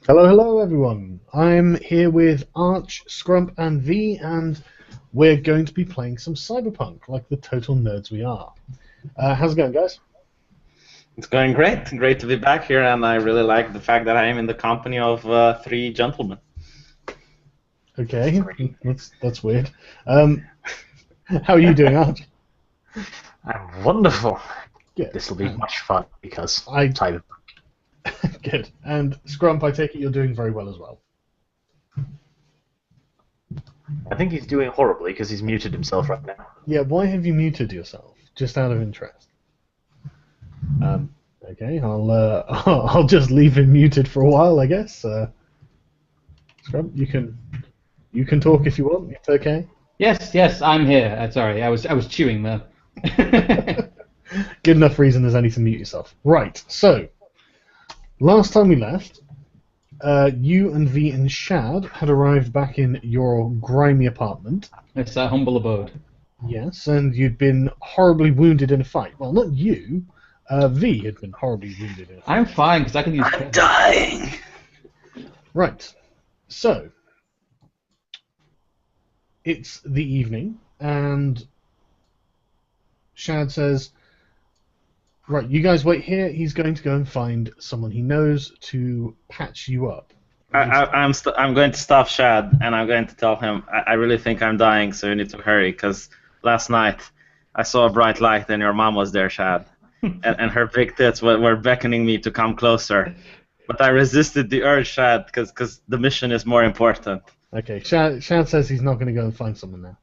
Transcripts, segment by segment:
Hello, hello, everyone. I'm here with Arch, Scrump, and V, and we're going to be playing some Cyberpunk, like the total nerds we are. How's it going, guys? It's going great. Great to be back here, and I really like the fact that I am in the company of three gentlemen. Okay, that's weird. How are you doing, Arch? I'm wonderful. Good. This will be much fun because I- Cyberpunk. Good. And Scrump, I take it you're doing very well as well. I think he's doing horribly because he's muted himself right now. Yeah, why have you muted yourself? Just out of interest. Okay, I'll just leave him muted for a while, I guess. Scrump, you can talk if you want. It's okay. Yes, I'm here. Sorry, I was chewing there. Good enough reason as any to mute yourself. Right, so last time we left, you and V and Shad had arrived back in your grimy apartment. It's a humble abode. Yes, and you'd been horribly wounded in a fight. Well, not you. V had been horribly wounded in a fight. I'm fine because I can use. I'm dying. Right, so it's the evening, and Shad says, right, you guys wait here. He's going to go and find someone he knows to patch you up. I'm going to stop Shad, and I'm going to tell him I really think I'm dying, so you need to hurry, because last night I saw a bright light, and your mom was there, Shad, and her big tits were beckoning me to come closer. But I resisted the urge, Shad, because the mission is more important. Okay, Shad says he's not going to go and find someone now.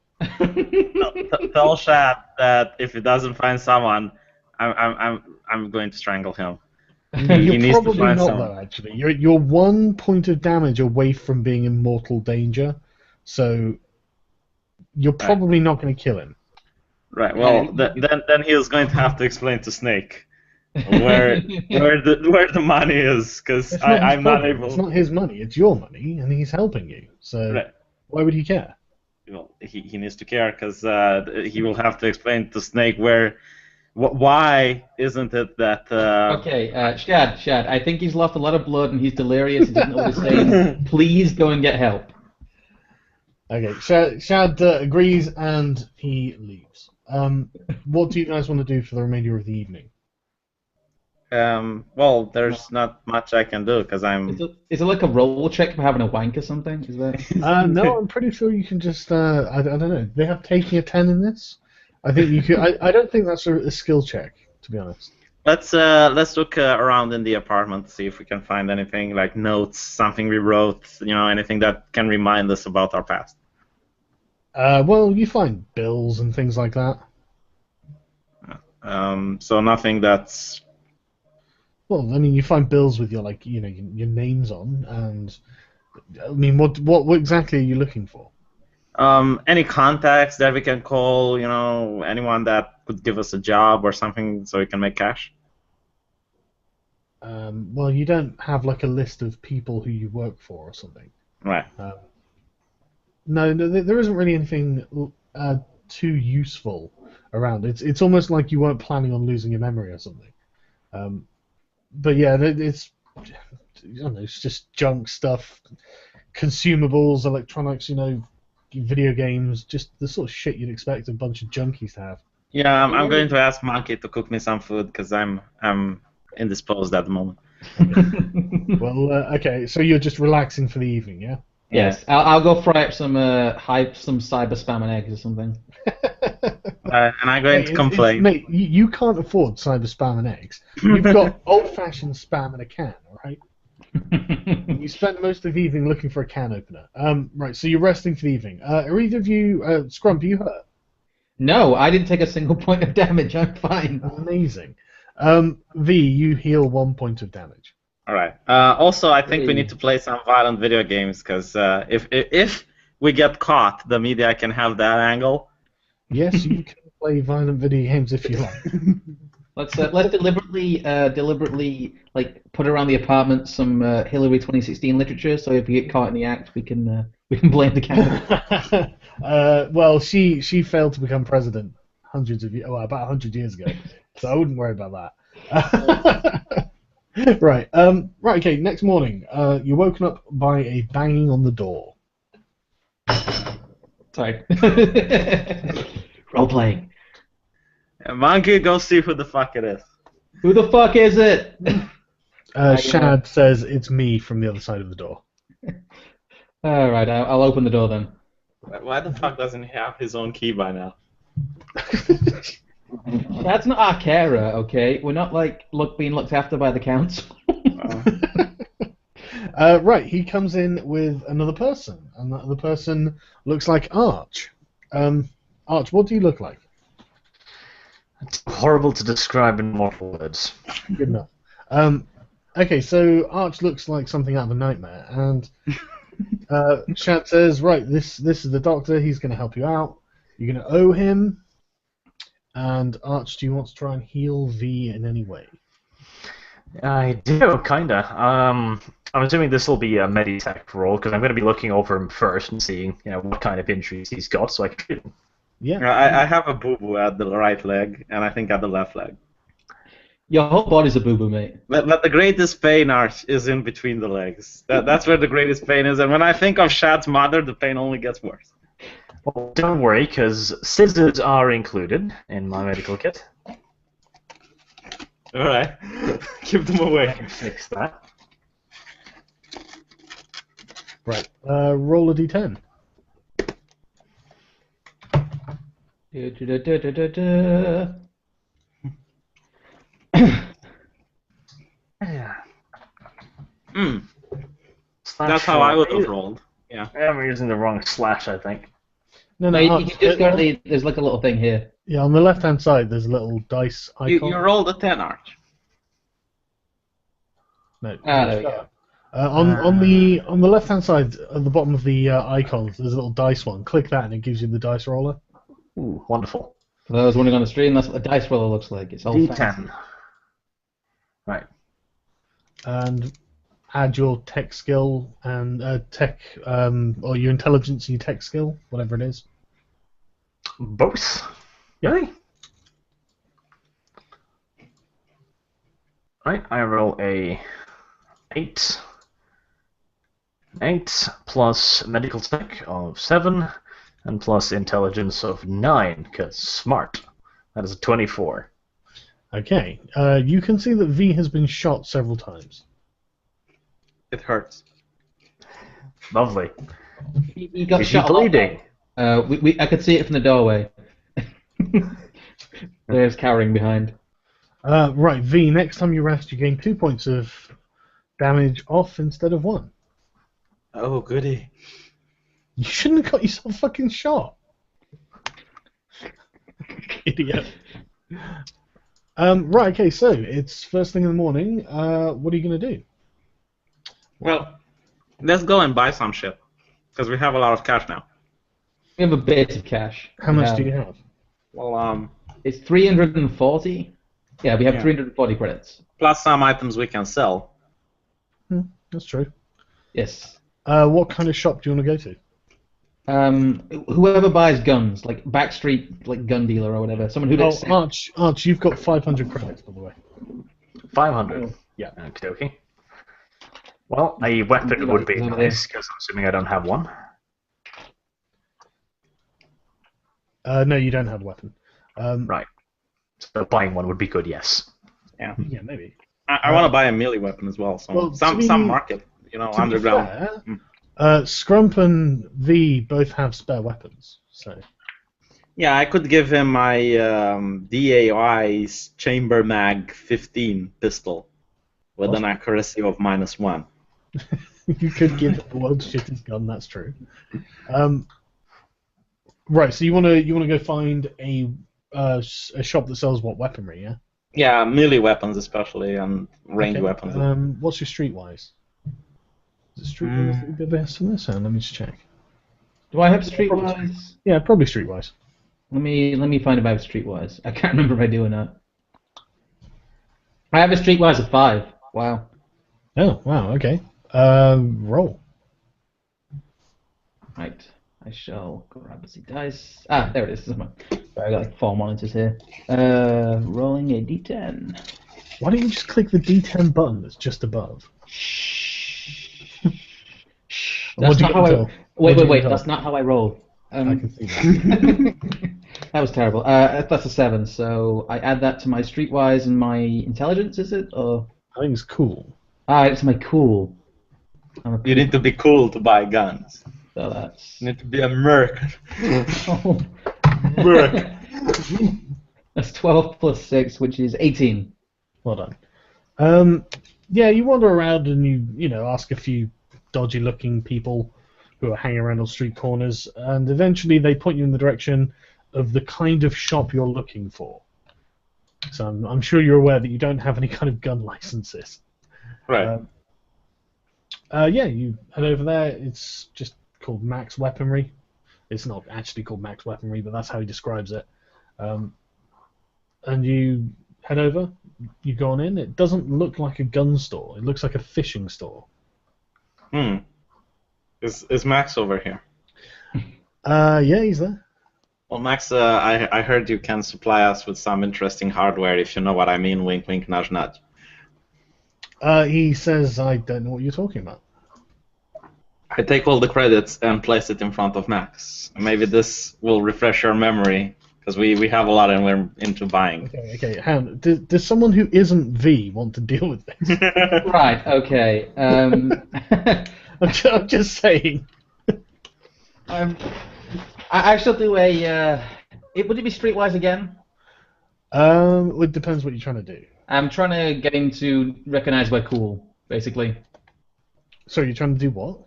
Tell Shad that if he doesn't find someone, I'm going to strangle him. He You're needs to probably find not, someone. though, actually. You're 1 point of damage away from being in mortal danger, so you're probably not going to kill him. Right. Well, then he is going to have to explain to Snake where the money is, because It's not I'm his not problem. able. It's not his money, it's your money, and he's helping you, so Right. why would he care? Well, he needs to care, because he will have to explain to Snake why isn't it that. Okay, Shad. I think he's lost a lot of blood and he's delirious. He doesn't know what he's saying. Please go and get help. Okay, Shad agrees, and he leaves. What do you guys want to do for the remainder of the evening? Well, there's not much I can do, because I'm. Is it like a roll check for having a wank or something? Is that? No, I'm pretty sure you can just. I don't know. They have taking a 10 in this. I think you could. I don't think that's a skill check, to be honest. Let's look around in the apartment, see if we can find anything like notes, something we wrote, anything that can remind us about our past. Well, you find bills and things like that. So nothing that's. Well, I mean, you find bills with your your names on, and I mean, what exactly are you looking for? Any contacts that we can call, anyone that could give us a job or something so we can make cash? Well, you don't have like a list of people who you work for or something. Right. No, there isn't really anything too useful around. It's almost like you weren't planning on losing your memory or something. But yeah, it's I don't know, it's just junk stuff, consumables, electronics, video games, just the sort of shit you'd expect a bunch of junkies to have. Yeah, I'm going to ask Monkey to cook me some food, because I'm indisposed at the moment. Well, okay, so you're just relaxing for the evening, yeah? Yes, I'll go fry up some cyber spam and eggs or something. And I'm going to complain. Mate, you can't afford cyber spam and eggs. You've got old-fashioned spam in a can, all right? You spent most of the evening looking for a can opener. Right, so you're resting for the evening. Are either of you, Scrump, are you hurt? No, I didn't take a single point of damage. I'm fine. Amazing. V, you heal 1 point of damage. All right. Also, I think we need to play some violent video games, because if we get caught, the media can have that angle. Yes, you can play violent video games if you like. Let's deliberately like put around the apartment some Hillary 2016 literature, so if we get caught in the act, we can blame the candidate. Well, she failed to become president about 100 years ago, so I wouldn't worry about that. Right. Right. Okay. Next morning, you're woken up by a banging on the door. Sorry. Role playing. Monkey, go see who the fuck it is. Who the fuck is it? Shad says it's me from the other side of the door. All right, I'll open the door then. Why the fuck doesn't he have his own key by now? That's not our carer, okay? We're not like being looked after by the council. Right. He comes in with another person, and that other person looks like Arch. Arch, what do you look like? It's horrible to describe in mortal words. Good enough. Okay, so Arch looks like something out of a nightmare, and Shad says, "Right, this is the doctor. He's going to help you out. You're going to owe him." And Arch, do you want to try and heal V in any way? I do, kinda. I'm assuming this will be a Meditech roll, because I'm going to be looking over him first and seeing, what kind of injuries he's got, so I can... Yeah. I have a boo-boo at the right leg, and I think at the left leg. Your whole body's a boo-boo, mate. But the greatest pain, Arch, is in between the legs. That's where the greatest pain is, and when I think of Shad's mother, the pain only gets worse. Well, don't worry, because scissors are included in my medical kit. Alright. Give them I away. can fix that. Right. Roll a d10. Yeah. That's how I would have rolled. Yeah. I'm using the wrong slash, I think. No, No, you Arch, just got there's like a little thing here. yeah, on the left-hand side, there's a little dice icon. You rolled a 10, Arch. No. There we go. On the left-hand side, at the bottom of the icons, there's a little dice one. Click that, and it gives you the dice roller. Ooh, wonderful. For those wondering on the stream, that's what a dice roller looks like. It's all D10. fancy. Right. And add your tech skill and or your intelligence and your tech skill, whatever it is. Both? Yeah. Really? Right, I roll a 8. 8 plus medical tech of 7, and plus intelligence of 9, because smart. That is a 24. Okay. You can see that V has been shot several times. It hurts. Lovely. He got Is he shot a lot. bleeding? I could see it from the doorway. There's cowering behind. Right, V, next time you rest, you gain 2 points of damage off instead of 1. Oh, goody. You shouldn't have got yourself fucking shot. Idiot. Right, okay, so it's first thing in the morning. What are you going to do? Well, let's go and buy some shit. Because we have a lot of cash now. We have a bit of cash. How much do you have? Well, It's 340. Yeah, we have Yeah. 340 credits. plus some items we can sell. That's true. Yes. What kind of shop do you want to go to? Whoever buys guns, like backstreet, like gun dealer or whatever, someone who does. Arch, you've got 500 credits, by the way. 500. Yeah, okay. Well, a weapon would be nice, because I'm assuming I don't have one. No, you don't have a weapon. Right. So buying one would be good, yes. Yeah. Yeah, maybe. I want to buy a melee weapon as well. So Well, some market, underground. Scrump and V both have spare weapons, so. Yeah, I could give him my DAI's Chamber Mag 15 pistol with an accuracy of -1. You could give the world's shittest gun. That's true. Right. So you want to go find a shop that sells what weaponry? Yeah. Yeah, melee weapons especially and ranged Okay. weapons. What's your streetwise? Is it streetwise that would be the best in this? Let me just check. Do I have streetwise? Yeah, probably streetwise. Let me find if I have streetwise. I can't remember if I do or not. I have a streetwise of 5. Wow. Oh wow. Okay. Roll. Right. I shall grab the dice. Ah, there it is. Sorry, I got like 4 monitors here. Rolling a d10. Why don't you just click the D10 button that's just above? That's not how I. Wait. Told? That's not how I roll. I can see that. That was terrible. That's a 7, so I add that to my streetwise and my intelligence, is it? Or I think it's cool. it's my cool. You need to be cool to buy guns. So that's. You need to be a merc. Merc. That's 12 plus 6, which is 18. Well done. Yeah, you wander around and you ask a few dodgy-looking people who are hanging around on street corners, and eventually they point you in the direction of the kind of shop you're looking for. So I'm sure you're aware that you don't have any kind of gun licenses. Right. Yeah, you head over there. It's just called Max Weaponry. It's not actually called Max Weaponry, but that's how he describes it. And you head over. You go on in. It doesn't look like a gun store. It looks like a fishing store. Is Max over here? Yeah, he's there. Well, Max, I heard you can supply us with some interesting hardware, if you know what I mean. Wink, wink, nudge, nudge. He says, I don't know what you're talking about. I take all the credits and place it in front of Max. Maybe this will refresh your memory, because we have a lot and we're into buying. Okay. Does someone who isn't V want to deal with this? Right, okay. I'm just saying. I shall do a. Would it be streetwise again? It depends what you're trying to do. I'm trying to get him to recognize we're cool, basically. So you're trying to do what?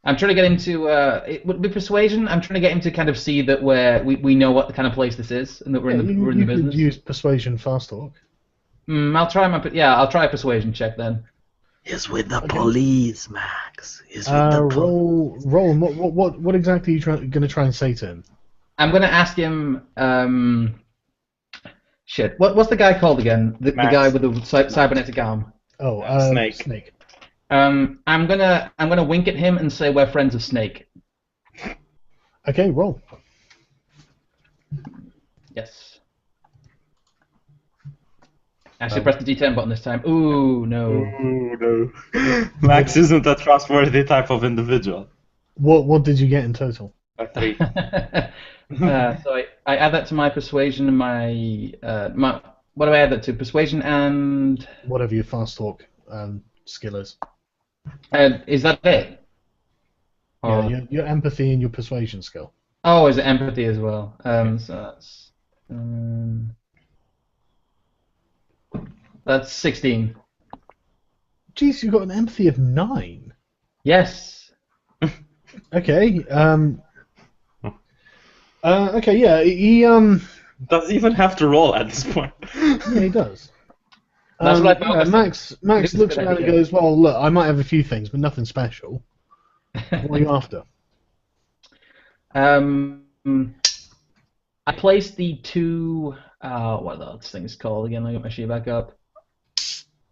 I'm trying to get him to. It would be persuasion. I'm trying to get him to kind of see that we know what kind of place this is and that we're in the business. Could use persuasion fast talk. I'll try a persuasion check then. He's with the police, Max. He's with the police. Roll. What exactly are you going to try and say to him? I'm going to ask him. Shit. What's the guy called again? The guy with the cybernetic arm. Oh, Snake. I'm gonna wink at him and say we're friends of Snake. Okay, roll. Yes. Actually, press the D10 button this time. Ooh, no. Ooh, no. Max isn't a trustworthy type of individual. What did you get in total? A 3. So I add that to my persuasion and my what do I add that to? Persuasion and whatever your fast talk skill is. Is that it? Yeah, your empathy and your persuasion skill. Oh, is it empathy as well? So that's 16. Jeez, you got an empathy of 9. Yes. Okay. Okay. Yeah. He does he even have to roll at this point? Yeah, he does. That's what I thought. Max looks around and goes, "Well, look, I might have a few things, but nothing special. What are you after?" I placed the two. What are those things called again? I got my sheet back up.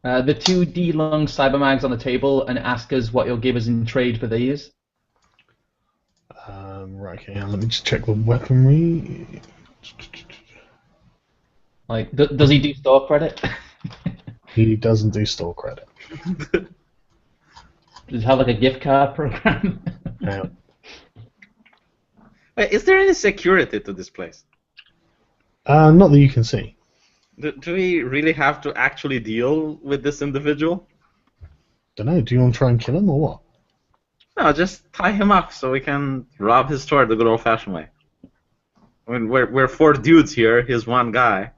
The 2 D-lung cybermags on the table and ask us what you'll give us in trade for these. Right. Okay. Let me just check the weaponry. Like, does he do store credit? He doesn't do store credit. Does he have like a gift card program? Yeah. Wait, is there any security to this place? Not that you can see. Do we really have to actually deal with this individual? Don't know. Do you want to try and kill him or what? No, just tie him up so we can rob his store the good old-fashioned way. I mean, we're 4 dudes here. He's 1 guy.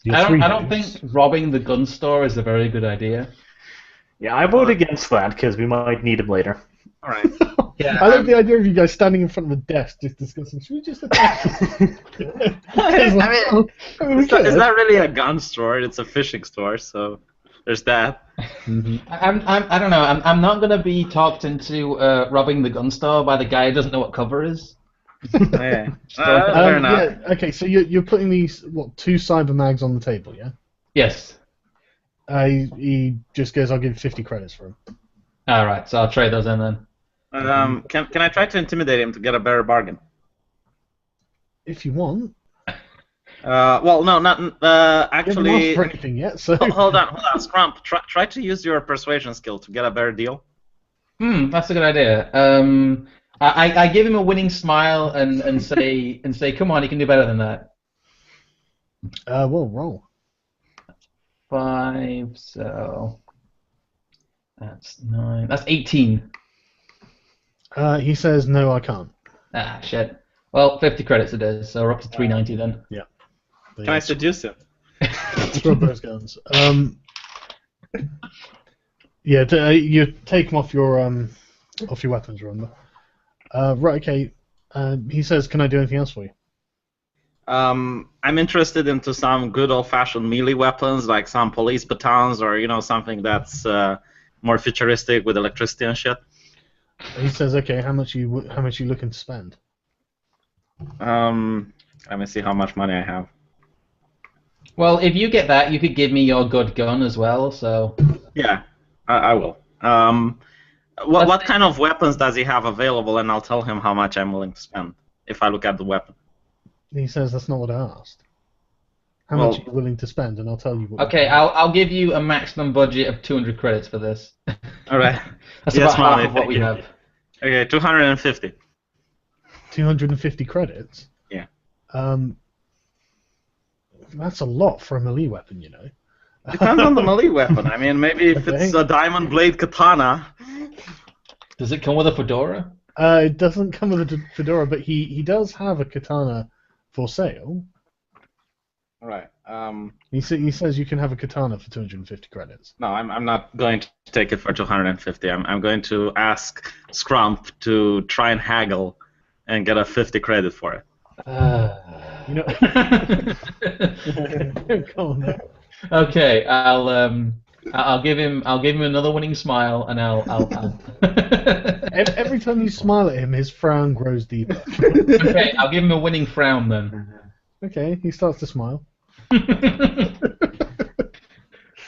I don't think robbing the gun store is a very good idea. Yeah, I vote against that because we might need him later. All right. Yeah, I love the idea of you guys standing in front of a desk just discussing. Should we just attack? Is that really a gun store? It's a fishing store, so there's that. Mm-hmm. I don't know. I'm not gonna be talked into robbing the gun store by the guy who doesn't know what cover is. Yeah. Fair enough. Yeah, okay, so you're putting these 2 cyber mags on the table, yeah? Yes. He just goes, "I'll give you 50 credits for him." All right, so I'll trade those in then. Can I try to intimidate him to get a better bargain? If you want. Well, no, not You haven't actually. asked for anything yet, so. Hold on, Scrump. Try to use your persuasion skill to get a better deal. That's a good idea. I give him a winning smile and say, come on, you can do better than that. Well, roll. 5, so that's 9. That's 18. He says, no, I can't. Ah, shit. Well, 50 credits it is, so we're up to 390 then. Yeah. But Can I seduce him? scrub those guns. Yeah, you take them off your weapons, remember? Right, okay. He says, can I do anything else for you? I'm interested into some good old-fashioned melee weapons, like some police batons, or something that's more futuristic with electricity and shit. He says, okay, how much you looking to spend? Let me see how much money I have. Well, if you get that, you could give me your good gun as well, so... Yeah, I will. What kind of weapons does he have available, and I'll tell him how much I'm willing to spend if I look at the weapon. He says, that's not what I asked. How much are you willing to spend, and I'll tell you what. Okay, I'll give you a maximum budget of 200 credits for this. All right. That's Yes, about half money, of what thank we you. have. Okay, 250. 250 credits? Yeah. That's a lot for a melee weapon, you know. Depends on the melee weapon. I mean, maybe if it's a diamond blade katana. Does it come with a fedora? It doesn't come with a fedora, but he does have a katana for sale. All right. He says you can have a katana for 250 credits. No, I'm not going to take it for 250. I'm going to ask Scrump to try and haggle and get a 50 credit for it. You know. Come on, now. Okay, I'll give him another winning smile, and I'll Every time you smile at him, his frown grows deeper. Okay, I'll give him a winning frown then. Okay, he starts to smile. He's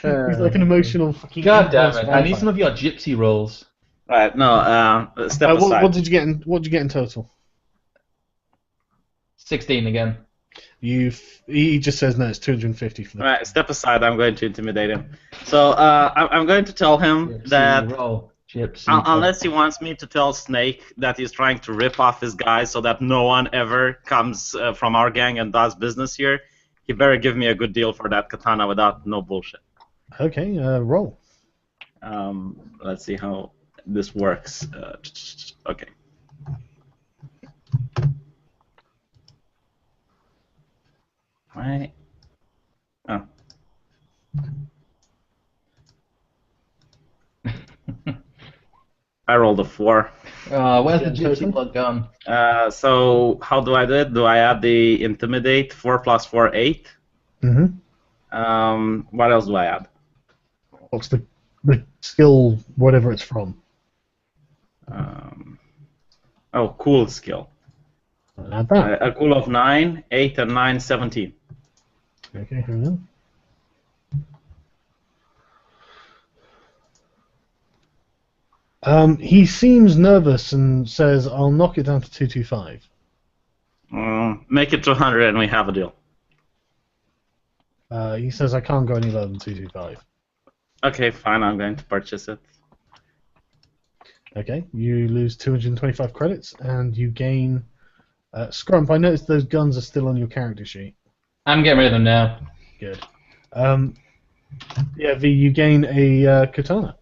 like an emotional fucking. God damn it! I need some of your gypsy rolls. Right. No. Step aside. What did you get in total? 16 again. He just says no. It's 250 for the. Right. Step aside. I'm going to intimidate him. So I'm going to tell him that. Roll. Gypsy Unless he wants me to tell Snake that he's trying to rip off his guys so that no one ever comes from our gang and does business here, he better give me a good deal for that katana without no bullshit. Okay, roll. Let's see how this works. Okay. Right. Oh. I rolled a 4. Where's the gypsy blood gone? So how do I do it? Do I add the intimidate? 4 plus 4, 8. Mm-hmm. What else do I add? What's the skill, whatever it's from? Oh, cool skill. Add that. A cool of 9, 8, and 9, 17. Okay, hang on. He seems nervous and says, "I'll knock it down to 225." Make it 200 and we have a deal. He says, "I can't go any lower than 225." Okay, fine. I'm going to purchase it. Okay, you lose 225 credits and you gain. Scrump, I noticed those guns are still on your character sheet. I'm getting rid of them now. Good. Yeah, V, you gain a katana.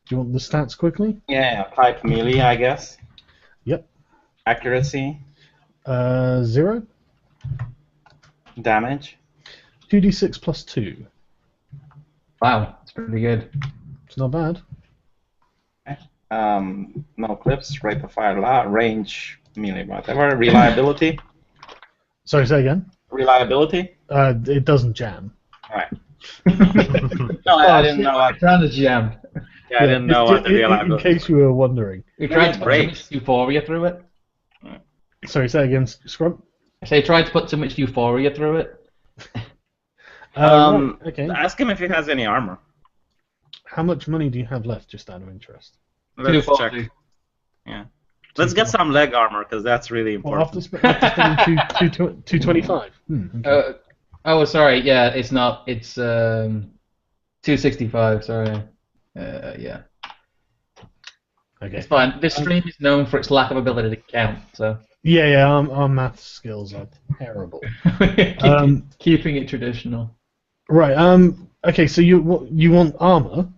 Do you want the stats quickly? Yeah, type melee, I guess. Yep. Accuracy. 0. Damage. 2d6 plus 2. Wow, that's pretty good. It's not bad. No clips, rate of fire, range, melee, whatever. Reliability. Sorry, say again. Reliability. It doesn't jam. Alright. No, I didn't know. I found a jam. Yeah, I didn't know what the In reliability. case you were wondering. You tried it's to put great. too much euphoria through it. Sorry, say again, Scrump. I say tried to put too much euphoria through it. Right, okay. Ask him if he has any armor. How much money do you have left, just out of interest? Let's 240. check. Yeah. Let's get some leg armor because that's really Well, important. after spending 225. Okay. Oh, sorry. Yeah, it's not. It's 265. Sorry. Yeah, Okay. it's fine. This stream is known for its lack of ability to count, so Yeah. Our math skills are terrible. keeping it traditional. Right. Okay. So you want armor?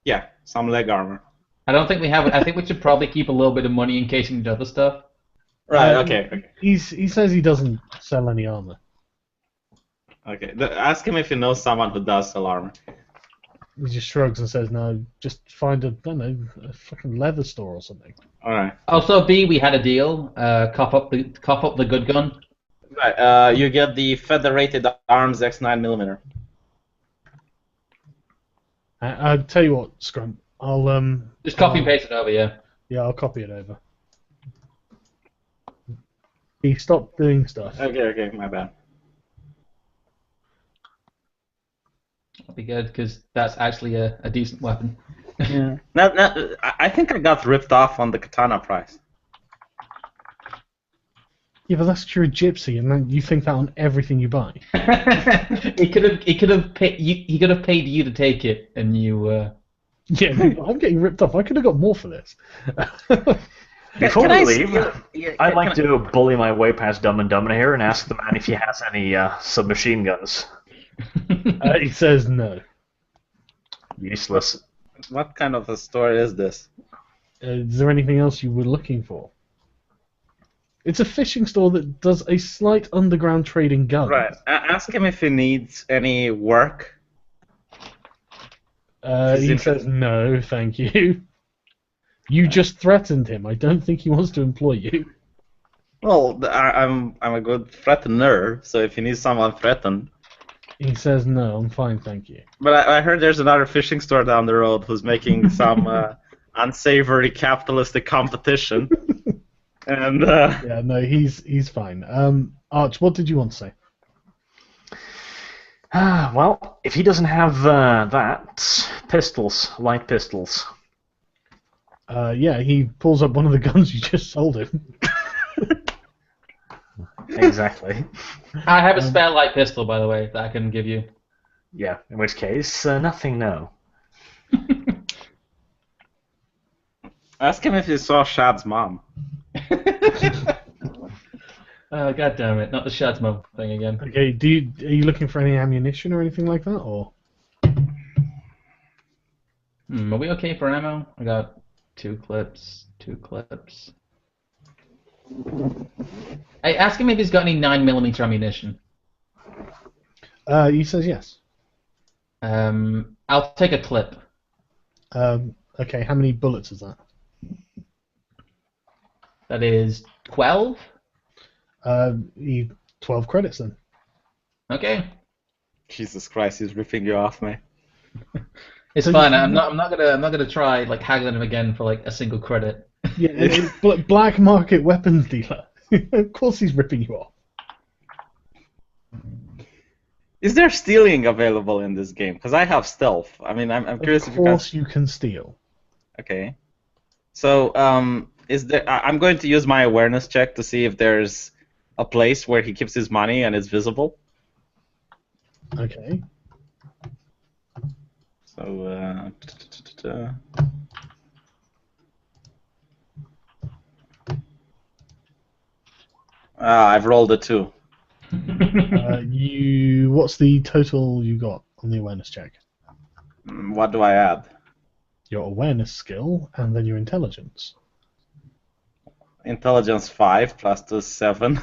Yeah, some leg armor. I don't think we have. I think we should probably keep a little bit of money in case we need other stuff. Right. Okay. He says he doesn't sell any armor. Okay. Ask him if he knows someone who does sell armor. He just shrugs and says, "No, just find a, I don't know, a fucking leather store or something." All right. Also, B, we had a deal. Cough up the good gun. Right. You get the Federated Arms X9mm. I'll tell you what, Scrum. I'll Just copy and paste it over, yeah. Yeah, I'll copy it over. He stopped doing stuff. Okay. My bad. That'll be good because that's actually a decent weapon. Yeah. Now, I think I got ripped off on the katana price. Yeah, but that's true gypsy, and then you think that on everything you buy. He could have paid you to take it, and you. Yeah, I'm getting ripped off. I could have got more for this. Before Can we I leave, yeah, I'd like can to bully my way past Dumb and Dumber here and ask the man if he has any submachine guns. He says no. Useless. What kind of a store is this? Is there anything else you were looking for? It's a fishing store that does a slight underground trade in guns. Right. Ask him if he needs any work. He says no, thank you. You just threatened him. I don't think he wants to employ you. Well, I'm a good threatener, so if he needs someone threatened. He says no, I'm fine, thank you. But I heard there's another fishing store down the road who's making some unsavory capitalistic competition. And Yeah, no, he's fine. Arch, what did you want to say? Well, if he doesn't have that, pistols, light pistols. Yeah, he pulls up one of the guns you just sold him. Exactly. I have a spare light pistol, by the way, that I can give you. Yeah, in which case, nothing, no. ask him if he saw Shad's mom. God damn it! Not the Shadmo thing again. Okay, are you looking for any ammunition or anything like that, or? Are we okay for ammo? I got 2 clips. Hey, ask him if he's got any 9mm ammunition. He says yes. I'll take a clip. Okay, how many bullets is that? That is 12. 12 credits then. Okay. Jesus Christ, he's ripping you off, mate. So It's fine. I'm not gonna try like haggling him again for like a single credit. Yeah, black market weapons dealer. Of course he's ripping you off. Is there stealing available in this game? Because I have stealth. I mean, I'm curious Of if you can. course you can steal. Okay. So, is there? I'm going to use my awareness check to see if there's a place where he keeps his money and it's visible. Okay. So, I've rolled a 2. What's the total you got on the awareness check? What do I add? Your awareness skill and then your intelligence. Intelligence 5 plus 2 is 7.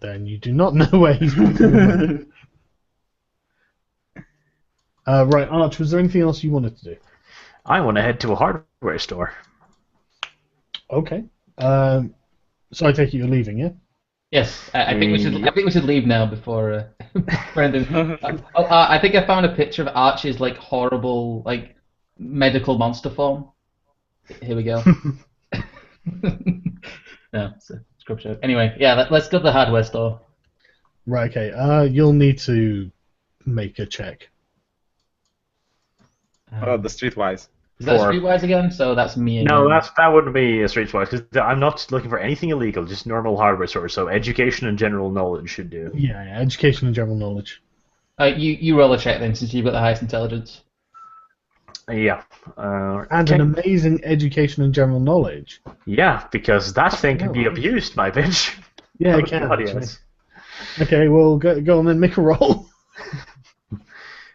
Then you do not know where he's putting the money. Right, Arch, was there anything else you wanted to do? I want to head to a hardware store. Okay. So I take it you're leaving, yeah? Yes, I think we should. I think we should leave now before Brendan. I think I found a picture of Archie's like horrible like medical monster form. Here we go. No, it's a scrub show. Anyway, yeah, let's go to the hardware store. Right, okay. You'll need to make a check. Oh, the streetwise. Is that Streetwise again? So that's me again. No, that wouldn't be a Streetwise, because I'm not looking for anything illegal, just normal hardware stores. So education and general knowledge should do. Yeah, education and general knowledge. You roll a check then, since you've got the highest intelligence. Yeah. And an amazing education and general knowledge. Yeah, because that thing can be abused, my bitch. Yeah, it can. Actually. Okay, well, go on then, make a roll.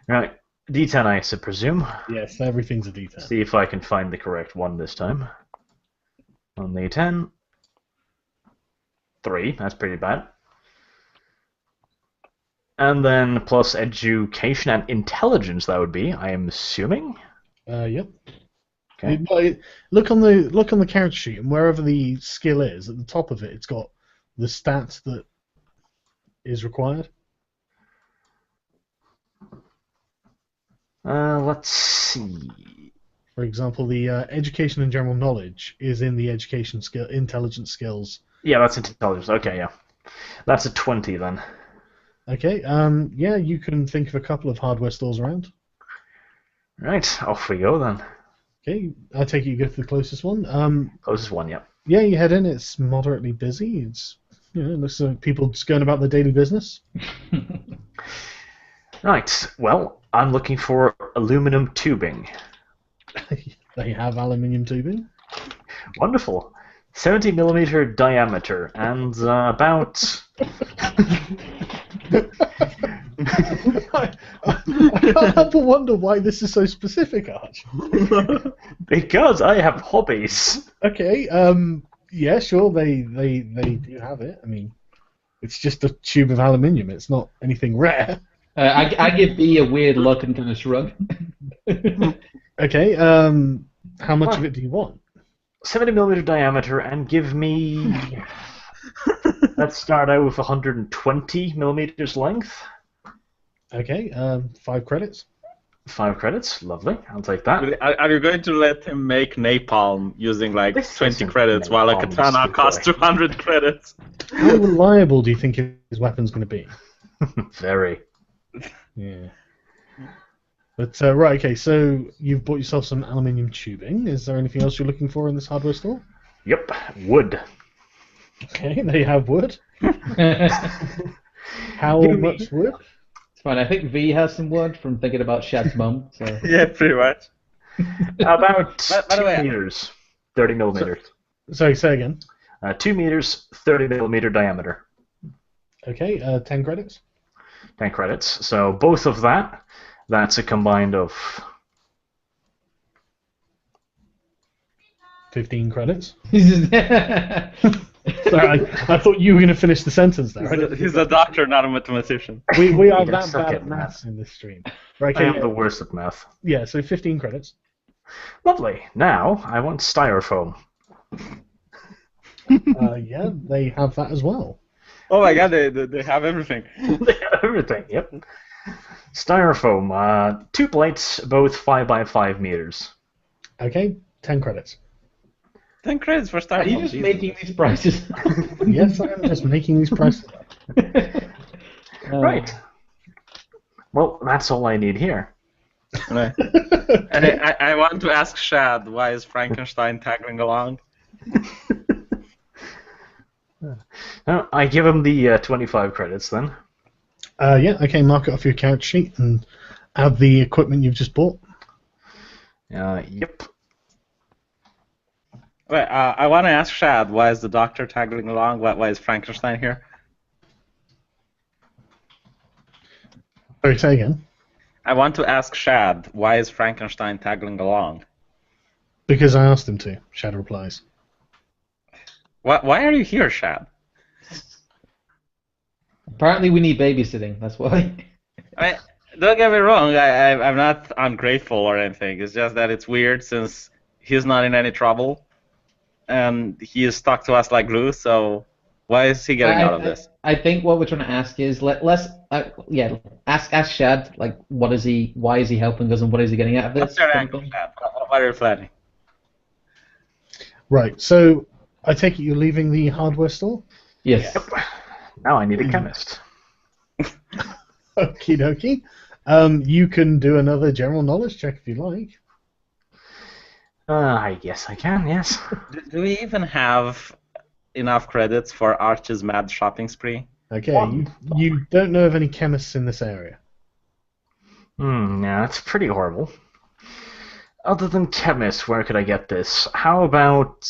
Right. D10, I presume. Yes, everything's a D10. See if I can find the correct one this time. On the 10. 3, that's pretty bad. And then plus education and intelligence, that would be, I am assuming. Yep. Okay. Look on the character sheet, and wherever the skill is, at the top of it, it's got the stats that is required. Let's see. For example, the education and general knowledge is in the education skill, intelligence skills. Yeah, that's intelligence. Okay, yeah. That's a 20 then. Okay, yeah, you can think of a couple of hardware stores around. Right, off we go then. Okay, I take it you go to the closest one. Closest one, yeah. Yeah, you head in. It's moderately busy. It's it looks like people just going about their daily business. Right, well, I'm looking for aluminum tubing. They have aluminium tubing. Wonderful. 70mm diameter and about... I can't help but wonder why this is so specific, Arch. Because I have hobbies. Okay, yeah, sure, they do have it. I mean, it's just a tube of aluminium. It's not anything rare. I give B a weird look and kind of shrug. Okay, how much of it do you want? 70mm diameter and give me... Let's start out with 120mm length. Okay, 5 credits. 5 credits, lovely. I'll take that. Are you going to let him make napalm using like This 20 isn't credits while a napalm, katana stupid costs boy. 200 credits? How reliable do you think his weapon's going to be? Very. Yeah. But, right, okay, so you've bought yourself some aluminium tubing. Is there anything else you're looking for in this hardware store? Yep, wood. Okay, they have wood. How Give me- much wood? It's fine. I think V has some wood from thinking about Shad's mum. So. Yeah, pretty much. About By the 2 way- meters. 30mm. Sorry, say again. 2 meters, 30mm diameter. Okay, 10 credits. 10 credits. So both of that's a combined of 15 credits. Sorry, I thought you were going to finish the sentence there. He's a doctor, not a mathematician. We are Yeah, that suck bad it, at maths in this stream. Right, I okay, am the worst at math. yeah, so 15 credits. Lovely. Now I want styrofoam. Yeah, they have that as well. Oh my god, they have everything. They have everything. Yep. Styrofoam. 2 plates, both 5 by 5 meters. Okay, 10 credits. 10 credits for Are starting. you just making these prices? Yes, I am just making these prices up. Right. Well, that's all I need here. Right. And I want to ask Shad, why is Frankenstein tagging along? I give him the 25 credits then. Yeah, okay, mark it off your character sheet and add the equipment you've just bought. Yep. Wait, I want to ask Shad, why is the doctor tagging along? Why is Frankenstein here? Sorry, say again. I want to ask Shad, why is Frankenstein tagging along? Because I asked him to, Shad replies. Why are you here, Shad? Apparently, we need babysitting. That's why. I mean, don't get me wrong, I'm not ungrateful or anything. It's just that it's weird since he's not in any trouble and he is stuck to us like glue, so why is he getting out of this? I think what we're trying to ask is ask Shad, like, why is he helping us and what is he getting out of this? What's your angle, Shad? What are you planning? Right, so I take it you're leaving the hardware store? Yes. Yep. Now I need a chemist. Okie dokie. You can do another general knowledge check if you like. I guess I can, yes. Do we even have enough credits for Arch's mad shopping spree? Okay, you don't know of any chemists in this area. Yeah, that's pretty horrible. Other than chemists, where could I get this? How about,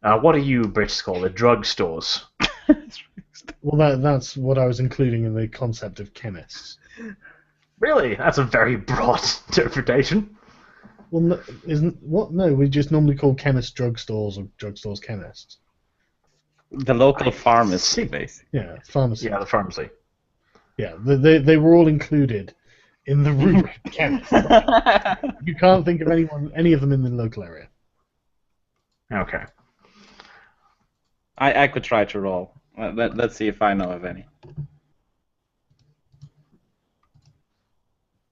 what do you Brits call it? Drugstores. Well, that's what I was including in the concept of chemists. Really? That's a very broad interpretation. Well, no, isn't what? No, we just normally call chemists drugstores or drugstores chemists. The local pharmacy, basically. Yeah, pharmacy. Yeah, the pharmacy. Yeah, they were all included in the rubric of chemists. You can't think of any of them in the local area. Okay. I could try to roll. Let's see if I know of any.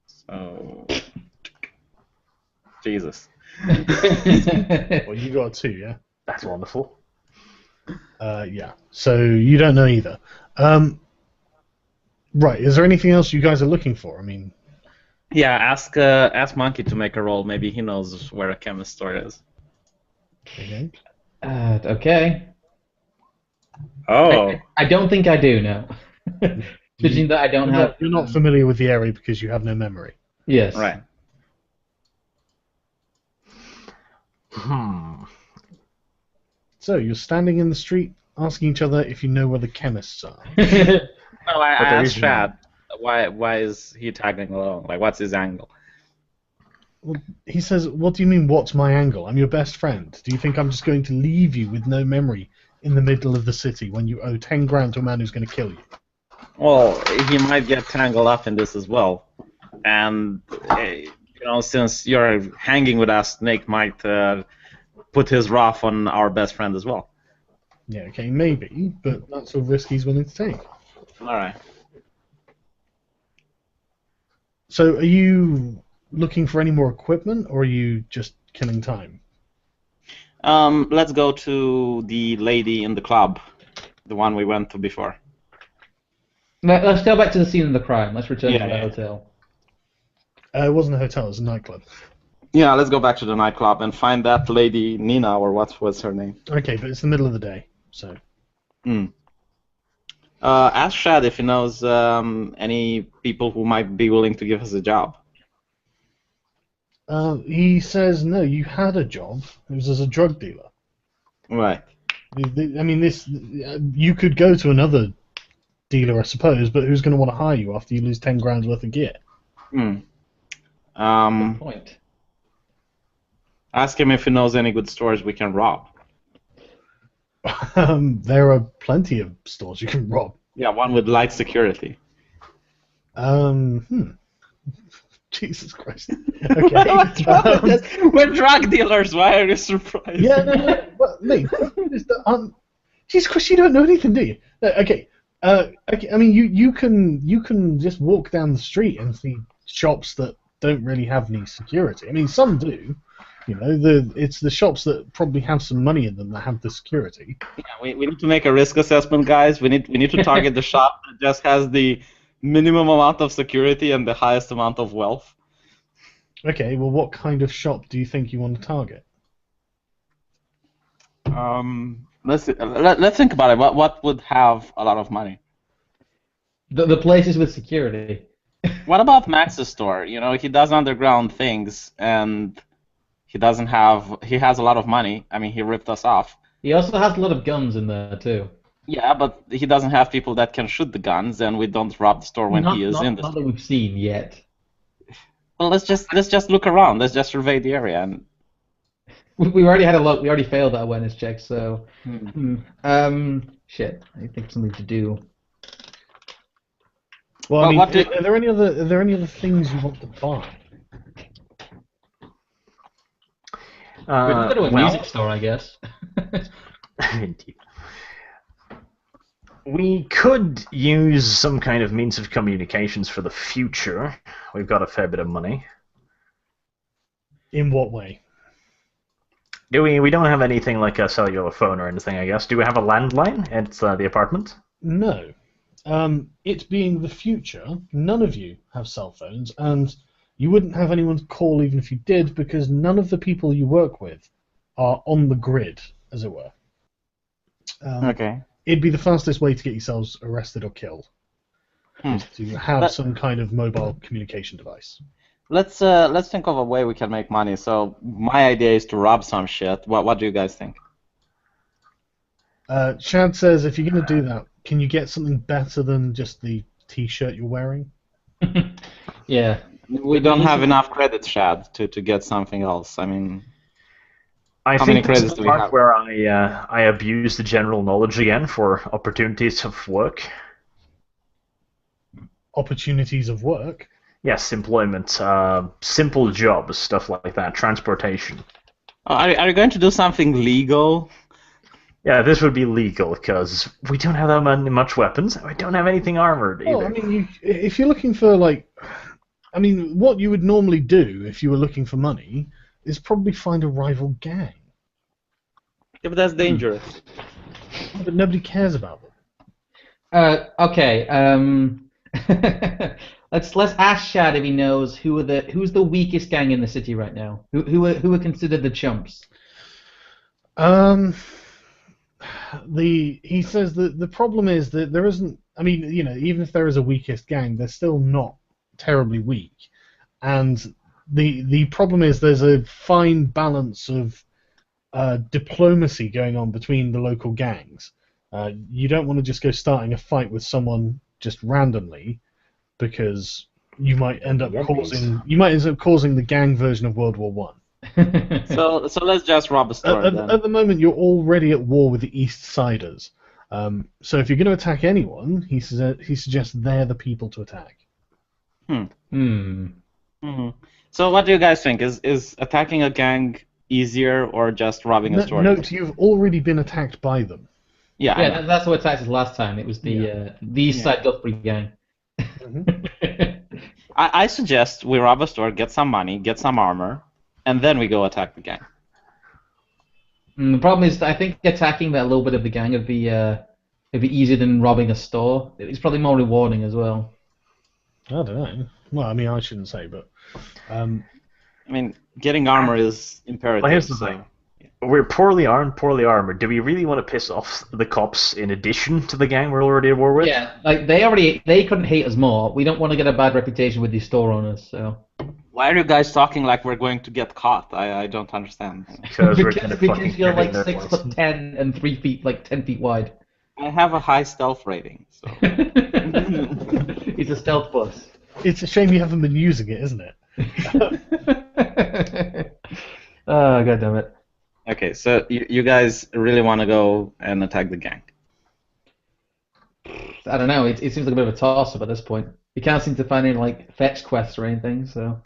So, Jesus. Well, you got 2, yeah. That's wonderful. Yeah. So you don't know either. Right. Is there anything else you guys are looking for? I mean. Yeah, ask Monkey to make a roll. Maybe he knows where a chemist store is. Okay. Okay. Oh. I don't think I do, no. Judging that I don't have... You're not familiar with the area because you have no memory. Yes. Right. So you're standing in the street asking each other if you know where the chemists are. Well, I there asked is no- Shad, why is he tagging along? Like, what's his angle? Well, he says, "What do you mean, what's my angle? I'm your best friend. Do you think I'm just going to leave you with no memory in the middle of the city when you owe 10 grand to a man who's going to kill you?" Well, he might get tangled up in this as well. And, since you're hanging with us, Snake might put his wrath on our best friend as well. Yeah, okay, maybe, but that's a risk he's willing to take. Alright. So are you looking for any more equipment, or are you just killing time? Let's go to the lady in the club, the one we went to before. Let's go back to the scene of the crime. Let's return to the Yeah. hotel. It wasn't a hotel, it was a nightclub. Yeah, let's go back to the nightclub and find that lady Nina, or what was her name. Okay, but it's the middle of the day, so... Ask Shad if he knows any people who might be willing to give us a job. He says, no, you had a job. It was as a drug dealer. Right. I mean, you could go to another dealer, I suppose, but who's going to want to hire you after you lose 10 grand's worth of gear? Good point. Ask him if he knows any good stores we can rob. There are plenty of stores you can rob. Yeah, one with light security. Jesus Christ. Okay. What's wrong with this? We're drug dealers. Why are you surprised? Yeah, no. Well, mate, Jesus Christ, you don't know anything, do you? No, okay. Okay. I mean, you can just walk down the street and see shops that don't really have any security. I mean, some do. You know, it's the shops that probably have some money in them that have the security. Yeah, we need to make a risk assessment, guys. We need to target the shop that just has the minimum amount of security and the highest amount of wealth. Okay, well, what kind of shop do you think you want to target? Let's think about it. What would have a lot of money? The places with security. What about Max's store? You know, he does underground things, and he has a lot of money. I mean, he ripped us off. He also has a lot of guns in there too. Yeah, but he doesn't have people that can shoot the guns, and we don't rob the store when he is in the Not store. that we've seen yet. Well, let's just look around. Let's just survey the area. And We already had a look. We already failed that awareness check. So, shit. I think something to do. Well, Well, I mean, what do- are there any other things you want to buy? We could go to a well, music store, I guess. Indeed. We could use some kind of means of communications for the future. We've got a fair bit of money. In what way? Do we? We don't have anything like a cellular phone or anything, I guess. Do we have a landline at the apartment? No. It being the future, none of you have cell phones, and you wouldn't have anyone to call even if you did, because none of the people you work with are on the grid, as it were. Okay. It'd be the fastest way to get yourselves arrested or killed, is to have But- some kind of mobile communication device. Let's think of a way we can make money. So my idea is to rob some shit. What do you guys think? Shad says, if you're going to do that, can you get something better than just the T-shirt you're wearing? Yeah. We don't have enough credits, Shad, to get something else. I mean, I How think many this credits is do the we part have? where I abuse the general knowledge again for opportunities of work. Opportunities of work. Yes, employment, simple jobs, stuff like that, transportation. are you going to do something legal? Yeah, this would be legal because we don't have that much weapons. And we don't have anything armored either. Well, I mean, if you're looking for what you would normally do if you were looking for money is probably find a rival gang, If that's dangerous. but nobody cares about them. Okay. Let's ask Shad if he knows who's the weakest gang in the city right now. Who are considered the chumps? He says that the problem is that there isn't. I mean, even if there is a weakest gang, they're still not terribly weak, and the problem is there's a fine balance of diplomacy going on between the local gangs. You don't want to just go starting a fight with someone just randomly, because you might end up causing the gang version of World War One. So let's just rob a store then. At the moment, you're already at war with the East Siders. So if you're going to attack anyone, he suggests they're the people to attack. So what do you guys think? Is attacking a gang easier or just robbing a store? Note, you've already been attacked by them. Yeah. I Yeah, know. that's what attacked us last time. It was the East Side Guthrie gang. I suggest we rob a store, get some money, get some armor, and then we go attack the gang. The problem is, I think attacking that little bit of the gang would be easier than robbing a store. It's probably more rewarding as well. I don't know. Well, I mean, I shouldn't say, but I mean, getting armor is imperative. Well, here's the so- thing. We're poorly armed, poorly armored. Do we really want to piss off the cops in addition to the gang we're already at war with? Yeah, like they couldn't hate us more. We don't want to get a bad reputation with these store owners. So Why are you guys talking like we're going to get caught? I don't understand. Because we're kind of fucking because you're like kidding their 6'10" and 3 feet, like 10 feet wide. I have a high stealth rating, so. He's a stealth boss. it's a shame you haven't been using it, isn't it? Oh, god damn it. Okay, so you guys really want to go and attack the gang? I don't know. It seems like a bit of a toss-up at this point. You can't seem to find any like fetch quests or anything. So.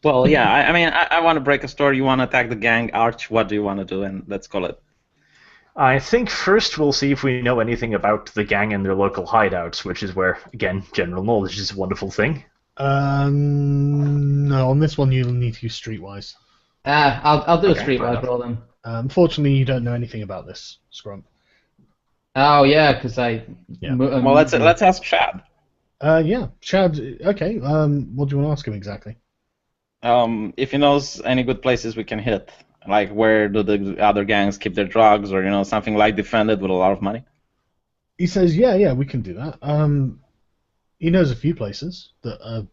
Well, yeah. I mean, I want to break a store. You want to attack the gang? Arch, what do you want to do? And let's call it. I think first we'll see if we know anything about the gang and their local hideouts, which is where, again, general knowledge is a wonderful thing. No, on this one you'll need to use Streetwise. I'll do Okay, a fair streetwise enough. roll then. Unfortunately, you don't know anything about this, Scrump. Oh yeah, because Yeah. Well, let's ask Chad. Yeah, Chad. Okay. What do you want to ask him exactly? If he knows any good places we can hit, like where do the other gangs keep their drugs, or something like defended with a lot of money. He says, yeah, we can do that. He knows a few places that are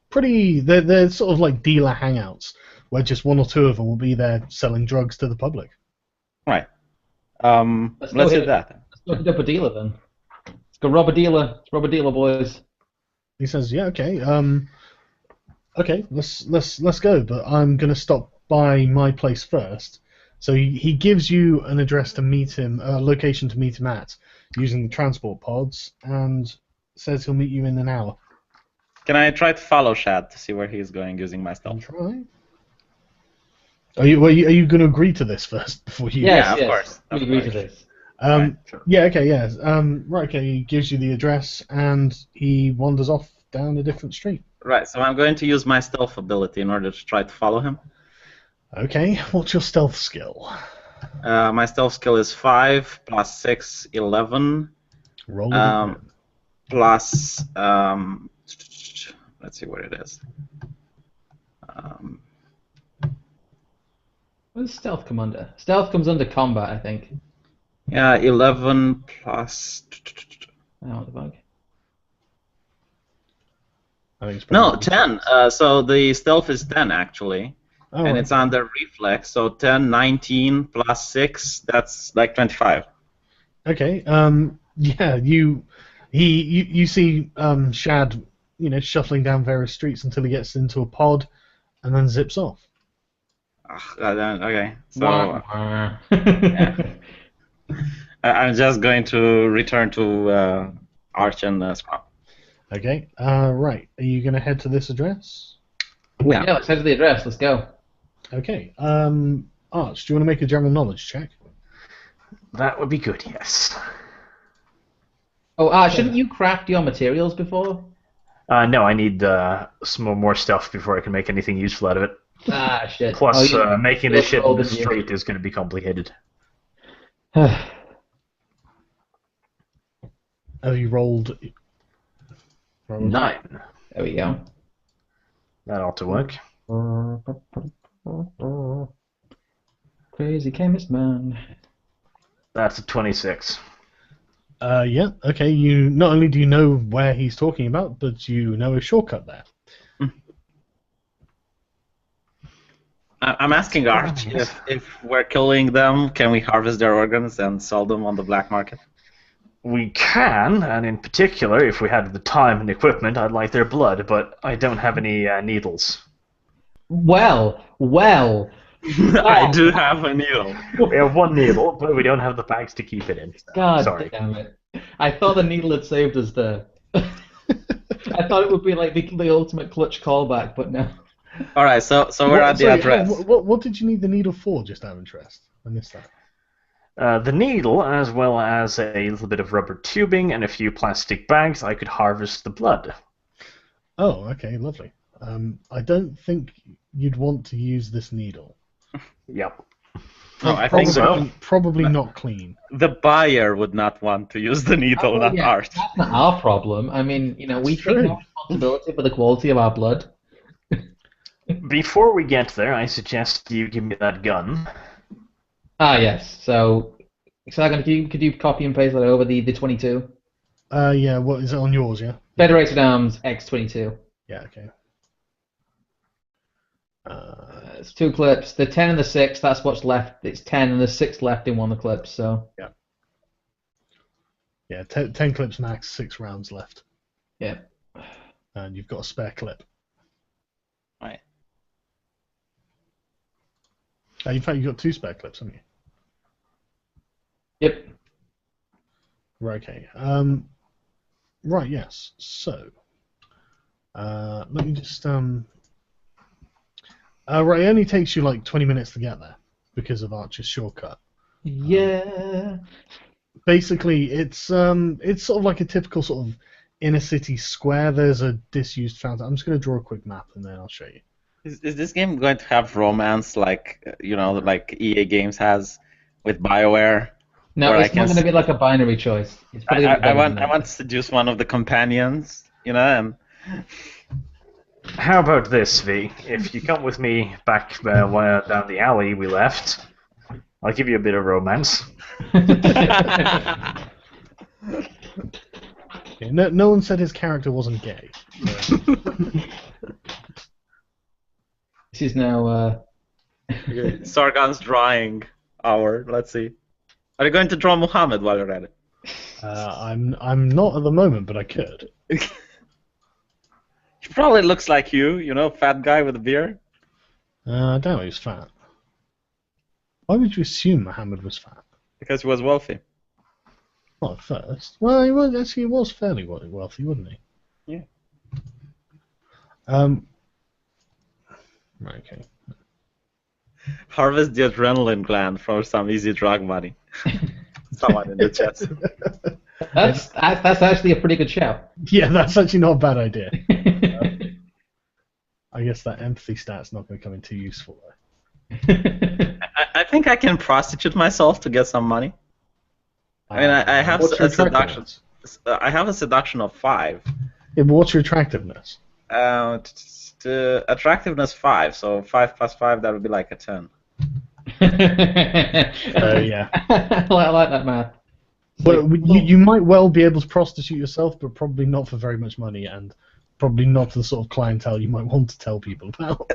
pretty. They're sort of like dealer hangouts, where just one or two of them will be there selling drugs to the public. Right. Let's Let's go hit that. Let's go hit up a dealer then. Let's go rob a dealer. Let's rob a dealer, boys. He says, yeah, okay. Okay, let's go. But I'm gonna stop by my place first. So he gives you an address to meet him, a location to meet him at, using the transport pods, and says he'll meet you in an hour. Can I try to follow Chad to see where he's going using my stealth? Try. Are you going to agree to this first before you? Yes, Yeah, of yes. course, We of agree to course. this. Right, sure. Yeah. Okay. Yes. Right. Okay. He gives you the address, and he wanders off down a different street. Right, so I'm going to use my stealth ability in order to try to follow him. Okay. What's your stealth skill? My stealth skill is 5 plus 6, 11. Roll. Plus, let's see what it is. Um, What does stealth come under? Stealth comes under combat, I think. yeah, 11 plus. Oh, what the fuck? I think it's No, probably 10. So the stealth is 10 actually, Oh, and right. it's under reflex. So 10, 19 plus 6. That's like 25. Okay. Yeah. You see Shad, shuffling down various streets until he gets into a pod, and then zips off. Okay. So Wah, wah. I'm just going to return to Arch and Scrum. Okay. Right. Are you going to head to this address? Yeah. Yeah, let's head to the address. Let's go. Okay. Arch, do you want to make a general knowledge check? That would be good, yes. Oh, shouldn't you craft your materials before? No, I need some more stuff before I can make anything useful out of it. Ah, shit. Plus, Oh, making this shit in the rolled in you. street is going to be complicated. Have you rolled? 9. There we go. That ought to work. Crazy chemist man. That's a 26. Yeah. Okay. You not only do you know where he's talking about, but you know a shortcut there. I'm asking Arch if we're killing them, can we harvest their organs and sell them on the black market? We can, and in particular, if we had the time and equipment, I'd like their blood, but I don't have any needles. Well. I do have a needle. We have one needle, but we don't have the bags to keep it in. God Sorry. damn it. I thought the needle had saved us there. I thought it would be like the ultimate clutch callback, but no. All right, so we're at the address. What did you need the needle for? Just out of interest, I missed that. The needle, as well as a little bit of rubber tubing and a few plastic bags, I could harvest the blood. Oh, okay, lovely. I don't think you'd want to use this needle. Yep. No, I think Probably not clean. the buyer would not want to use the needle, not Arch. That's not our problem. I mean, we take true. no responsibility for the quality of our blood. Before we get there, I suggest you give me that gun. Ah, yes. So could you copy and paste that over the 22? Yeah. What is it on yours? Yeah. Federated Arms X22. Yeah. Okay. It's 2 clips. The 10 and the 6. That's what's left. It's 10 and the 6 left in one of the clips. So. Yeah. 10 clips max, 6 rounds left. Yeah. And you've got a spare clip. Right. In fact, you've got 2 spare clips, haven't you? Yep. Right. Okay. Right. Yes. So. Let me just right. It only takes you like 20 minutes to get there because of Archer's shortcut. Yeah. Basically, it's sort of like a typical sort of inner city square. There's a disused fountain. I'm just going to draw a quick map and then I'll show you. Is this game going to have romance like like EA Games has with BioWare? No, it's not going to be like a binary choice. It's probably gonna be I better than want to seduce one of the companions, and How about this, V? If you come with me back down the alley we left, I'll give you a bit of romance. that. Okay, no one said his character wasn't gay. This is now. Sargon's drawing hour. Let's see. Are you going to draw Muhammad while you're at it? I'm not at the moment, but I could. He probably looks like you, fat guy with a beard. I doubt he was fat. Why would you assume Muhammad was fat? Because he was wealthy. Not at first. Well, he was fairly wealthy, wasn't he? Yeah. Right. Okay. Harvest the adrenaline gland from some easy drug money. Someone in the chat. That's actually a pretty good shout. Yeah, that's actually not a bad idea. I guess that empathy stat's not going to come in too useful though. I think I can prostitute myself to get some money. I mean, I have What's your a seduction. attractiveness? I have a seduction of 5. Yeah, but what's your attractiveness? Attractiveness 5, so 5 plus 5, that would be like a 10. Yeah. I like that math. It's Well, like, you might well be able to prostitute yourself, but probably not for very much money, and probably not the sort of clientele you might want to tell people about.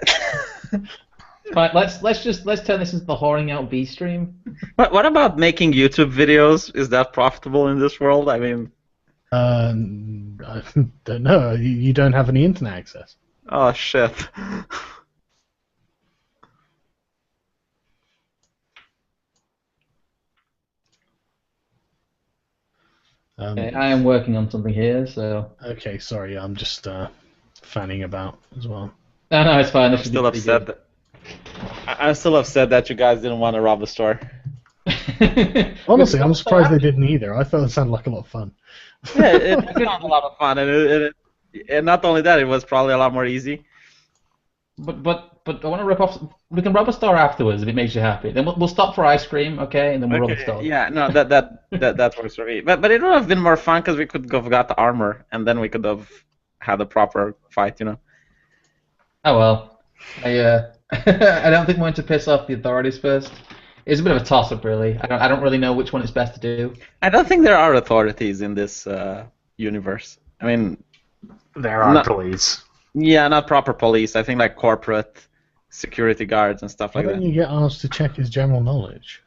fine, let's turn this into the whoring out B stream. What about making YouTube videos? Is that profitable in this world? I mean, I don't know. You don't have any internet access. oh shit. Okay, I am working on something here, so. Okay, sorry, I'm just fanning about as well. No, it's fine. This I'm should still be pretty upset good. I'm still upset that you guys didn't want to rob the store. Honestly, I'm surprised they didn't either. I thought it sounded like a lot of fun. Yeah, it sounds a lot of fun, and not only that, it was probably a lot more easy. But I want to rip off. We can rob a store afterwards if it makes you happy. Then we'll stop for ice cream, okay? And then we'll rob a store. Yeah, no, that works for me. But it would have been more fun because we could have got the armor, and then we could have had a proper fight, you know. Oh well. I don't think we want to piss off the authorities first. It's a bit of a toss-up, really. I don't really know which one is best to do. I don't think there are authorities in this universe. I mean, There are police. yeah, not proper police. I think like corporate security guards and stuff Why like don't that. you get asked to check his general knowledge?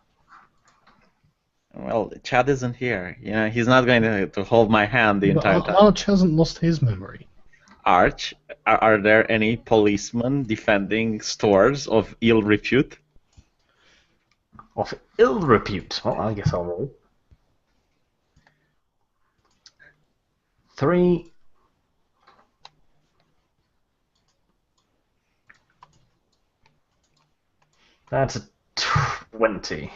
Well, Chad isn't here. You know, he's not going to hold my hand the But entire time. Arch hasn't lost his memory. Arch, are there any policemen defending stores of ill repute? Of ill repute. Well, I guess I'll roll. 3. That's a 20.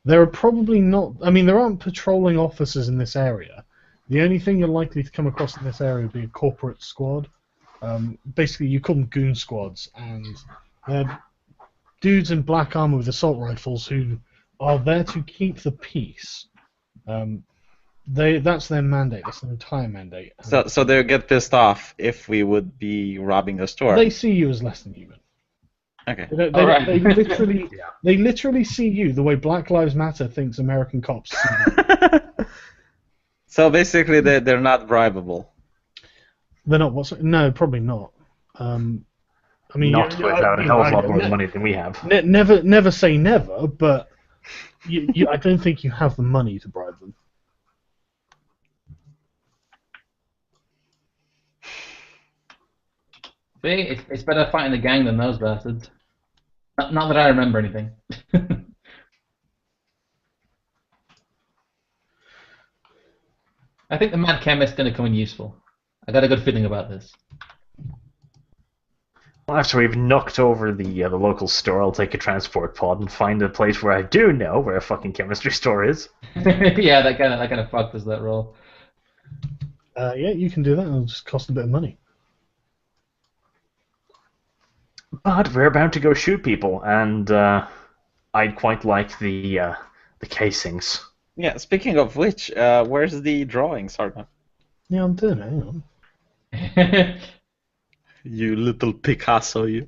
There are probably not. I mean, there aren't patrolling officers in this area. The only thing you're likely to come across in this area would be a corporate squad. Basically, you call them goon squads, and they're dudes in black armor with assault rifles who are there to keep the peace. That's their mandate. That's their entire mandate. So they get pissed off if we would be robbing a store. They see you as less than human. Okay. They literally see you the way Black Lives Matter thinks American cops see you. So basically, they're not bribable. They're not no, probably not. I mean, Not without a hell of a lot more money than we have. Never say never, but I don't think you have the money to bribe them. See, it's better fighting the gang than those bastards. Not that I remember anything. I think the Mad Chemist's going to come in useful. I got a good feeling about this. Well, after we've knocked over the local store, I'll take a transport pod and find a place where I do know where a fucking chemistry store is. Yeah, that kind of fucked us that roll. Yeah, you can do that. It'll just cost a bit of money. But we're about to go shoot people, and I'd quite like the casings. Yeah. Speaking of which, where's the drawing, Sargon? Yeah, I'm doing it. Hang on. You little Picasso, you.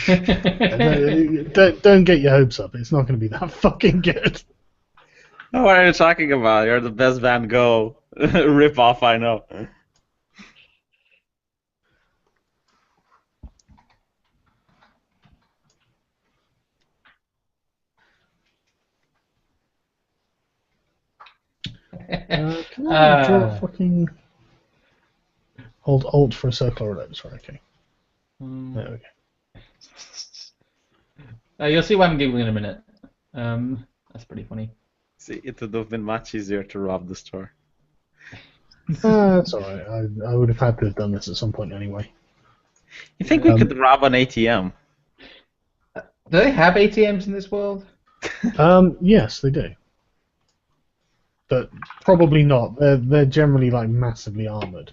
Don't get your hopes up. It's not going to be that fucking good. What are you talking about? You're the best Van Gogh rip-off I know. Can I draw fucking... Hold Alt for a circle or whatever. Sorry, okay. There we go. You'll see why I'm giggling in a minute. That's pretty funny. See, it would have been much easier to rob the store. That's alright. I would have had to have done this at some point anyway. You think we could rob an ATM? Do they have ATMs in this world? Yes, they do. But probably not. They're generally like massively armored.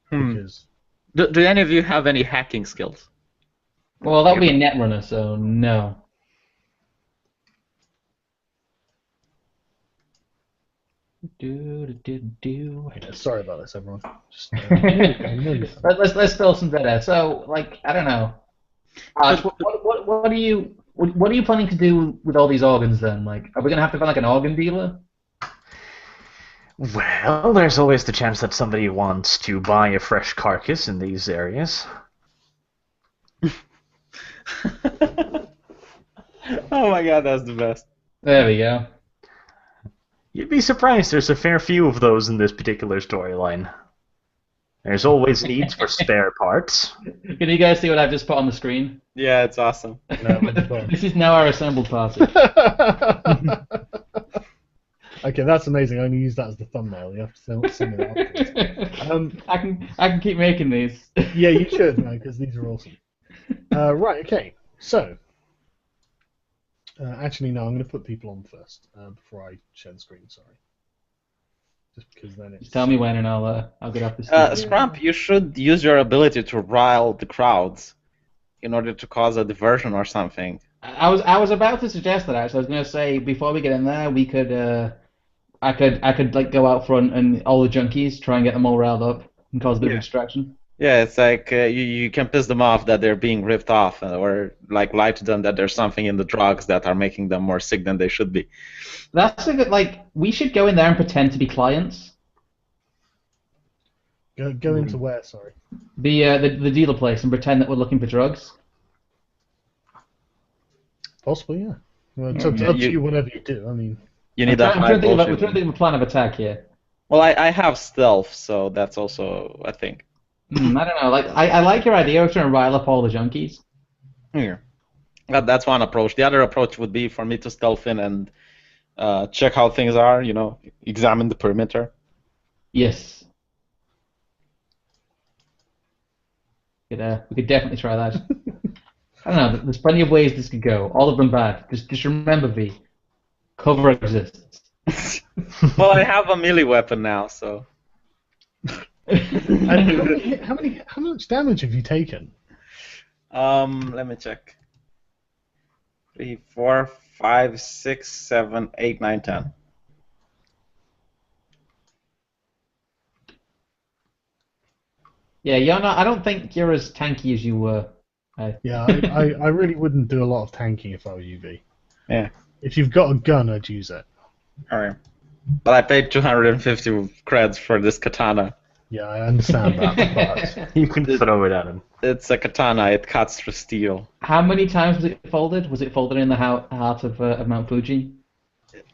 Because Do any of you have any hacking skills? Well, that would be a netrunner, so no. Yeah, sorry about this, everyone. Just nearly done. Let's throw some dead air. So, like, I don't know. Arch, what are you planning to do with all these organs then? Like, are we gonna have to find like an organ dealer? Well, there's always the chance that somebody wants to buy a fresh carcass in these areas. Oh my god, that's the best. There we go. You'd be surprised, there's a fair few of those in this particular storyline. There's always needs for spare parts. Can you guys see what I've just put on the screen? Yeah, it's awesome. No, what's it called? This is now our assembled party. Okay, that's amazing. I only use that as the thumbnail. You have to send me that afterwards. I can keep making these. Yeah, you should, man, because these are awesome. Right, okay. So, actually, no, I'm going to put people on first before I share the screen. Sorry, just because then it's. Just tell me when, and I'll get off this. Scrump, you should use your ability to rile the crowds in order to cause a diversion or something. I was about to suggest that actually. I was going to say before we get in there, we could I could like go out front and all the junkies try and get them all riled up and cause a bit of distraction. Yeah, it's like you can piss them off that they're being ripped off, or like lie to them that there's something in the drugs that are making them more sick than they should be. That's a good like. We should go in there and pretend to be clients. Go into where? Sorry. The dealer place and pretend that we're looking for drugs. Possibly, yeah. Well, it's up to you whatever you do. I mean, You need We're a trying high to think of bullshit. a plan of attack here. Well, I have stealth, so that's also a thing. I don't know. Like I like your idea of trying to rile up all the junkies. Here. That's one approach. The other approach would be for me to stealth in and check how things are, examine the perimeter. Yes. We could definitely try that. I don't know. There's plenty of ways this could go. All of them bad. Just remember, V. Cover exists. Well, I have a melee weapon now, so. how much damage have you taken? Let me check. 3, 4, 5, 6, 7, 8, 9, 10. Yeah, you're not. I don't think you're as tanky as you were. Yeah, I really wouldn't do a lot of tanking if I were UV. Yeah. If you've got a gun, I'd use it. Alright. But I paid 250 creds for this katana. Yeah, I understand that, but You can throw it at him. It's a katana, it cuts through steel. How many times was it folded? Was it folded in the heart of Mount Fuji?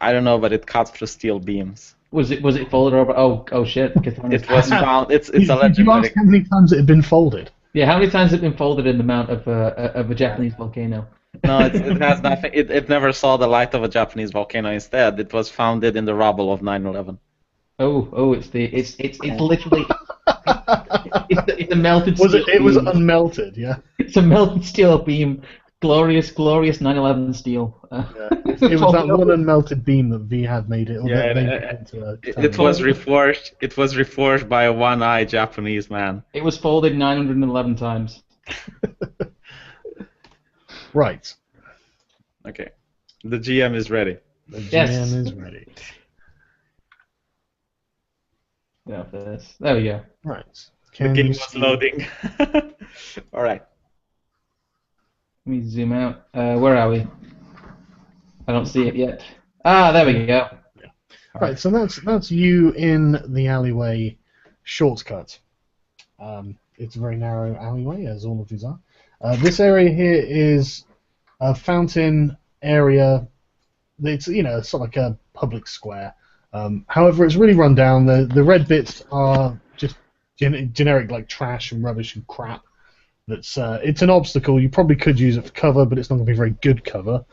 I don't know, but it cuts through steel beams. Was it folded over? Oh shit! It was found. It's a did you ask legendary. how many times it had been folded? Yeah, how many times has it been folded in the mount of a Japanese volcano? No, it has nothing. It never saw the light of a Japanese volcano. Instead, it was founded in the rubble of 9/11. Oh, it's literally it's a melted steel. It was beam. unmelted, yeah. It's a melted steel beam. Glorious 9/11 steel. It was that one unmelted beam that V had made it. Yeah, it was reforged. It was reforged by a one-eyed Japanese man. It was folded 911 times. Right. Okay, the GM is ready. The GM Yes. is ready. Yeah, this. There we go. Right. The Can game you was see- loading. All right. Let me zoom out. Where are we? I don't see it yet. Ah, there we go. Right, so that's you in the alleyway shortcut. It's a very narrow alleyway, as all of these are. This area here is a fountain area. It's sort of like a public square. However, it's really run down. The red bits are just generic like trash and rubbish and crap. It's an obstacle. You probably could use it for cover, but it's not going to be very good cover.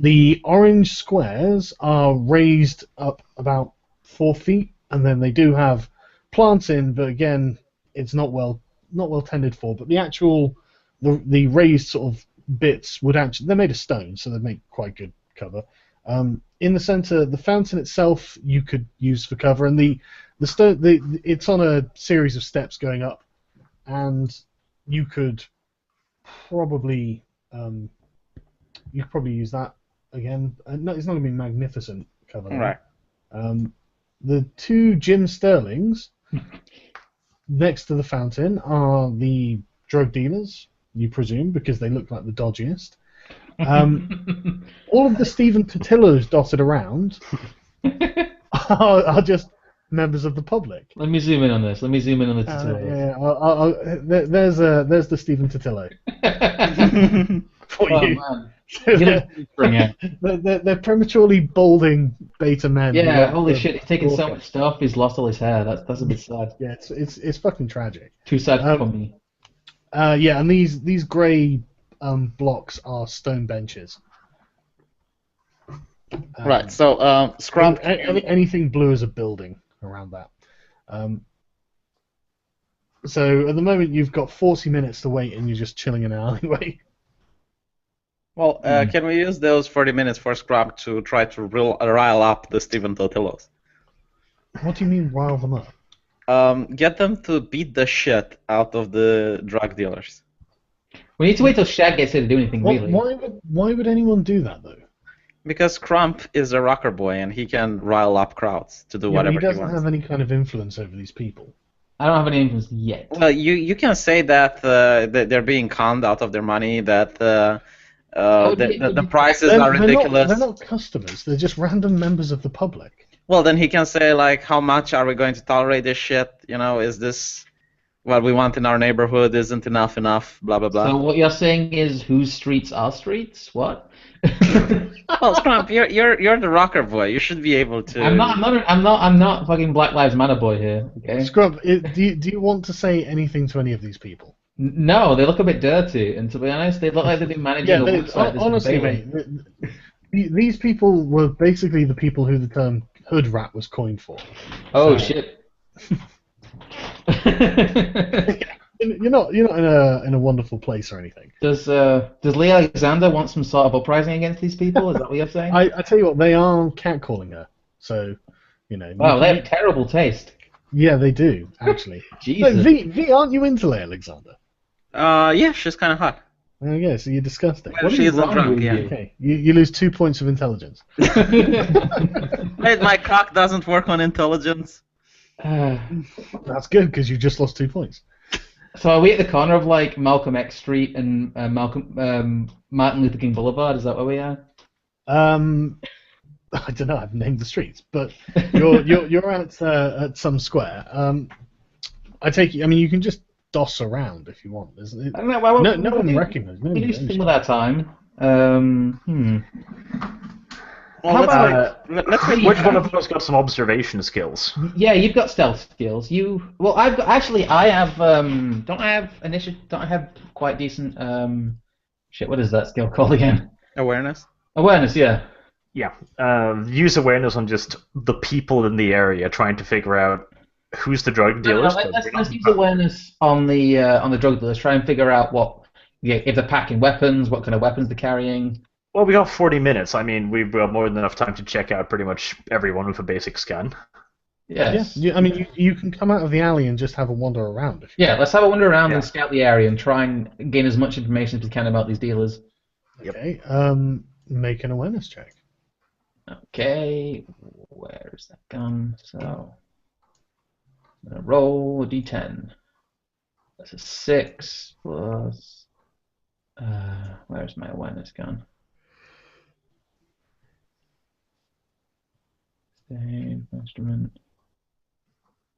The orange squares are raised up about 4 feet, and then they do have plants in, but again, it's not well tended for. But the raised sort of bits they're made of stone, so they make quite good cover. In the center, the fountain itself you could use for cover, and the stone it's on a series of steps going up, and you could probably use that again. No, it's not going to be magnificent cover. All right. The two Jim Sterlings next to the fountain are the drug dealers, you presume, because they look like the dodgiest. All of the Stephen Totillos dotted around are just members of the public. Let me zoom in on this. Let me zoom in on the tutorials. There's the Stephen Totillo for Oh you. man. So He they're, looks bring out. they're prematurely balding beta men. who Yeah, like holy the shit, he's taken so orca. much stuff, he's lost all his hair. That's a bit sad. Yeah, it's fucking tragic. Too sad for me. Yeah, and these grey blocks are stone benches. Right. So Scrum. Anything blue is a building around that. So at the moment you've got 40 minutes to wait, and you're just chilling in an alleyway. Well, can we use those 40 minutes for Scrum to try to rile up the Stephen Totillos? What do you mean rile them up? Get them to beat the shit out of the drug dealers. We need to wait till Shag gets here to do anything, really. Why would anyone do that though? Because Crump is a rocker boy and he can rile up crowds to do whatever he doesn't wants. have any kind of influence over these people. I don't have any influence yet. Well, you can say that they're being conned out of their money, that the prices are ridiculous. They're not customers. They're just random members of the public. Well, then he can say, like, how much are we going to tolerate this shit? You know, is this what we want in our neighborhood? Isn't enough, blah, blah, blah. So what you're saying is whose streets are streets? What? Well, Scrump, you're the rocker boy. You should be able to... I'm not fucking Black Lives Matter boy here, okay? Scrub, do you want to say anything to any of these people? No, they look a bit dirty, and to be honest, they look like they've been managing a website. Honestly, mate, these people were basically the people who the term hood rat was coined for. Oh shit! You're not in a wonderful place or anything. Does Lee Alexander want some sort of uprising against these people? Is that what you're saying? I tell you what, they are catcalling her, so Wow, they have terrible taste. Yeah, they do actually. Jesus. No, V, aren't you into Leigh Alexander? Yeah, she's kind of hot. Oh yeah, so you're disgusting. Well, she isn't drunk, yeah. Okay, you lose 2 points of intelligence. Wait, my cock doesn't work on intelligence. That's good because you just lost 2 points. So are we at the corner of like Malcolm X Street and Martin Luther King Boulevard? Is that where we are? I don't know. I've named the streets, but you're at some square. I take it. I mean, you can just doss around if you want. Isn't it? I don't know. Why No one recognizes. We do something with our time. Well, How about Which one of us got some observation skills? Yeah, you've got stealth skills. I've got I have don't I have initiative? Don't I have quite decent shit? What is that skill called again? Awareness. Awareness, yeah. Yeah, use awareness on just the people in the area, trying to figure out who's the drug dealers. Let's use awareness on the drug dealers. Try and figure out if they're packing weapons, what kind of weapons they're carrying. Well, we got 40 minutes. I mean, we've got more than enough time to check out pretty much everyone with a basic scan. Yes. Yeah. I mean, you can come out of the alley and just have a wander around. Let's have a wander around and scout the area and try and gain as much information as we can about these dealers. Okay. Make an awareness check. Okay. Where's that gun? So I'm gonna roll a d10. That's a 6 plus. Where's my awareness gun? Save instrument.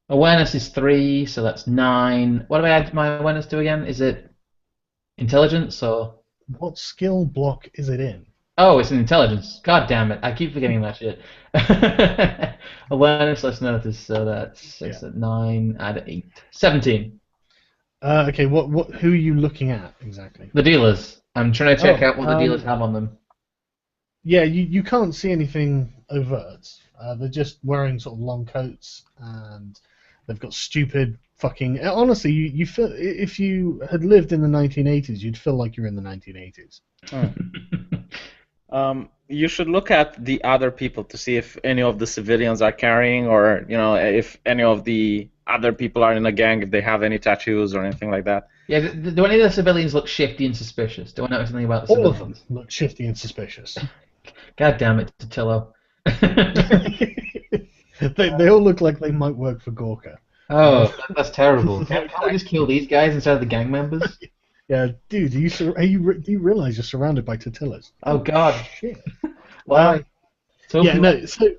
Awareness is 3, so that's 9. What do I add my awareness to again? Is it intelligence or? What skill block is it in? Oh, it's an intelligence. God damn it! I keep forgetting that shit. Awareness, let's notice. So that's 6, 9, add 8, 17. Okay. Who are you looking at exactly? The dealers. I'm trying to check out what the dealers have on them. Yeah, you can't see anything overt. They're just wearing sort of long coats, and they've got stupid fucking. Honestly, you feel if you had lived in the 1980s, you'd feel like you're in the 1980s. You should look at the other people to see if any of the civilians are carrying, or if any of the other people are in a gang, if they have any tattoos or anything like that. Yeah, do any of the civilians look shifty and suspicious? Do I know something about the All civilians? of them look shifty and suspicious. God damn it, Totillo. They all look like they might work for Gorka. Oh, that's terrible. Can't we just kill these guys instead of the gang members? Yeah, dude, do you realize you're surrounded by tortillas? Oh God. Shit. Why? So Yeah, few- no. So,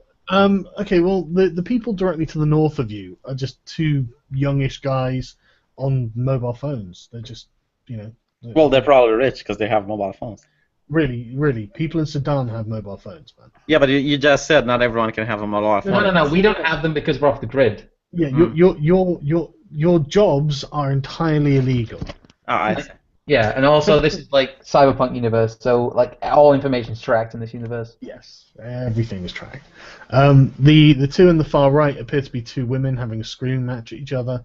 okay. Well, the people directly to the north of you are just two youngish guys on mobile phones. They're just, you know. Well, they're probably rich because they have mobile phones. Really, really, people in Sudan have mobile phones, man. Yeah, but you just said not everyone can have a mobile phone. No. We don't have them because we're off the grid. Yeah, your jobs are entirely illegal. Oh, I see. Yeah, and also this is like Cyberpunk universe, so like all information's tracked in this universe. Yes, everything is tracked. The two in the far right appear to be two women having a screaming match at each other.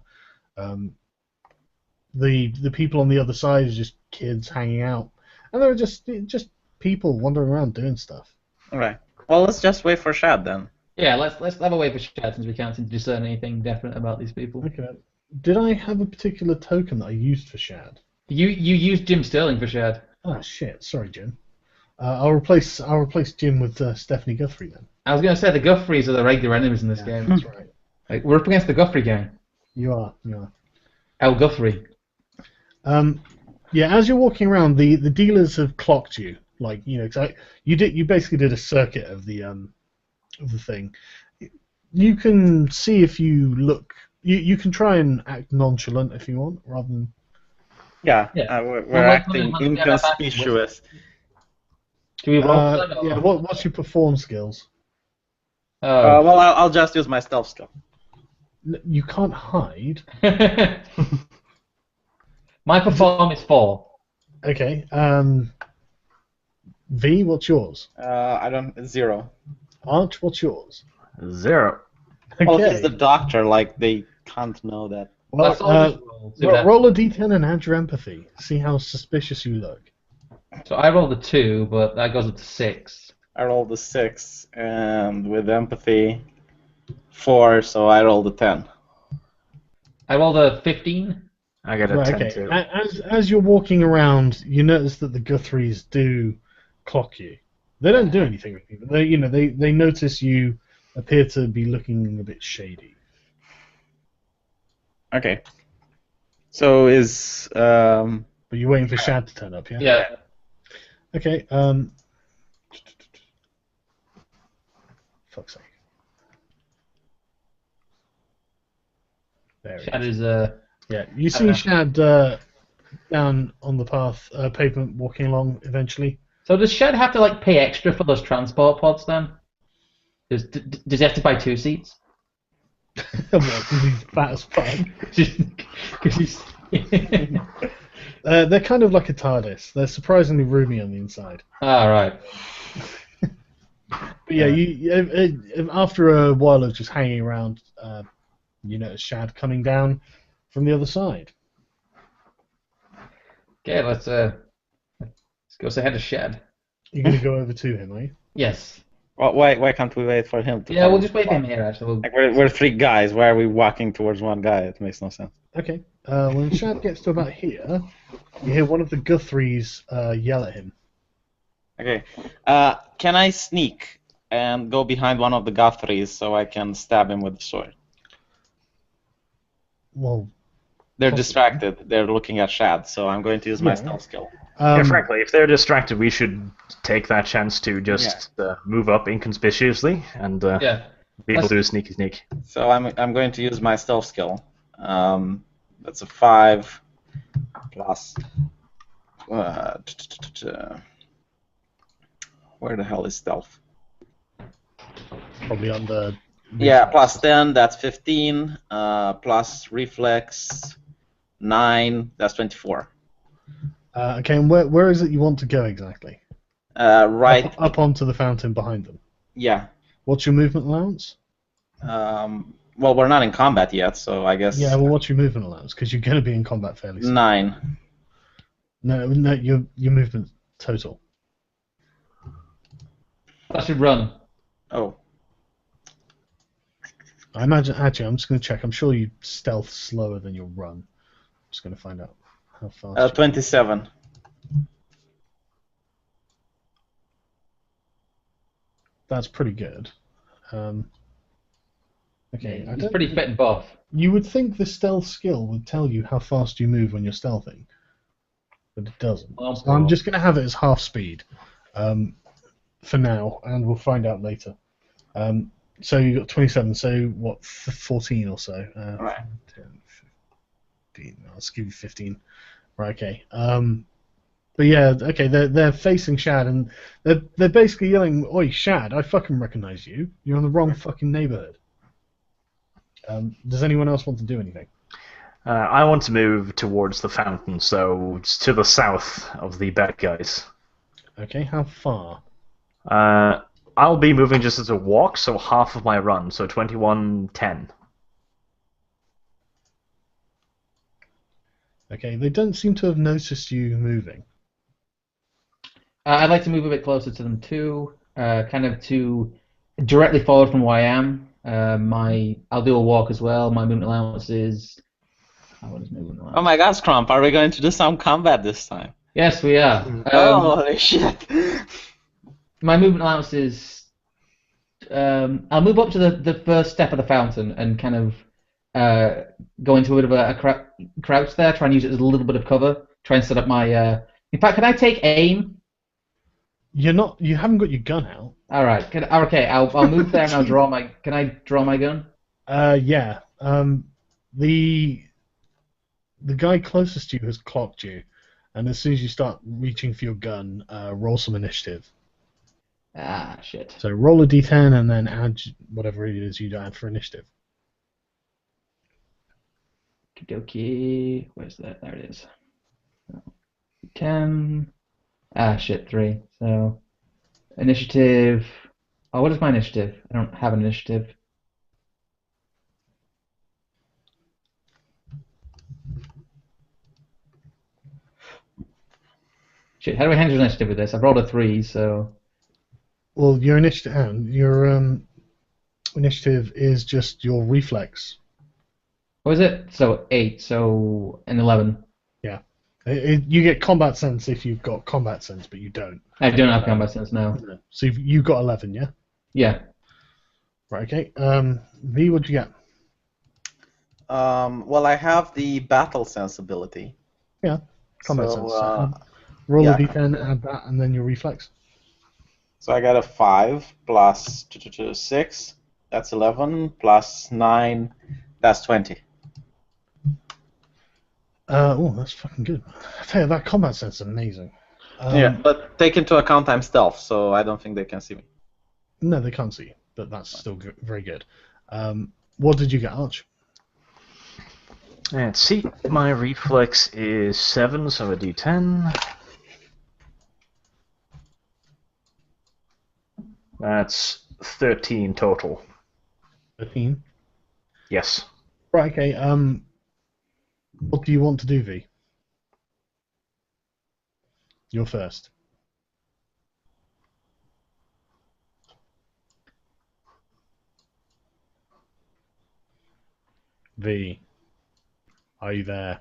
The people on the other side is just kids hanging out, and there are just people wandering around doing stuff. All right. Well, let's just wait for Shad then. Yeah, let's have a wait for Chad since we can't seem to discern anything definite about these people. Okay. Did I have a particular token that I used for Shad? You used Jim Sterling for Chad. Oh shit! Sorry, Jim. I'll replace Jim with Stephanie Guthrie then. I was gonna say the Guthries are the regular enemies in this game. That's right. Like, we're up against the Guthrie gang. You are. You are. El Guthrie. Yeah. As you're walking around, the dealers have clocked you. Like, you know, 'cause you basically did a circuit of the thing. You can see if you look. You can try and act nonchalant if you want, rather than. Yeah, Yeah. we're Well, acting let me get that back. inconspicuous. Do we roll for that, or- Yeah. What's your perform skills? Oh. Well, I'll just use my stealth skill. You can't hide. My perform is 4. Okay. V, what's yours? I don't 0. Arch, what's yours? 0. Well, Okay. he's the doctor. Like they can't know that. Well, Let's all just roll. See that- roll a d10 and add your empathy. See how suspicious you look. So I rolled a 2, but that goes up to 6. I rolled a 6, and with empathy, 4. So I rolled a 10. I rolled a 15. I got a Right, 10 okay. too. As you're walking around, you notice that the Guthries do clock you. They don't do anything with you, but they notice you appear to be looking a bit shady. Okay. So is But you're waiting for Shad to turn up, yeah? Yeah. Okay. Fuck's sake. There he Chad is. is Yeah, you see Shad down on the path, pavement, walking along eventually. So does Shed have to like pay extra for those transport pods then? Does he have to buy 2 seats? What, 'cause he's fat as fuck. Because he's. They're kind of like a TARDIS. They're surprisingly roomy on the inside. All right. But yeah, after a while of just hanging around, you notice Shad coming down from the other side. Okay, let's go say hi to Shed. You're going to go over to him, are you? Yes. well, why can't we wait for him to? Yeah, come? we'll just wait for him here. Actually, Like we're 3 guys. Why are we walking towards one guy? It makes no sense. Okay. When Shad gets to about here, you hear one of the Guthries yell at him. Okay. Can I sneak and go behind one of the Guthries so I can stab him with the sword? Well, They're Possibly. distracted. They're looking at Shad, so I'm going to use my Yeah. stealth skill. Yeah, frankly, if they're distracted, we should take that chance to just Yeah. move up inconspicuously and yeah. be able Let's- to do a sneaky sneak. So I'm going to use my stealth skill. That's a 5 plus. Where the hell is stealth? probably on the. Yeah, plus 10. That's 15. Plus reflex 9. That's 24. Okay, and where is it you want to go exactly? Right. Up onto the fountain behind them. Yeah. What's your movement allowance? Well, we're not in combat yet, so I guess Yeah, well, what's your movement allowance? Because you're going to be in combat fairly soon. 9. No, your movement total. That should run. Oh. I imagine. Actually, I'm just going to check. I'm sure you stealth slower than your run. I'm just going to find out how fast. 27. That's pretty good. Okay, I He's don't. pretty fit and buff. You would think the stealth skill would tell you how fast you move when you're stealthing, but it doesn't. Well, So I'm just going to have it as half speed for now, and we'll find out later. So you got 27, so what, 14 or so? Right. 10, 15, let's give you 15. Right, okay. But yeah, okay, they're facing Shad, and they're basically yelling, "Oi, Shad, I fucking recognize you. You're in the wrong fucking neighborhood." Does anyone else want to do anything? I want to move towards the fountain, so it's to the south of the bad guys. Okay, how far? I'll be moving just as a walk, so half of my run, so 21:10. Okay, they don't seem to have noticed you moving. I'd like to move a bit closer to them too, kind of to directly forward from where I am. I'll do a walk as well. My movement allowance is. What is movement allowance? Oh my God, Scrump, are we going to do some combat this time? Yes, we are. Holy shit! My movement allowance is. I'll move up to the first step of the fountain and kind of go into a bit of a crouch there. Try and use it as a little bit of cover. Try and set up my. In fact, can I take aim? You're not. You haven't got your gun out. All right. Okay. I'll move there and I'll draw my. Can I draw my gun? Yeah. The guy closest to you has clocked you, and as soon as you start reaching for your gun, roll some initiative. Ah, shit. So roll a d10 and then add whatever it is you add for initiative. Okie. Where's that? There it is. 10. Ah, shit. 3. So initiative. Oh, what is my initiative? I don't have an initiative. Shit, how do I handle initiative with this? I've rolled a 3, so. Well, your initiative is just your reflex. What is it? So 8, so an 11. Yeah. You get combat sense if you've got combat sense, but you don't. I don't have combat sense now. So you've got 11, yeah? Yeah. Right, okay. V, what'd you get? Well, I have the battle sensibility. Yeah, combat sense. So, Roll yeah. a d10, add that, and then your reflex. So I got a 5 plus 6. That's 11 plus 9. That's 20. Oh, that's fucking good. I tell you, that combat sense is amazing. Yeah, but take into account I'm stealth, so I don't think they can see me. No, they can't see you, but that's still very good. What did you get, Arch? Let's see. My reflex is 7, so a d10. That's 13 total. 13. Yes. Right, okay. What do you want to do, V? You're first. V, are you there?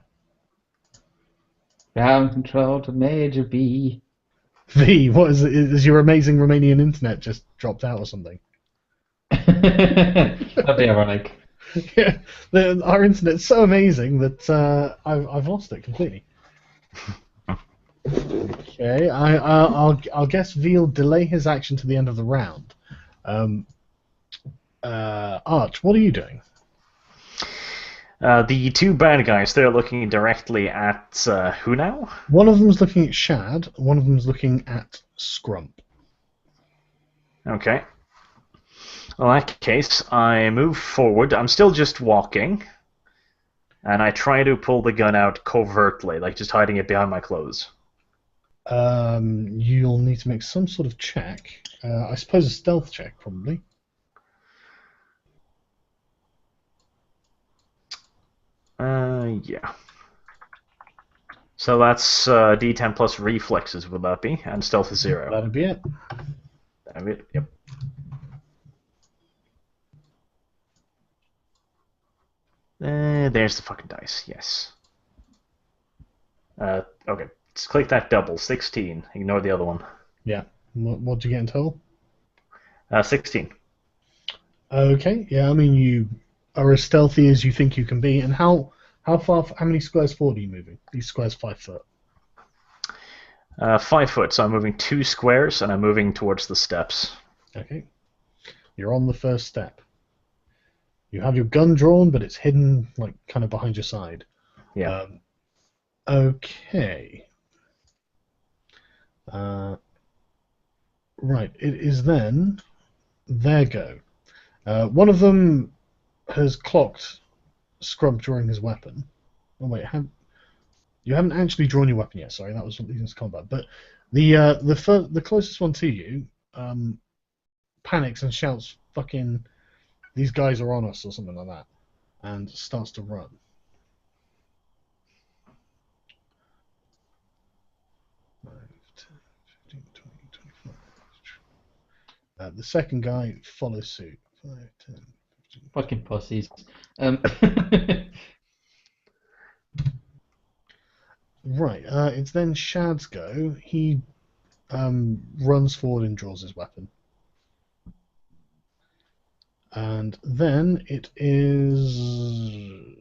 Ground control to Major V. V, what is it? Is your amazing Romanian internet just dropped out or something? That'd be ironic. Yeah, our internet's so amazing that I've lost it completely. Okay, I'll guess V'll delay his action to the end of the round. Arch, what are you doing? The two bad guys, they're looking directly at who now? One of them's looking at Shad, one of them's looking at Scrump. Okay. Well, in that case, I move forward. I'm still just walking, and I try to pull the gun out covertly, like just hiding it behind my clothes. You'll need to make some sort of check. I suppose a stealth check, probably. Yeah. So that's D10 plus reflexes, would that be? And stealth is 0. That'd be it. That'd be it, yep. There's the fucking dice, yes. Okay, let's click that double. 16. Ignore the other one. Yeah. What'd you get in total? 16. Okay, yeah, I mean you are as stealthy as you think you can be. And how many squares forward are you moving? These squares 5 foot. 5 foot, so I'm moving 2 squares, and I'm moving towards the steps. Okay, you're on the first step. You have your gun drawn, but it's hidden, like kind of behind your side. Yeah. Okay. Right, it is then their go. One of them has clocked Scrump drawing his weapon. Oh wait, you haven't actually drawn your weapon yet. Sorry, that was leading to combat. But the closest one to you panics and shouts, "Fucking these guys are on us" or something like that, and starts to run. The second guy follows suit. 5, 10, 15. Fucking pussies. Right, it's then Shad's go. He runs forward and draws his weapon. And then it is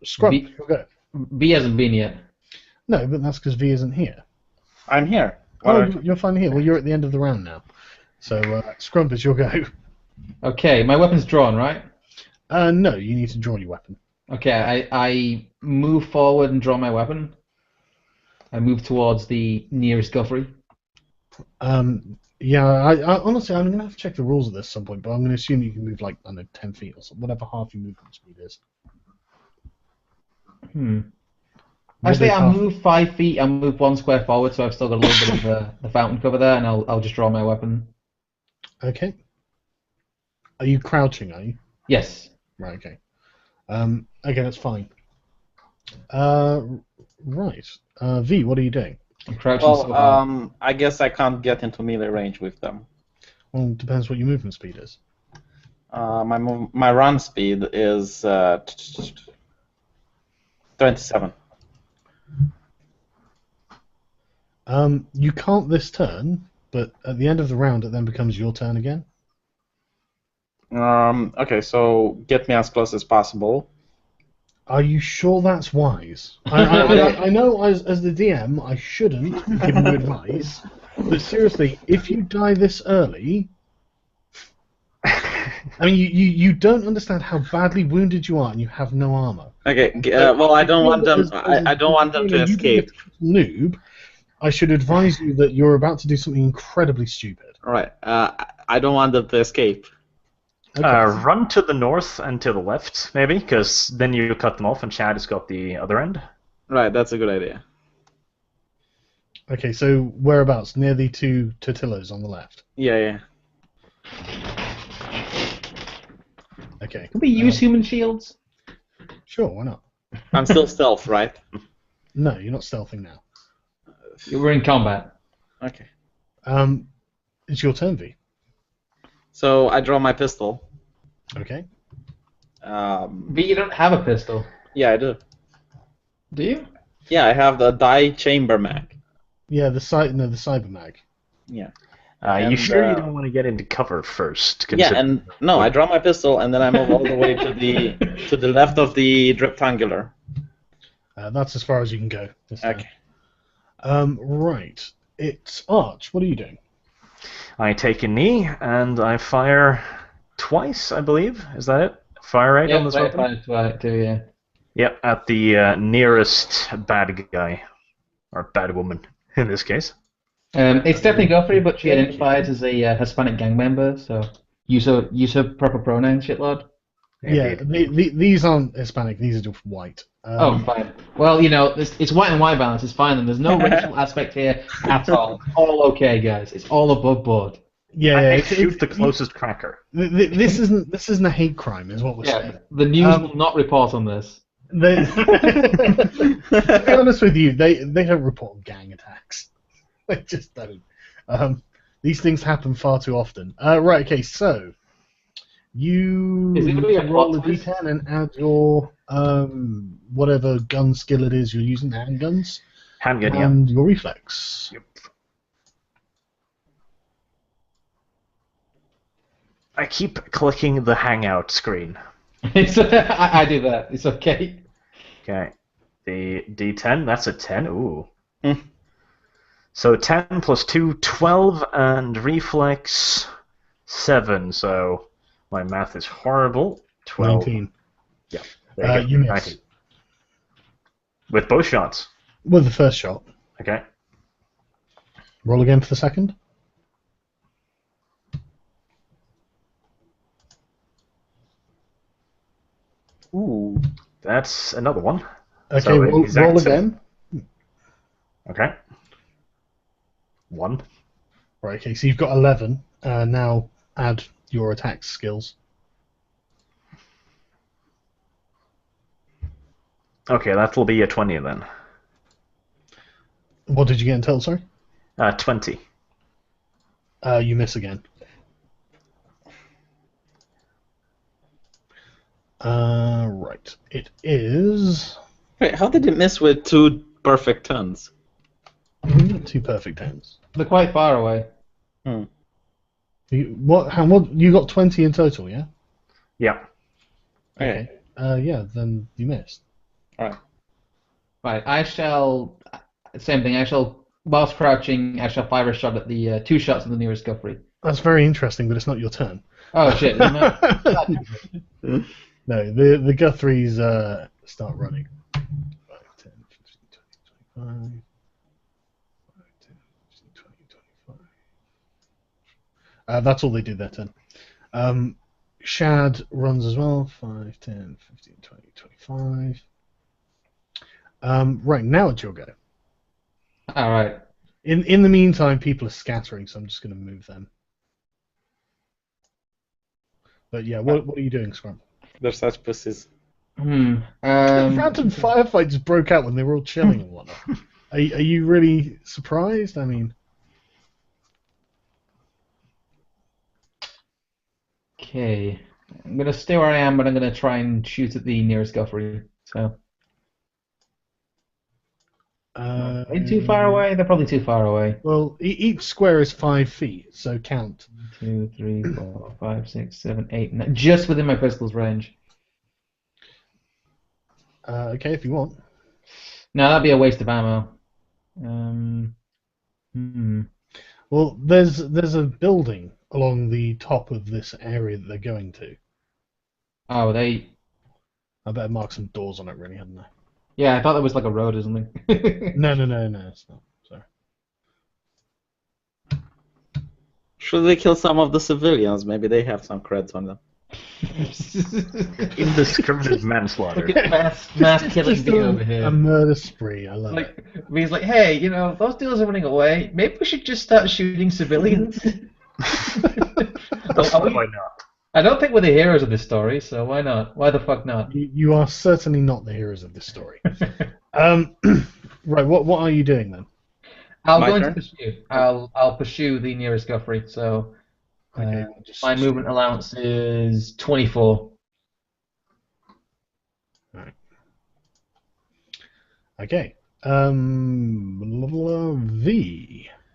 Scrump. You'll go. V hasn't been yet. No, but that's because V isn't here. I'm here. Oh, you're finally here. Well, you're at the end of the round now. So, Scrump, it's your go. Okay, my weapon's drawn, right? No, you need to draw your weapon. Okay, I move forward and draw my weapon. I move towards the nearest Guthrie. Yeah, I honestly, I'm going to have to check the rules of this at some point, but I'm going to assume you can move, like, I don't know, 10 feet or something, whatever half your movement speed is. Actually, I'll move 5 feet. I'll move 1 square forward, so I've still got a little bit of the fountain cover there, and I'll just draw my weapon. Okay. Are you crouching, are you? Yes. Right, okay. Okay, that's fine. Right. V, what are you doing? I'm crouching so hard. Well, I guess I can't get into melee range with them. Well, it depends what your movement speed is. My run speed is 27. You can't this turn, but at the end of the round, it then becomes your turn again. Okay, so get me as close as possible. Are you sure that's wise? I know as the DM, I shouldn't give you advice, but seriously, if you die this early, I mean, you don't understand how badly wounded you are, and you have no armor. Okay, well, I don't want them. I don't want them to escape. Noob, I should advise you that you're about to do something incredibly stupid. All right, I don't want them to escape. Okay. Run to the north and to the left, maybe, because then you cut them off, and Chad has got the other end. Right, that's a good idea. Okay, so whereabouts? Near the 2 tortillas on the left. Yeah. Okay. Can we use human shields? Sure, why not? I'm still stealth, right? No, you're not stealthing now. We're in combat. Okay. It's your turn, V. So I draw my pistol. Okay. V, you don't have a pistol. Yeah, I do. Do you? Yeah, I have the die chamber mag. Yeah, the cyber mag. Yeah. You sure you don't want to get into cover first? Yeah, and no, I draw my pistol and then I move all the way to the left of the rectangular. That's as far as you can go. Okay. Right. It's Arch. What are you doing? I take a knee and I fire twice, I believe. Is that it? Fire rate on this weapon? Fire too, yeah. Yep, at the nearest bad guy. Or bad woman, in this case. It's definitely Guthrie, but she identifies as a Hispanic gang member, so use her proper pronouns, shitlord. Yeah, these aren't Hispanic, these are just white. Fine. Well, it's white and white balance, it's fine, and there's no racial aspect here at all. All okay, guys. It's all above board. Yeah, shoot the closest cracker. This isn't a hate crime, is what we're saying. The news will not report on this. To be honest with you, they don't report gang attacks. They just don't. These things happen far too often. Right, okay, so you roll the d10 and add your whatever gun skill it is you're using, handguns, and your reflex. Yep. I keep clicking the Hangout screen. I do that. It's okay. Okay. The D10, that's a 10. Ooh. Hmm. So 10 plus 2, 12, and reflex 7. So my math is horrible. 12. 19. Yeah. There you go. You miss. 19. With both shots. With the first shot. Okay. Roll again for the second. Ooh. That's another one. Okay, So roll exact again. Okay. 1. Right, okay, so you've got 11. Now add your attack skills. Okay, that'll be a 20 then. What did you get in total, sorry? 20. You miss again. Right. It is... Wait, how did it miss with 2 perfect tons? 2 perfect hands. They're quite far away. What? You got 20 in total, yeah? Yeah. Okay. Yeah, then you missed. Alright. Right, I shall... Same thing, I shall... Whilst crouching, I shall fire a shot at the 2 shots at the nearest Guthrie. That's very interesting, but it's not your turn. Oh shit, isn't it? No, the Guthries start running. 5, 10, 15, 20, 25. 5, 10, 15, 20, 25. That's all they do that turn. Shad runs as well. 5, 10, 15, 20, 25. Right, now it's your go. Alright. In the meantime, people are scattering, so I'm just going to move them. But yeah, what are you doing, Scrum? They're such pussies. Random firefight just broke out when they were all chilling and whatnot. Are you really surprised? I mean... Okay. I'm gonna stay where I am, but I'm gonna try and shoot at the nearest Guthrie. So. Are they too far away? They're probably too far away. Well, each square is 5 feet, so count. 2, 3, 4, 5, 6, 7, 8, 9. Just within my pistol's range. Okay, if you want. No, that'd be a waste of ammo. Well, there's a building along the top of this area that they're going to. Oh, they. I better mark some doors on it, really, hadn't I? Yeah, I thought that was like a road or something. No, it's not. Sorry. Should we kill some of the civilians? Maybe they have some creds on them. Indiscriminate manslaughter. Look at mass killing me over here. A murder spree, I love it. He's like, hey, you know, those dealers are running away. Maybe we should just start shooting civilians. Why not? I don't think we're the heroes of this story, so why not? Why the fuck not? You are certainly not the heroes of this story. Right, what are you doing then? I'll My go into turn? pursuit. I'll pursue the nearest Guthrie. So Okay, my movement allowance is 24. Right. Okay. V.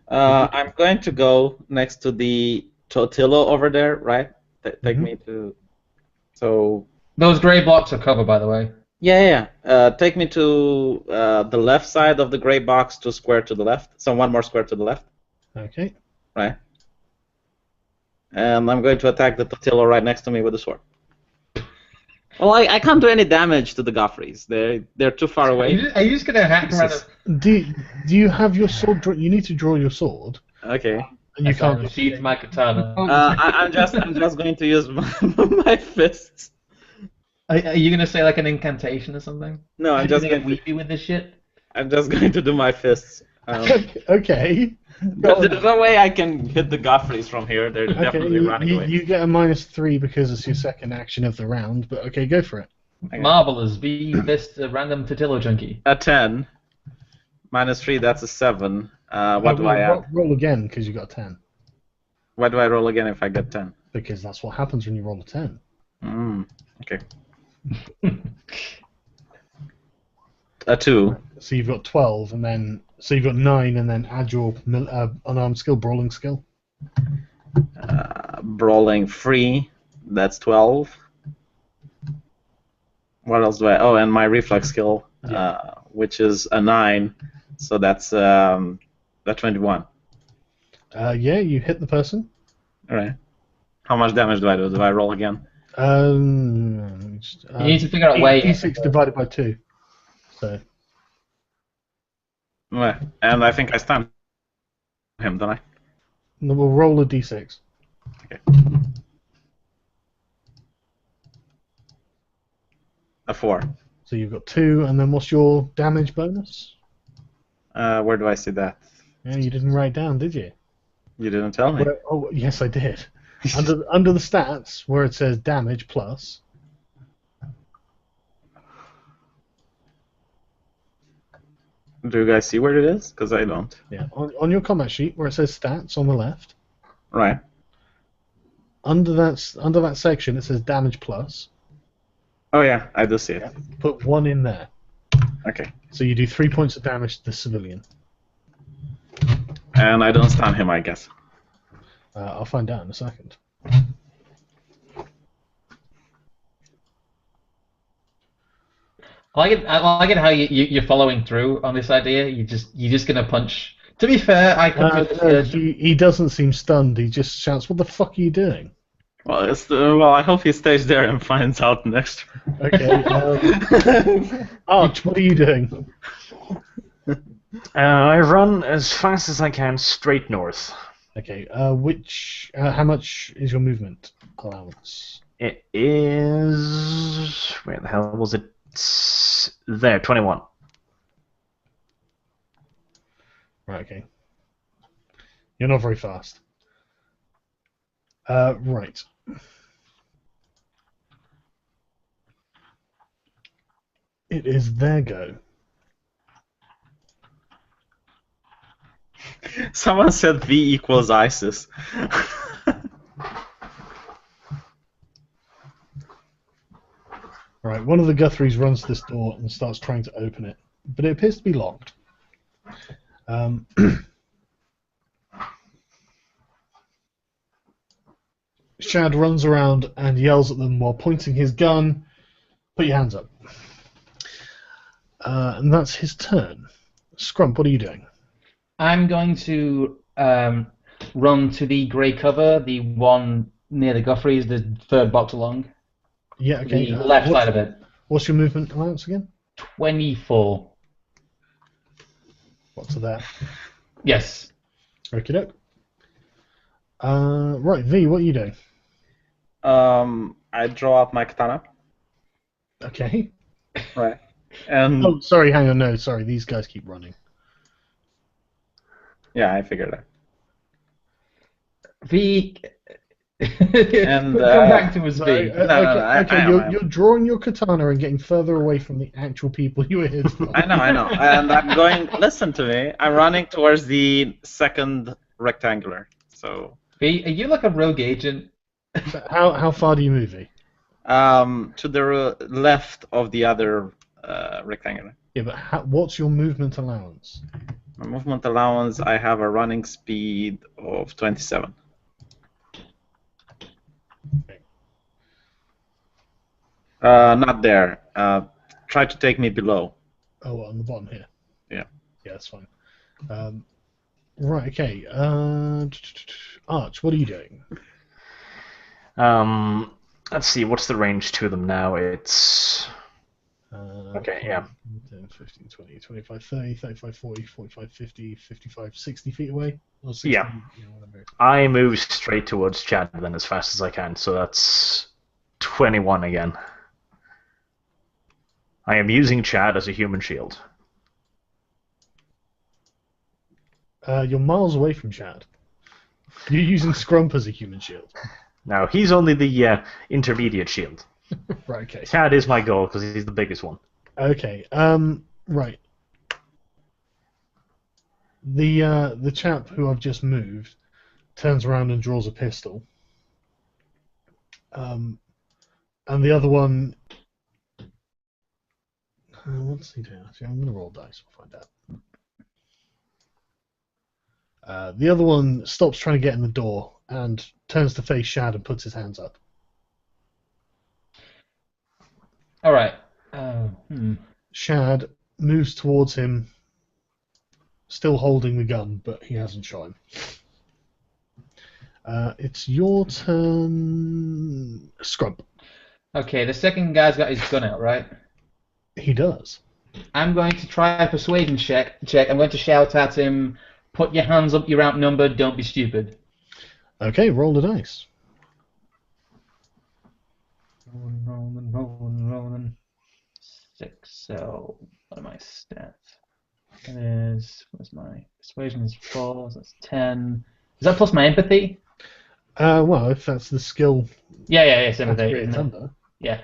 I'm going to go next to the Totillo over there, right? Take Mhm. me to. So. Those grey blocks are cover, by the way. Yeah. Take me to the left side of the gray box, 2 square to the left. So 1 more square to the left, Okay. right? And I'm going to attack the Totillo right next to me with a sword. Well, I can't do any damage to the Guthries. They're too far away. Are you just gonna hack around? Do you have your sword? You need to draw your sword, Okay. and you can't. sheath my katana. I'm just going to use my fists. Are you gonna say like an incantation or something? No, I'm just get going to. weepy with this shit. I'm just going to do my fists. Okay. There's no way I can hit the Guthries from here. They're Okay. definitely running away. You get a -3 because it's your second action of the round. But okay, go for it. Okay. Marvelous. V fist random Totillo junkie. A 10. -3, that's a 7. What do I add? Roll again because you got a 10. Why do I roll again if I get 10? Because that's what happens when you roll a 10. Okay. A 2. So you've got 12, and then so you've got 9, and then add your unarmed skill, brawling skill. brawling 3. That's 12. What else do I? Oh, and my reflex skill, which is a 9. So that's 21. Yeah, you hit the person. All right. How much damage do I do? Do I roll again? You need to figure out where you hit D6 the divided by 2. So Yeah. And I think I stunned him, don't I? no, we'll roll a D6. Okay. A 4. So you've got 2, and then what's your damage bonus? Where do I see that? Yeah, you didn't write down, did you? You didn't tell me. Oh, yes, I did. Under the stats, where it says damage plus. Do you guys see where it is? Because I don't. Yeah, on your combat sheet, where it says stats on the left. Right. Under that section, it says damage plus. Oh yeah, I do see it. Yeah. Put 1 in there. Okay. So you do 3 points of damage to the civilian. And I don't stun him, I guess. I'll find out in a second. I like it how you're following through on this idea. You're just gonna punch. To be fair, I could. He doesn't seem stunned. He just shouts, "What the fuck are you doing?" Well, I hope he stays there and finds out next. Okay. Arch, what are you doing? I run as fast as I can straight north. Okay. How much is your movement allowance? It is... Where the hell was it? There, 21. Right. Okay. You're not very fast. Right. It is their go. Someone said V equals ISIS. Right, one of the Guthries runs to this door and starts trying to open it, but it appears to be locked. Shad runs around and yells at them while pointing his gun, "Put your hands up." And that's his turn. Scrump, what are you doing? I'm going to run to the grey cover, the one near the Guthries, the third box along. Yeah, okay. The left side of it. What's your movement allowance again? 24. What's that? Yes. Okay, doke. Right, V, what are you doing? I draw out my katana. Okay. Right. And Oh, sorry, hang on, no, sorry, these guys keep running. yeah, I figured that. V. And, Come back to us, Sorry, V. you're drawing your katana and getting further away from the actual people you were here to fight. I know. And I'm going, listen to me, I'm running towards the second rectangular. So, V, are you like a rogue agent? So how far do you move, V? to the left of the other rectangular. Yeah, but what's your movement allowance? My movement allowance, I have a running speed of 27. Not there. Try to take me below. Oh, on the bottom here. Yeah. Yeah, that's fine. Right, okay. Arch, what are you doing? Let's see, what's the range to them now? It's... Okay, yeah. 10, 15, 20, 25, 30, 35, 40, 45, 50, 55, 60 feet away? Or 60, Yeah. Whatever. I move straight towards Chad then as fast as I can, so that's 21 again. I am using Chad as a human shield. You're miles away from Chad. You're using Scrump as a human shield. Now, he's only the intermediate shield. Right, okay. Chad is my goal because he's the biggest one. Okay, right. The chap who I've just moved turns around and draws a pistol. And the other one... what's he doing? Actually, I'm going to roll dice. We'll find out. The other one stops trying to get in the door and turns to face Shad and puts his hands up. All right. Shad moves towards him, still holding the gun, but he hasn't shot him. It's your turn, Scrump. Okay, the second guy's got his gun out, right? He does. I'm going to try a persuasion check. I'm going to shout at him, put your hands up, you're outnumbered, don't be stupid. Okay, roll the dice. Rolling. 6, so what are my stats? What's my persuasion is 4, so that's 10. Is that plus my empathy? Well, if that's the skill Yeah, sympathy. category it's Isn't it? under. Yeah,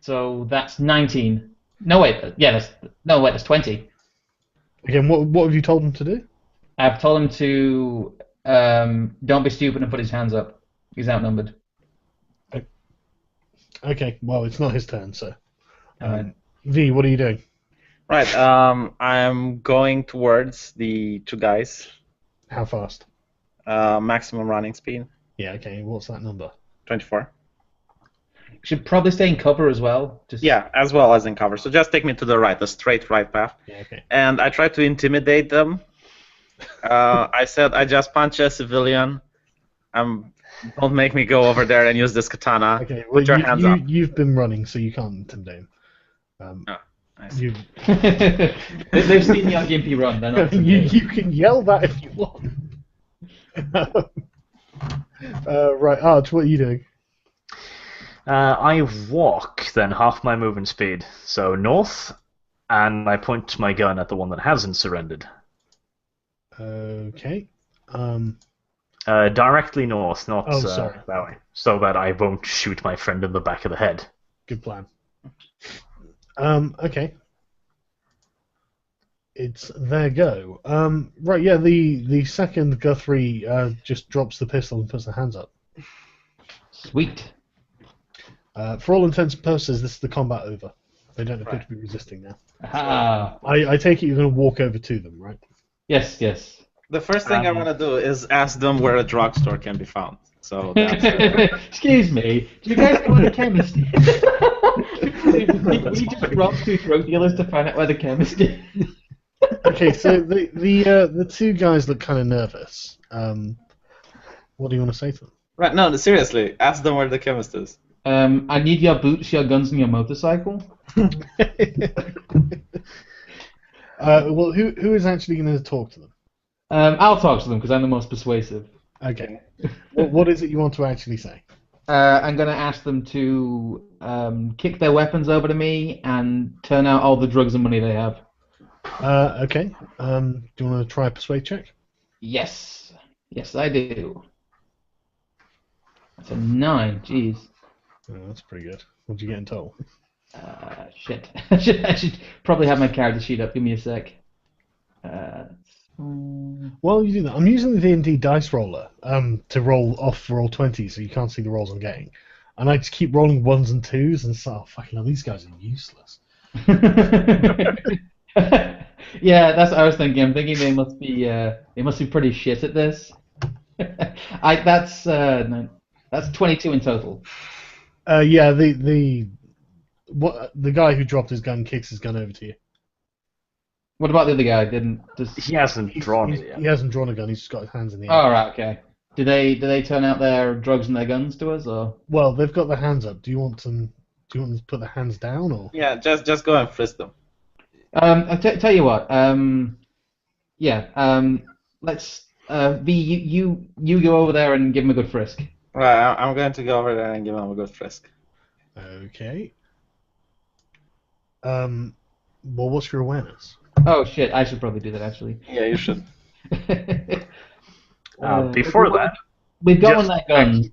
so that's 19. No wait, that's 20. Again, what have you told him to do? I've told him to don't be stupid and put his hands up. He's outnumbered. Okay, well, it's not his turn, so. V, what are you doing? Right. I'm going towards the two guys. How fast? Maximum running speed. Yeah, okay, what's that number? 24. Should probably stay in cover as well. Yeah, as well as in cover. So just take me to the right, a straight right path. Yeah, okay. And I tried to intimidate them. I said, I just punched a civilian. Don't make me go over there and use this katana. Okay, well, Put your hands up. you've been running, so you can't intimidate him. I see. They've seen the Gimpy run. They're not. You can yell that if you want. Right, Arch, what are you doing? I walk then half my movement speed, so north, and I point my gun at the one that hasn't surrendered. Okay. Directly north, not sorry. that way, so that I won't shoot my friend in the back of the head. Good plan. Okay. It's their go. Right, yeah, the second Guthrie just drops the pistol and puts their hands up. Sweet. For all intents and purposes, this is the combat over. They don't appear Right. to be resisting now. Ah. I take it you're going to walk over to them, right? Yes. The first thing I want to do is ask them where a drugstore can be found. So that's Excuse me. Do you guys know where the chemist is? We just robbed 2 drug dealers to find out where the chemist is. Okay, so the two guys look kind of nervous. What do you want to say to them? right. No, seriously, ask them where the chemist is. I need your boots, your guns, and your motorcycle. Well, who is actually going to talk to them? I'll talk to them because I'm the most persuasive. Okay. What is it you want to actually say? I'm going to ask them to kick their weapons over to me and turn out all the drugs and money they have. Okay. Do you want to try a persuade check? Yes, I do. That's a 9. Jeez. Oh, that's pretty good. What did you get in total? Shit. I should probably have my character sheet up. Give me a sec. Well, you do that. I'm using the D&D dice roller to roll off for all 20, so you can't see the rolls I'm getting. And I just keep rolling 1s and 2s, and so fucking hell, these guys are useless. Yeah, that's what I was thinking. I'm thinking they must be pretty shit at this. That's 22 in total. Yeah, the guy who dropped his gun kicks his gun over to you. What about the other guy? He hasn't drawn it yet. He hasn't drawn a gun. He's just got his hands in the air. Oh, right, okay. Do they turn out their drugs and their guns to us, or? Well, they've got their hands up. Do you want them to put their hands down, or? Yeah, just go and frisk them. I'll tell you what. Let's. V, you go over there and give him a good frisk. Right, I'm going to go over there and give them a good frisk. Okay. Well, what's your awareness? Oh shit! I should probably do that actually. Yeah, you should. Before that, we've got just- one that guns.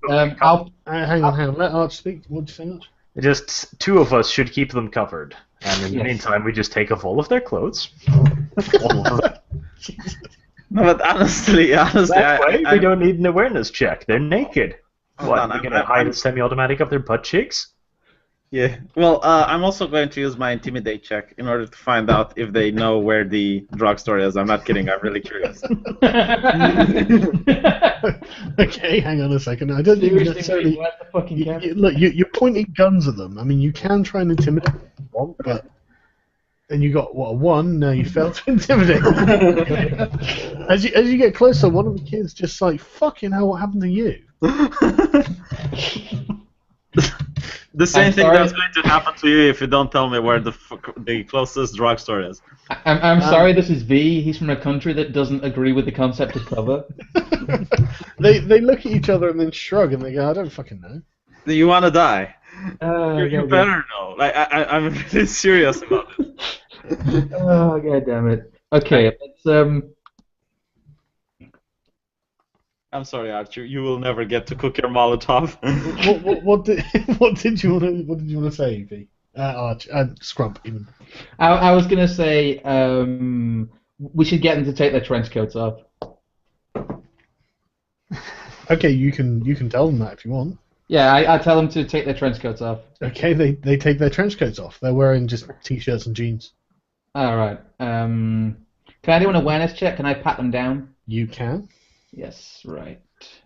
Hang on. Let Arch speak. What did you say, Arch? just 2 of us should keep them covered, and in the Yes. meantime, we just take off all of their clothes. All of them. No, but honestly, That way, we don't need an awareness check. They're naked. Hold What, on, we're I'm- going to I'm- hide I'm- a semi-automatic up their butt cheeks? Yeah. Well, I'm also going to use my intimidate check in order to find out if they know where the drugstore is. I'm not kidding. I'm really curious. Okay, hang on a second. I don't think you Seriously, necessarily. mate, where's the fucking camera? Look, you're pointing guns at them. I mean, you can try and intimidate them if you want, but. And you got, what, a 1? No, you failed to intimidate them. As you get closer, one of the kids just like, fucking hell, what happened to you? The same I'm thing sorry. that's going to happen to you if you don't tell me where the closest drugstore is. I'm sorry, this is V. He's from a country that doesn't agree with the concept of cover. They look at each other and then shrug and they go, I don't fucking know. Do you want to die? You God better know. Like I'm really serious about it. Oh, God damn it. Okay, let's I'm sorry, Archer. You will never get to cook your Molotov. What did you want to say, V? Arch, Scrump, even. I was gonna say we should get them to take their trench coats off. Okay, you can tell them that if you want. Yeah, I tell them to take their trench coats off. Okay, they take their trench coats off. They're wearing just t-shirts and jeans. All right. Can I do an awareness check? Can I pat them down? You can. Yes, right.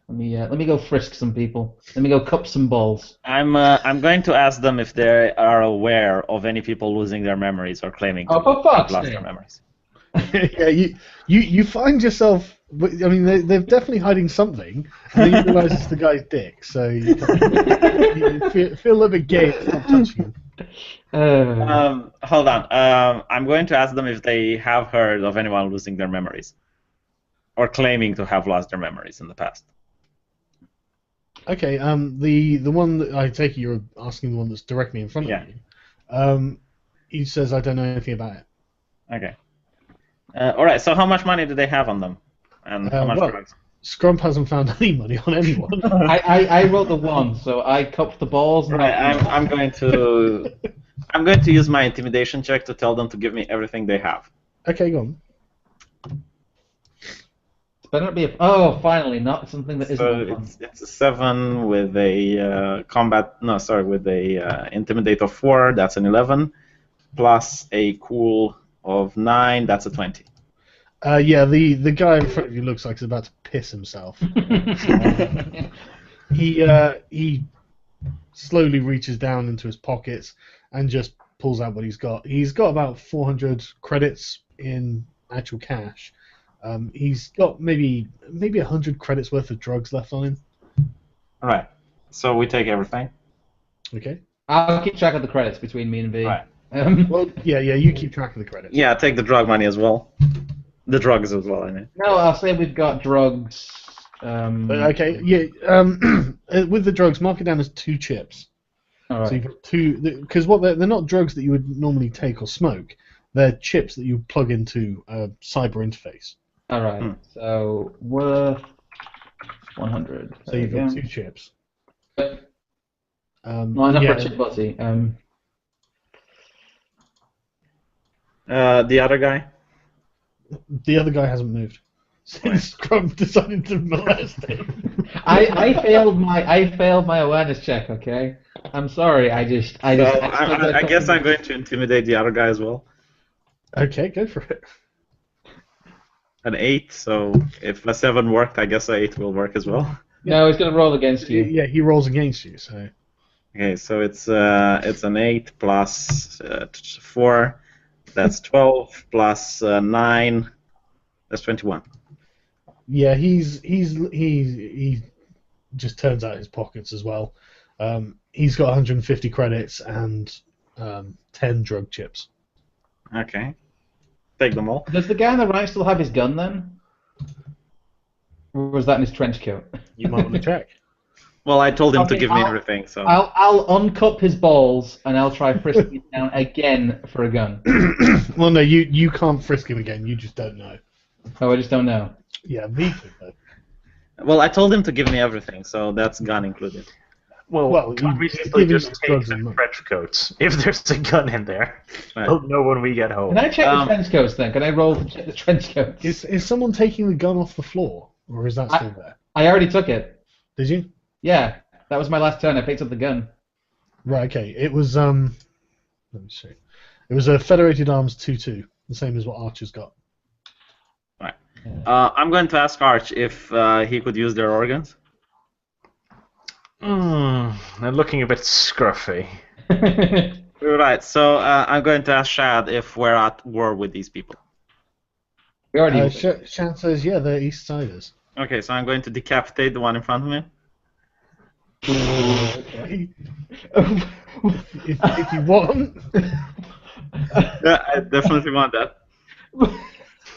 Let me go frisk some people. Let me go cup some balls. I'm going to ask them if they are aware of any people losing their memories or claiming to Oh, for have fuck's lost sake. their memories. Yeah, you find yourself. I mean, they're definitely hiding something, and then you realise it's the guy's dick. So you feel a little bit gay to stop touching him. Hold on. I'm going to ask them if they have heard of anyone losing their memories or claiming to have lost their memories in the past. Okay. The one that I take it you're asking, the one that's directly in front of you. He says, I don't know anything about it. Okay. All right. So how much money do they have on them, and how much drugs? Scrump hasn't found any money on anyone. I rolled the 1, so I cupped the balls. And Right. I'm going to use my intimidation check to tell them to give me everything they have. Okay, go on. It's better not be oh, finally, not something that isn't So fun. it's a 7 with a with a intimidate of 4. That's an 11, plus a cool of 9. That's a 20. Yeah, the guy in front of you looks like he's about to piss himself. He slowly reaches down into his pockets and just pulls out what he's got. He's got about 400 credits in actual cash. He's got maybe 100 credits worth of drugs left on him. All right. So we take everything. Okay. I'll keep track of the credits between me and V. Right. Well, yeah, you keep track of the credits. Yeah, take the drug money as well. The drugs as well, I mean. No, I'll say we've got drugs. Okay, yeah. With the drugs, mark it down as 2 chips. All right. So you've got 2, because they're not drugs that you would normally take or smoke. They're chips that you plug into a cyber interface. All right. So worth 100. So you've got 2 chips. No, not yeah. for a chip butty. The other guy? The other guy hasn't moved since Crumb decided to molest him. I failed my awareness check. Okay. I'm sorry. I guess I'm going to intimidate the other guy as well. Okay, go for it. An 8, so if a 7 worked, I guess an 8 will work as well. No, he's gonna roll against you. Yeah, he rolls against you. So. Okay, so it's an 8 plus 4. That's 12 plus 9. That's 21. Yeah, he just turns out his pockets as well. He's got 150 credits and 10 drug chips. Okay. Take them all. Does the guy on the right still have his gun then? Or was that in his trench coat? You might want to check. Well, I told him to Okay, give me everything, so. I'll uncup his balls and I'll try frisking him down again for a gun. Well, no, you can't frisk him again. You just don't know. Oh, I just don't know. Yeah, me too, though. Well, I told him to give me everything, so that's gun included. Well, you can't we simply give him just take drugs the and money. trench coats? If there's a gun in there, Right. we'll know when we get home. Can I check the trench coats then? Can I roll to check the trench coats? Is someone taking the gun off the floor, or is that still there? I already took it. Did you? Yeah, that was my last turn. I picked up the gun. Right. Okay. It was Let me see. It was a Federated Arms 2-2, the same as what Archer's got. Right. I'm going to ask Arch if he could use their organs. They're looking a bit scruffy. Right, so I'm going to ask Shad if we're at war with these people. We already. Shan says, yeah, they're East Siders. Okay, so I'm going to decapitate the one in front of me. Okay. if you want. Yeah, I definitely want that.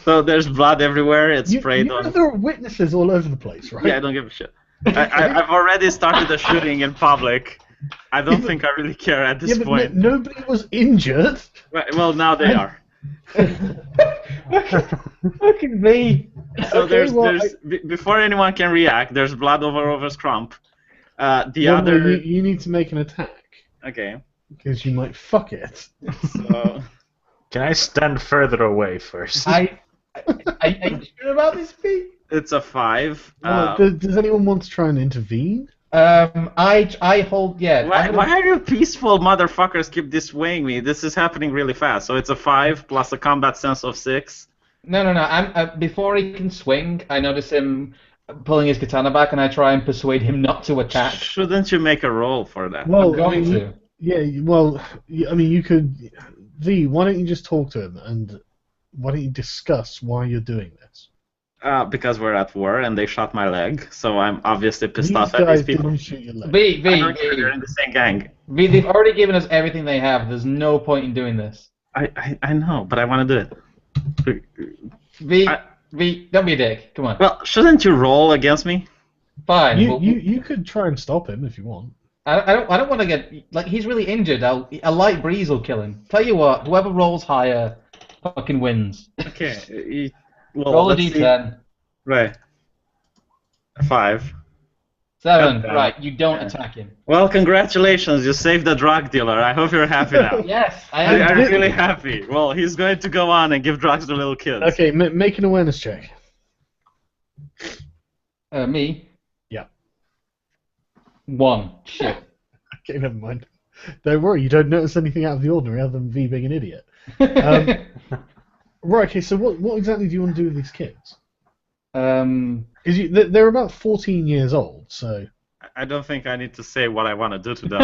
So there's blood everywhere. It's sprayed you know on. there are witnesses all over the place, right? Yeah, I don't give a shit. I've already started the shooting in public. I don't think I really care at this but point. nobody was injured. Right, well, now they are. Fucking me. So Okay, before anyone can react, there's blood over Scrump. You need to make an attack Okay. because you might fuck it. So Can I stand further away first? Are you sure about this, Pete? it's a 5. Does anyone want to try and intervene? I hold. Yeah. Why are you peaceful motherfuckers keep dissuading me? This is happening really fast. So it's a 5 plus a combat sense of 6. No. I'm before he can swing. I notice him pulling his katana back, and I try and persuade him not to attack. Shouldn't you make a roll for that? Well, I'm going to. Yeah, well, I mean, you could. V, why don't you just talk to him and why don't you discuss why you're doing this? Because we're at war and they shot my leg, so I'm obviously pissed These off at guys these people. didn't shoot your leg. V, I don't care, they're in the same gang. they've already given us everything they have. There's no point in doing this. I know, but I want to do it. V, don't be a dick. Come on. Well, shouldn't you roll against me? Fine. You could try and stop him if you want. I don't want to get like he's really injured. A light breeze will kill him. Tell you what, whoever rolls higher, fucking wins. Okay. Well, Roll a let's see. d10. Right. 5. 7. Okay. Right, you don't attack him. Well, congratulations, you saved the drug dealer. I hope you're happy now. Yes, I am. I'm really happy. Well, he's going to go on and give drugs to little kids. Okay, make an awareness check. Me? Yeah. 1. Shit. Okay, never mind. Don't worry, you don't notice anything out of the ordinary other than V being an idiot. Right, okay, so what exactly do you want to do with these kids? Because they're about 14 years old, so... I don't think I need to say what I want to do to them.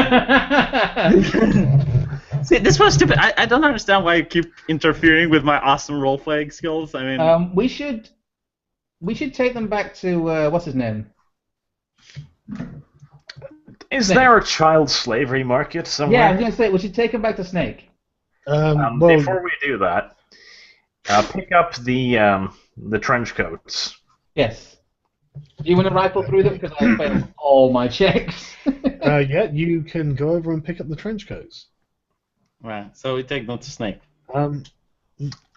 See, this was stupid. I don't understand why you keep interfering with my awesome role-playing skills. I mean... we should take them back to, what's his name? Is there a child slavery market somewhere? Yeah, I was going to say, we should take them back to Snake. well, Before we do that, pick up the trench coats. Yes. Do you want to rifle through them? Because I failed all my checks. yeah, you can go over and pick up the trench coats. Right, so we take them to Snake.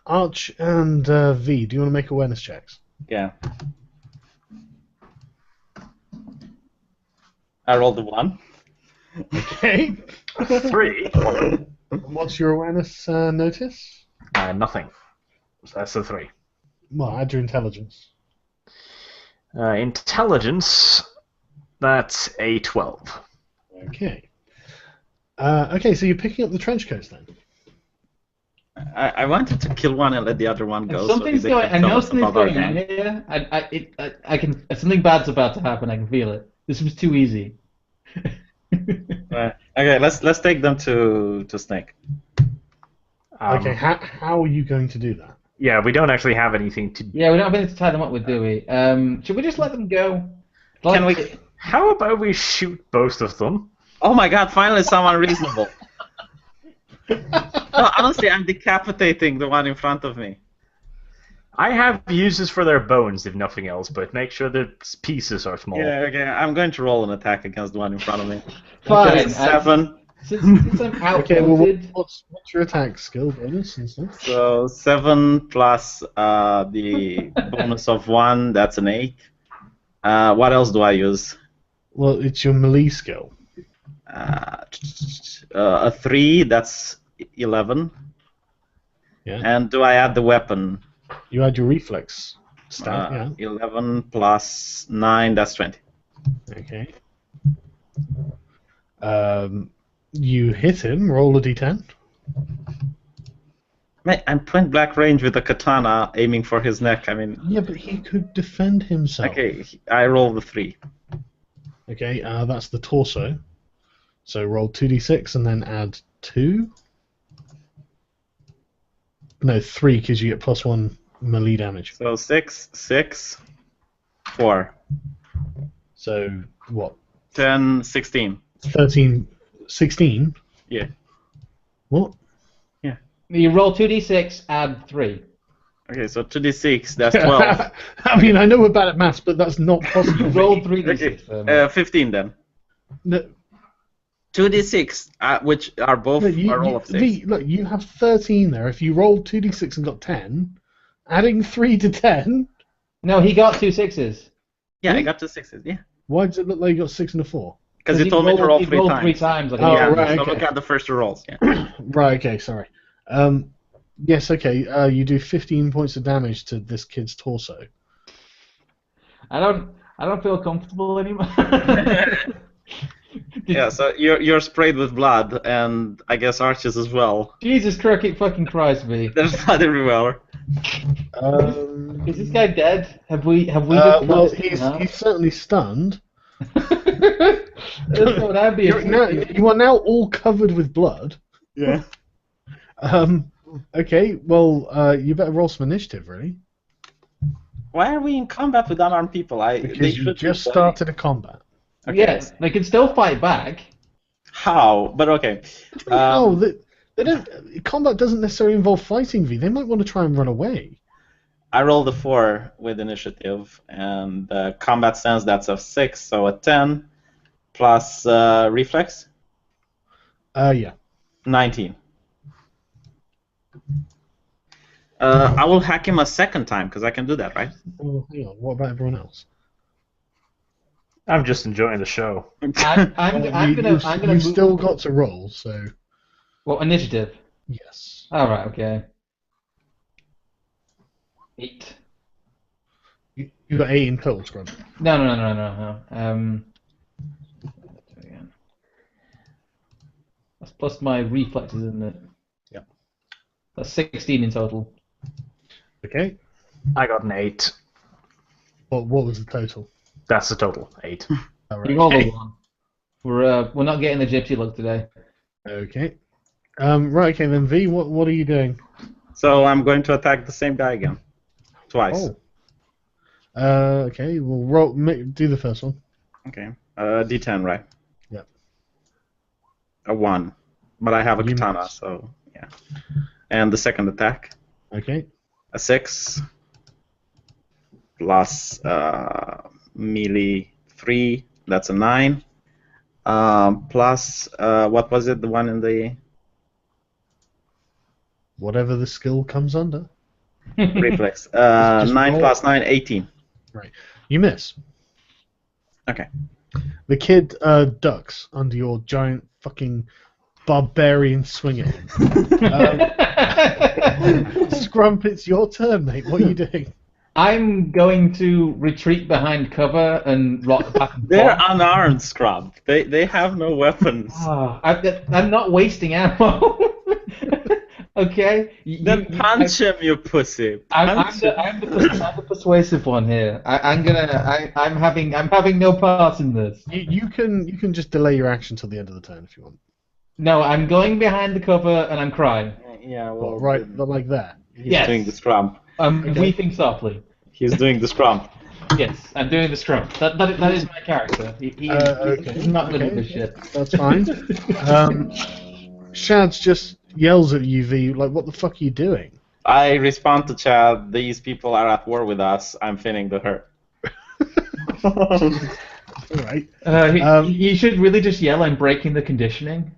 Arch and V, do you want to make awareness checks? Yeah. I rolled a 1. Okay. 3. What's your awareness notice? Nothing. So that's a 3. Well, add your intelligence. Intelligence, that's a 12. Okay. Okay, so you're picking up the trench coats then? I wanted to kill one and let the other one go. Something's so going. I know something's about our going on gang. here. I can. Something bad's about to happen. I can feel it. This was too easy. Right. Okay, let's take them to Snake. Okay, how are you going to do that? Yeah, we don't actually have anything to... Yeah, we don't have anything to tie them up with, do we? Should we just let them go? Can we? How about we shoot both of them? Oh my God! Finally, someone reasonable. No, honestly, I'm decapitating the one in front of me. I have uses for their bones, if nothing else, but make sure the pieces are small. Yeah, okay. I'm going to roll an attack against the one in front of me. Fine. It's 7. Since I'm Okay, well, outvoted, what's your attack skill bonus and stuff? So 7 plus the bonus of 1. That's an 8. What else do I use? Well, it's your melee skill. A 3. That's 11. Yeah. And do I add the weapon? You add your reflex stat, yeah. 11 plus 9. That's 20. Okay. You hit him. Roll a d10. Man, I'm point blank range with a katana aiming for his neck. I mean, Yeah, but he could defend himself. okay, I roll the 3. Okay, that's the torso. So roll 2d6 and then add 2. No, 3 because you get +1 melee damage. So 6, 6, 4, So what? 10, 16. 13, 16? Yeah. What? You roll 2d6, add 3. Okay, so 2d6, that's 12. I mean, I know we're bad at maths, but that's not possible. Roll 3d6. Okay, 15 then. No, 2d6, which are both no, a roll of 6. look, you have 13 there. If you rolled 2d6 and got 10, adding 3 to 10, No, he got 2 6s. Yeah, I got 2 6s, yeah. why does it look like you got 6 and a 4? Because you told me to roll he 3 rolled times. 3 times. Like, Oh, Yeah, right, so okay. look at the first 2 rolls. Yeah. Right, okay, sorry. Yes, okay, you do 15 points of damage to this kid's torso. I don't feel comfortable anymore. Yeah, so you're sprayed with blood, and I guess Arches as well. Jesus fucking Christ, me. There's blood everywhere. Is this guy dead? Have we just well, closed him up? he's certainly stunned. That's what I'd be. You are now all covered with blood. Yeah. Okay, well, you better roll some initiative, really. Why are we in combat with unarmed people? They Because you should just be started a combat. Okay. Yes, they can still fight back. How? But okay. Oh, they don't. Combat doesn't necessarily involve fighting, V. They might want to try and run away. I rolled a 4 with initiative, and combat stance, that's a 6, so a 10, plus reflex, Yeah. 19. I will hack him a second time, because I can do that, right? Well, hang on. What about everyone else? I'm just enjoying the show. I'm You've gonna move. still got to roll, so Well, initiative. yes. All right, okay. 8. You got 8 in total, Scrub. No. Again. That's plus my reflexes, isn't it? Yeah. That's 16 in total. Okay. I got an 8. What was the total? That's the total, 8. All right. You rolled a 1. We're not getting the gypsy look today. Okay. Right. Okay. Then V, what are you doing? So I'm going to attack the same guy again. Twice. Oh. Okay. Well, do the first one. Okay. D10, right? Yep. A 1. But I have a You katana, miss. so yeah. And the second attack, Okay. a 6, plus melee 3, that's a 9. Plus, what was it, the one in the Whatever the skill comes under. reflex? Just 9 roll. plus 9, 18. You miss. Okay. The kid ducks under your giant fucking barbarian swing at him. Scrump, it's your turn, mate. What are you doing? I'm going to retreat behind cover and rock back and They're forth. unarmed, Scrub. They have no weapons. I'm not wasting ammo. Okay. Then punch him, you pussy. I'm Punch him. the persuasive one here. I'm having no part in this. You can just delay your action till the end of the turn if you want. No, I'm going behind the cover and I'm crying. Yeah, Well, well, right, like that. He's Yes. doing the scrum. I'm Okay. weeping softly. He's doing the scrum. Yes, I'm doing the scrum. That is my character. He's not good at this shit. That's fine. Shads just yells at you, V, like, what the fuck are you doing? I respond to Chad. These people are at war with us. I'm feeling the hurt. Alright. He should really just yell, I'm breaking the conditioning.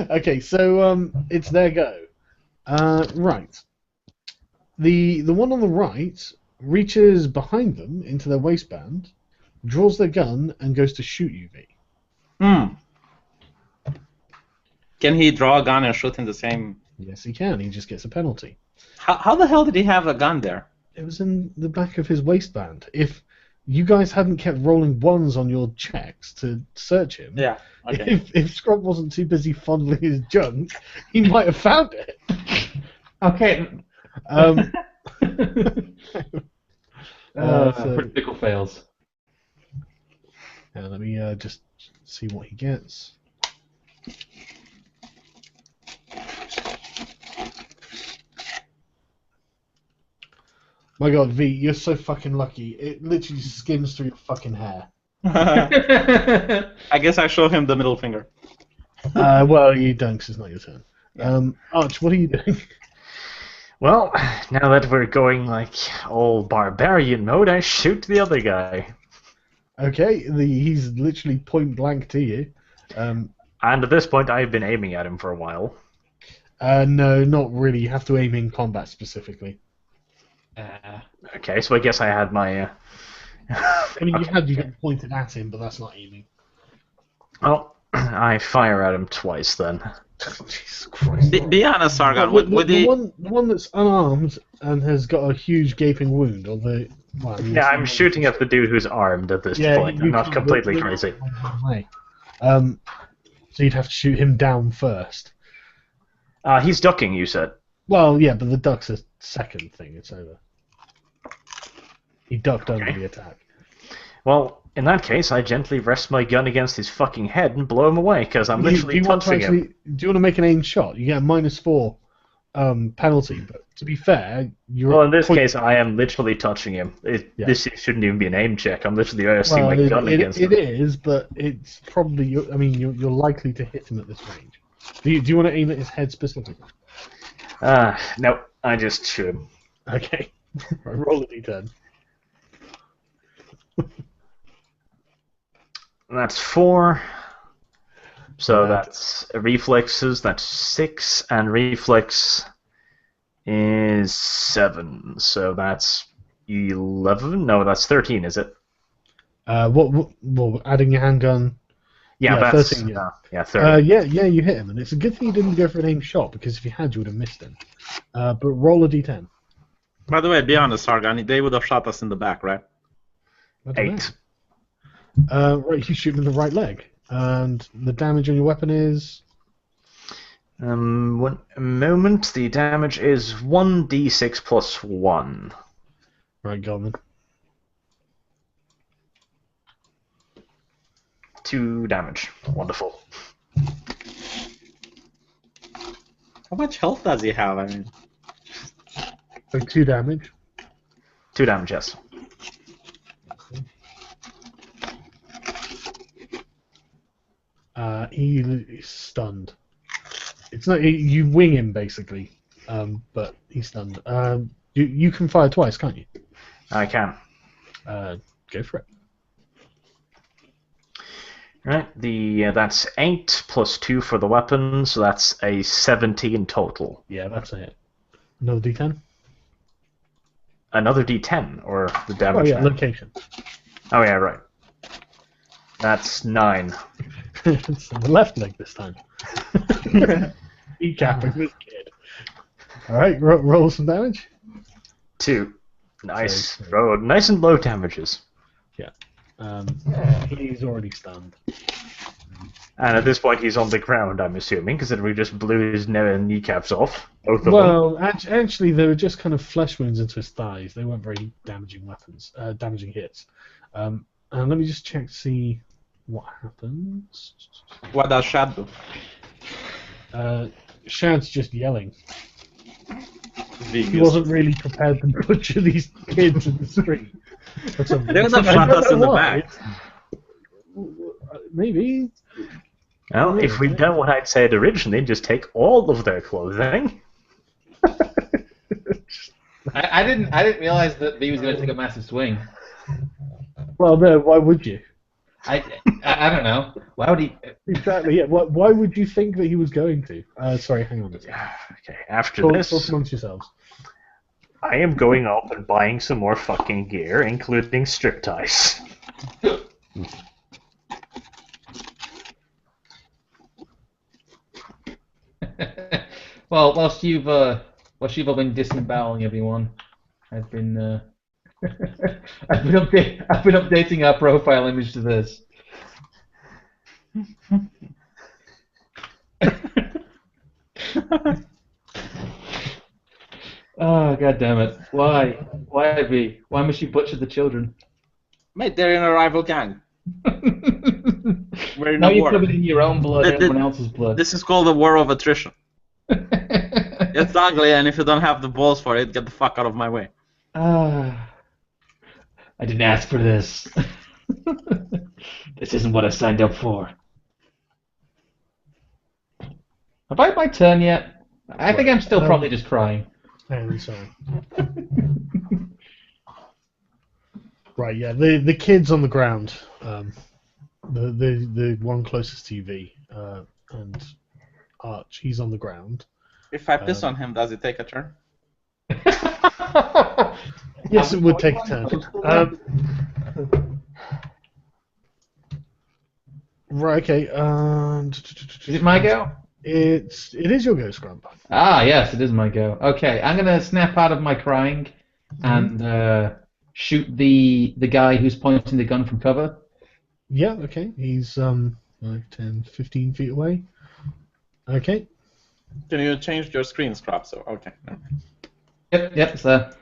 Okay, so it's their go. Right. The one on the right reaches behind them into their waistband, draws their gun, and goes to shoot you, V. Can he draw a gun and shoot in the same? Yes, he can. He just gets a penalty. How the hell did he have a gun there? It was in the back of his waistband. If you guys hadn't kept rolling ones on your checks to search him, Yeah. Okay. if Scrub wasn't too busy fondling his junk, he might have found it. Okay. Um, Critical fails. let me just see what he gets. My God, V, you're so fucking lucky. It literally skims through your fucking hair. I guess I show him the middle finger. Well, you don't, 'cause it's not your turn. Yeah. Arch, what are you doing? Well, now that we're going like all barbarian mode, I shoot the other guy. Okay, he's literally point blank to you. And at this point, I've been aiming at him for a while. No, not really. You have to aim in combat specifically. Okay, so I guess I had my... I mean, you had pointed at him, but that's not aiming. Well, I fire at him twice then. Jesus Christ. Be honest, Sargon. The one that's unarmed and has got a huge gaping wound, or the... Well, I mean, Yeah, I'm shooting at the dude who's armed at this point. I'm not completely crazy. So you'd have to shoot him down first. He's ducking, you said. Well, yeah, but the duck's a second thing. It's over. He ducked under the attack. Well, in that case, I gently rest my gun against his fucking head and blow him away, because I'm literally touching him. Do you want to make an aimed shot? You get a -4 penalty, but to be fair, Well, in this case, I am literally touching him. This shouldn't even be an aim check. I'm literally resting my gun against him. It is, but it's probably... I mean, you're likely to hit him at this range. Do you want to aim at his head specifically? No, I just shoot him. Okay. Roll a d10. That's 4. So that's reflexes, that's 6, and reflex is 7. So that's 11? No, that's 13, is it? Well, adding your handgun... Yeah, that's 13. Yeah, 13. Yeah, you hit him, and it's a good thing you didn't go for an aim shot, because if you had, you would have missed him. But roll a d10. By the way, be honest, Sargon. They would have shot us in the back, right? 8. Right, you shoot him in the right leg. And the damage on your weapon is... 1 moment. The damage is 1d6 plus 1. Right, go on then. 2 damage. Wonderful. How much health does he have? I mean, So 2 damage. 2 damage, yes. He is stunned. It's not you wing him basically, but he's stunned. You can fire twice, can't you? I can. Go for it. Right, that's 8 plus 2 for the weapon, so that's a 17 total. Yeah, that's it. Another d10. Another d10, or the damage? Oh yeah, location. Oh yeah, right. That's 9. It's on the left leg this time. Decapping this kid. Alright, roll some damage. 2. Nice. Roll nice and low damages. Yeah. He's already stunned. And at this point he's on the ground, I'm assuming, because we just blew his kneecaps off. Both of them. Well, actually, they were just kind of flesh wounds into his thighs. They weren't very damaging damaging hits. And let me just check to see what happens. what does Shad do? Shad's just yelling. Being He wasn't really prepared to butcher these kids in the street. They would have shot us in the back. Maybe. Well, if we'd done what I'd said originally, just take all of their clothing. I didn't realize that B was going to take a massive swing. Well, no. Why would you? I don't know. Why would he? Exactly. Yeah. Why would you think that he was going to? Sorry. Hang on. Okay. After Talk this, amongst yourselves. I am going up and buying some more fucking gear, including strip ties. Well, whilst you've all been disemboweling everyone, I've been I've been updating our profile image to this. Oh, god damn it. Why? Why me? Why must you butcher the children? Mate, they're in a rival gang. We're in Now a you're war. covered in your own blood and Th- th- everyone else's blood. This is called a war of attrition. It's ugly, and if you don't have the balls for it, get the fuck out of my way. Ah, I didn't ask for this. This isn't what I signed up for. Have I had my turn yet? I think I'm still probably just crying. And sorry. Right, yeah, the kid's on the ground. The one closest to V, and Arch, he's on the ground. If I piss on him, does it take a turn? Yes, it would take a turn. Right, okay. Is it my go? It is your go, Scrump. Ah, yes, it is my go. Okay, I'm gonna snap out of my crying and shoot the guy who's pointing the gun from cover. Yeah, okay. He's 5, 10, 15 feet away. Okay. Can you change your screen, Scrap? So okay. Yep, it's there.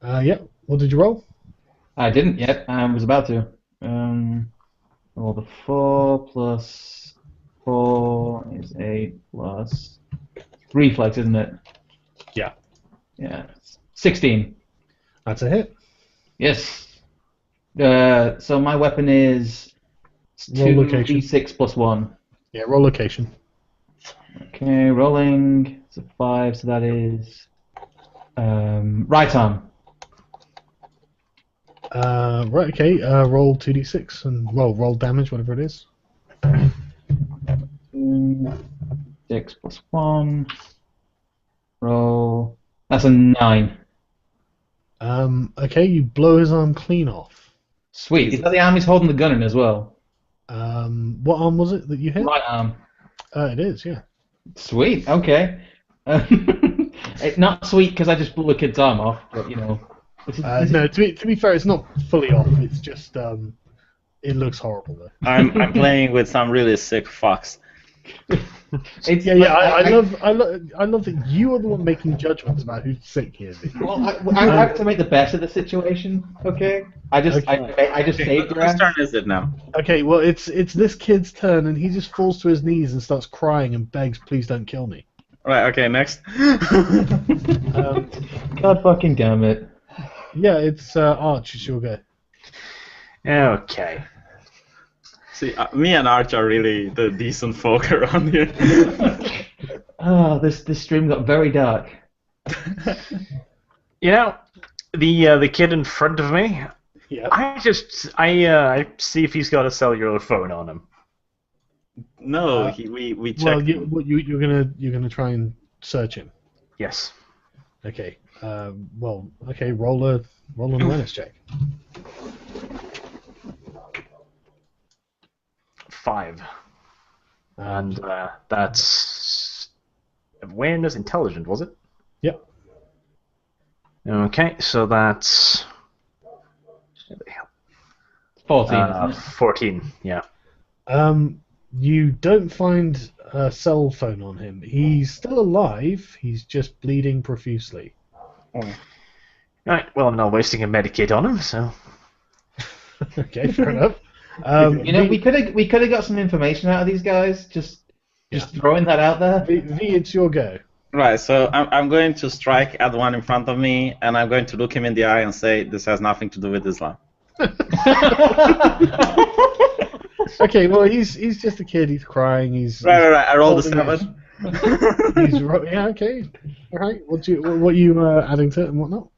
Yeah. What did you roll? I didn't yet. I was about to. Roll the 4 plus 4 is 8 plus reflex, isn't it? Yeah. Yeah. 16. That's a hit. Yes. So my weapon is Roll location. 2d6 plus 1. Yeah, roll location. Okay, rolling. It's a 5, so that is right arm. Right, okay. Roll 2d6 and roll damage, whatever it is. 6 plus 1. Roll. That's a 9. Okay, you blow his arm clean off. Sweet. Is that the arm he's holding the gun in as well? What arm was it that you hit? Right arm. It is, yeah. Sweet. Okay. It's not sweet because I just blew a kid's arm off, but you know. No, to be fair, it's not fully off. It's just it looks horrible though. I'm playing with some really sick fucks. I love that you are the one making judgments about who's sick here. Vic. Well, I have to make the best of the situation. Okay. I just saved your Whose ass. turn is it now? Okay, well it's this kid's turn, and he just falls to his knees and starts crying and begs, "Please don't kill me." Right. Okay. Next. God fucking damn it. Yeah, it's Arch. It's your go. Okay. See, me and Arch are really the decent folk around here. Oh, this stream got very dark. You know, the kid in front of me. Yeah. I see if he's got a cellular phone on him. No, we checked. Well, you're gonna try and search him. Yes. Okay. Okay. Roll an awareness check. 5. And that's awareness, intelligent, was it? Yep. Okay, so that's 14. Isn't it? 14. Yeah. You don't find a cell phone on him. He's still alive. He's just bleeding profusely. Right. Well, I'm not wasting a medikit on him, so. Okay, fair enough. You know, we could have got some information out of these guys. Just throwing that out there. V, it's your go. Right. So I'm going to strike at the one in front of me, and I'm going to look him in the eye and say, "This has nothing to do with Islam." Okay, well he's just a kid. He's crying. He's Right. I rolled a holding 7. Yeah. Okay. All right. What you adding to it and whatnot?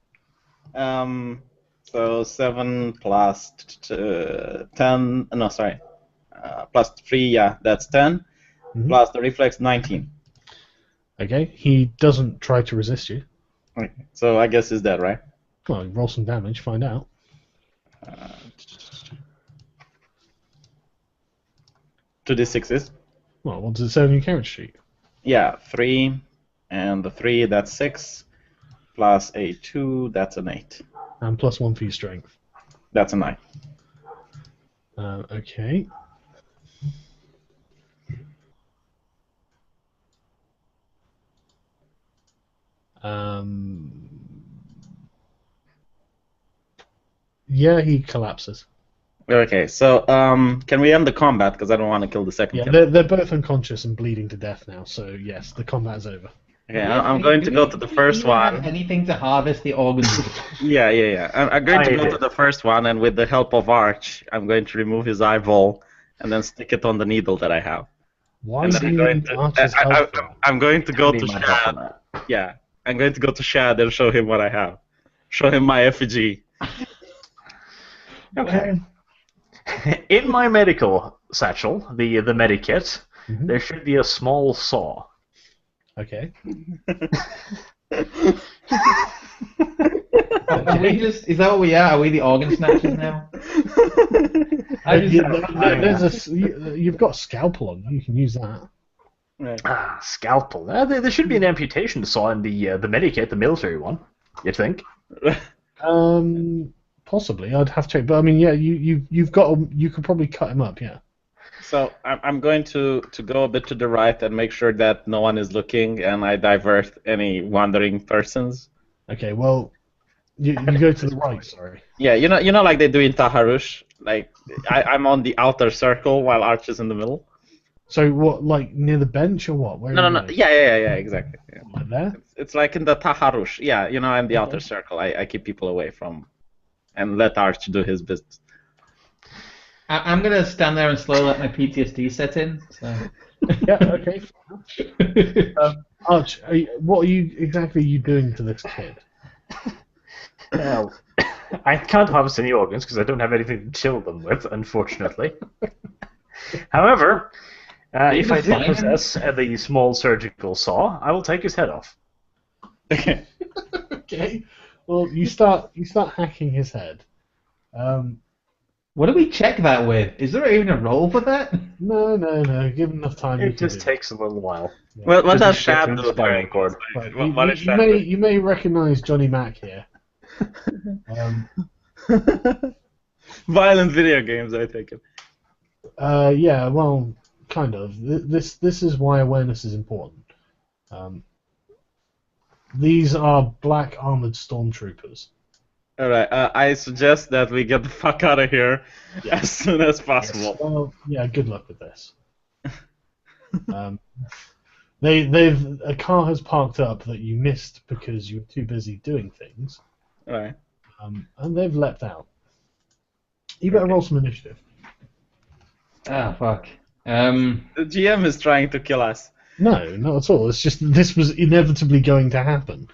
So 7 plus 10. No, sorry. Plus 3. Yeah, that's 10. Mhm. Plus the reflex, 19. Okay. He doesn't try to resist you. Okay. So I guess he's dead, right? Well, roll some damage. Find out. 2d6s. Well, what does it say on your character sheet? Yeah, 3, and the 3, that's 6, plus a 2, that's an 8. And +1 for your strength. That's a 9. Okay. Yeah, he collapses. Okay, so can we end the combat? Because I don't want to kill the second Yeah, killer. they're both unconscious and bleeding to death now. So yes, the combat's over. Okay, I'm going to go to the first Do we have one. anything to harvest the organs? Yeah. I'm going to I go to did. the first one, and with the help of Arch, I'm going to remove his eyeball and then stick it on the needle that I have. Why And do then you I'm going need to. Archer's help for that? I'm going to go Need to my help on Shad. that. Yeah, I'm going to go to Shad and show him what I have. Show him my effigy. Okay. In my medical satchel, the medikit, Mhm. there should be a small saw. Okay. Is that what we are? Are we the organ snatchers now? You've got a scalpel on. You can use that. Right. Scalpel. There should be an amputation saw in the medikit, the military one. You'd think. Possibly. I'd have to check. But I mean, yeah, you've got. You could probably cut him up. Yeah. So I'm going to go a bit to the right and make sure that no one is looking, and I divert any wandering persons. Okay. Well, you go to the right. Sorry. Yeah, you know, like they do in Taharush. Like I'm on the outer circle while Arch is in the middle. So what? Like near the bench or what? Where No, are no, you no. going? Yeah, exactly. Yeah. Like there. It's like in the Taharush. Yeah, you know, I'm the outer circle. I keep people away from, and let Arch do his business. I'm gonna stand there and slowly let my PTSD set in. So. Yeah. Okay. Arch, what are you exactly doing to this kid? Well, I can't harvest any organs because I don't have anything to kill them with, unfortunately. However, if I do find him? possess the small surgical saw, I will take his head off. Okay. Okay. Well, you start hacking his head. What do we check that with? Is there even a roll for that? No. Give him enough time. It just takes a little while. What does Doesn't get Shad through the do spinal during cord. this? Right. What is You Shad may recognize Johnny Mac here. Violent video games, I take it. Yeah. Well, kind of. This is why awareness is important. These are black armored stormtroopers. Alright, I suggest that we get the fuck out of here as soon as possible. Well, yeah. Good luck with this. A car has parked up that you missed because you were too busy doing things, Alright. and they've leapt out. You better roll some initiative. Ah, fuck. The GM is trying to kill us. No, not at all. It's just that this was inevitably going to happen.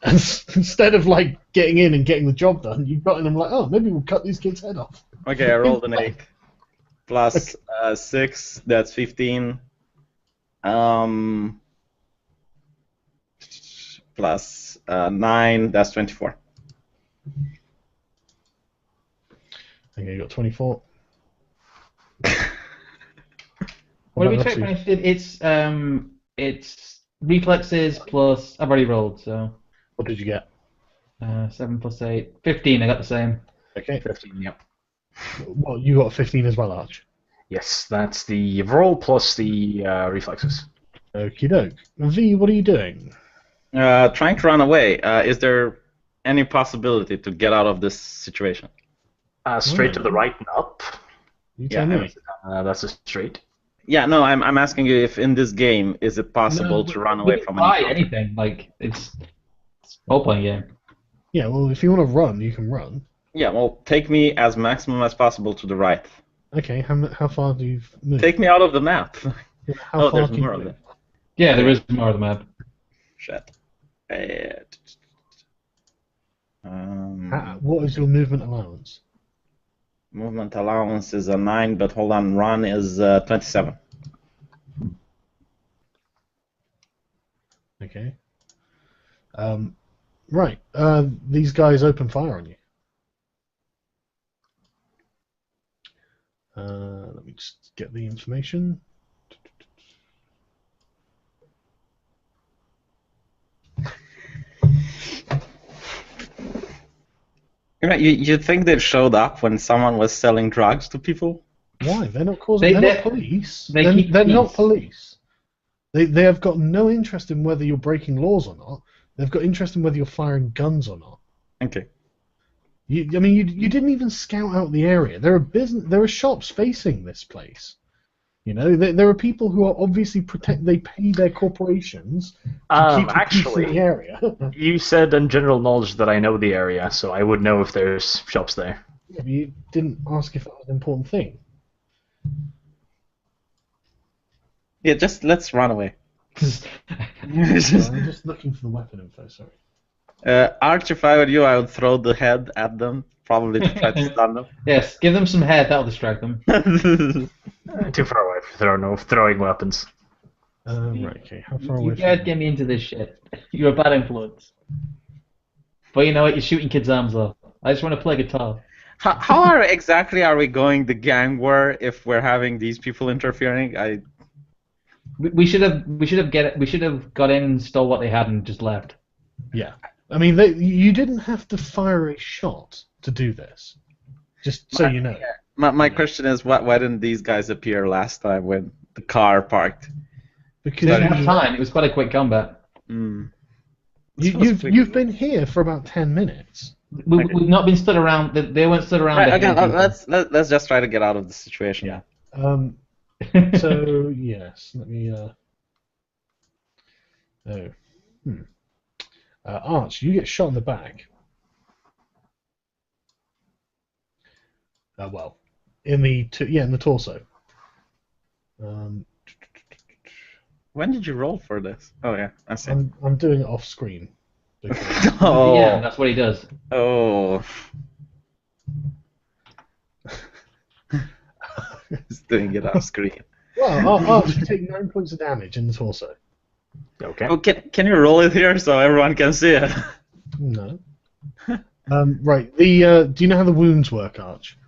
And instead of like getting in and getting the job done, you've got in and like, oh, maybe we'll cut these kids' head off. Okay, I rolled an 8. Plus 6, that's 15. Plus 9, that's 24. Okay, you got 24. What do we about check the for rest initiative? It's reflexes plus. I've already rolled, so What did you get? 7 plus 8, 15. I got the same. Okay. 15, yep. Well, you got 15 as well, Arch. Yes, that's the roll plus the reflexes. Okie doke. V, what are you doing? Trying to run away. Is there any possibility to get out of this situation? Straight to the right and up. You tell Yeah, me. That's a straight. Yeah, no, I'm asking you if in this game is it possible to run away from Buy an encounter? anything. Like it's a role-playing game. Yeah, well, if you want to run, you can run. Yeah, well, take me as maximum as possible to the right. Okay, how far do you move? Take me out of the map. How Oh, far there's can more you of move? it. Yeah, there is more of the map. Shit. What is your movement allowance? Movement allowance is a 9, but hold on, run is 27. Okay. Right. These guys open fire on you. Let me just get the information. You think they showed up when someone was selling drugs to people? Why? They're not causing. They're not police. They keep They're not peace. police. They have got no interest in whether you're breaking laws or not. They've got interest in whether you're firing guns or not. Okay. You didn't even scout out the area. There are shops facing this place. You know, there are people who are obviously They pay their corporations to keep the peace in the area. You said in general knowledge that I know the area, so I would know if there's shops there. Yeah, but you didn't ask if that was an important thing. Yeah, just let's run away. I'm just looking for the weapon info. Sorry. Arch, if I were you, I would throw the head at them, probably to try to stun them. Yes, give them some head. That'll distract them. Too far away for throwing weapons. Right. Okay. How far You away? guys get me into this shit. You're a bad influence. But you know what? You're shooting kids' arms off. I just want to play guitar. How exactly are we going the gang war if we're having these people interfering? We should have got in, stole what they had, and just left. Yeah. I mean, you didn't have to fire a shot to do this. Just so you know. My question is, why didn't these guys appear last time when the car parked? Because They didn't have time. It was quite a quick combat. You've been here for about 10 minutes. We've not been stood around. They weren't stood around. Right, okay, let's just try to get out of the situation. Yeah. So yes, let me. Arch, you get shot in the back. Well, in the torso. When did you roll for this? Oh yeah, I see. I'm doing it off screen. Oh. Yeah, that's what he does. Oh. He's doing it off screen. Well, Arch, you take 9 points of damage in the torso. Okay. Oh, can you roll it here so everyone can see it? No. Right. Do you know how the wounds work, Arch?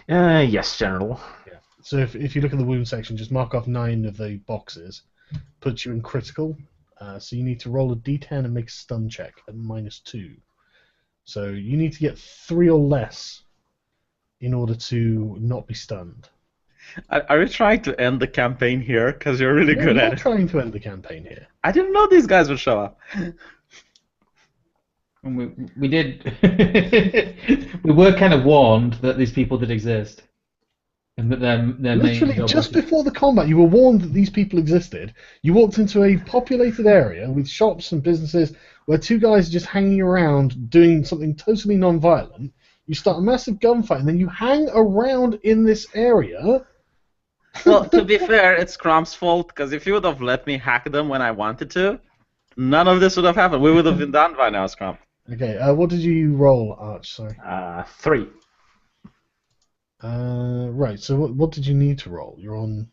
Yes, General. Yeah. So if you look at the wound section, just mark off 9 of the boxes. Puts you in critical. So you need to roll a d10 and make a stun check at -2. So you need to get 3 or less in order to not be stunned. Are you trying to end the campaign here? Because you're really good at it. I'm trying to end the campaign here. I didn't know these guys would show up. And we did. We were kind of warned that these people did exist, and that their main Literally, job just was before the combat, you were warned that these people existed. You walked into a populated area with shops and businesses where 2 guys are just hanging around doing something totally non-violent. You start a massive gunfight, and then you hang around in this area. Well, to be fair, it's Crumb's fault, because if you would have let me hack them when I wanted to, none of this would have happened. We would have been done by now, Scrum. Okay, what did you roll, Arch? Sorry. 3. Right, so what did you need to roll? You're on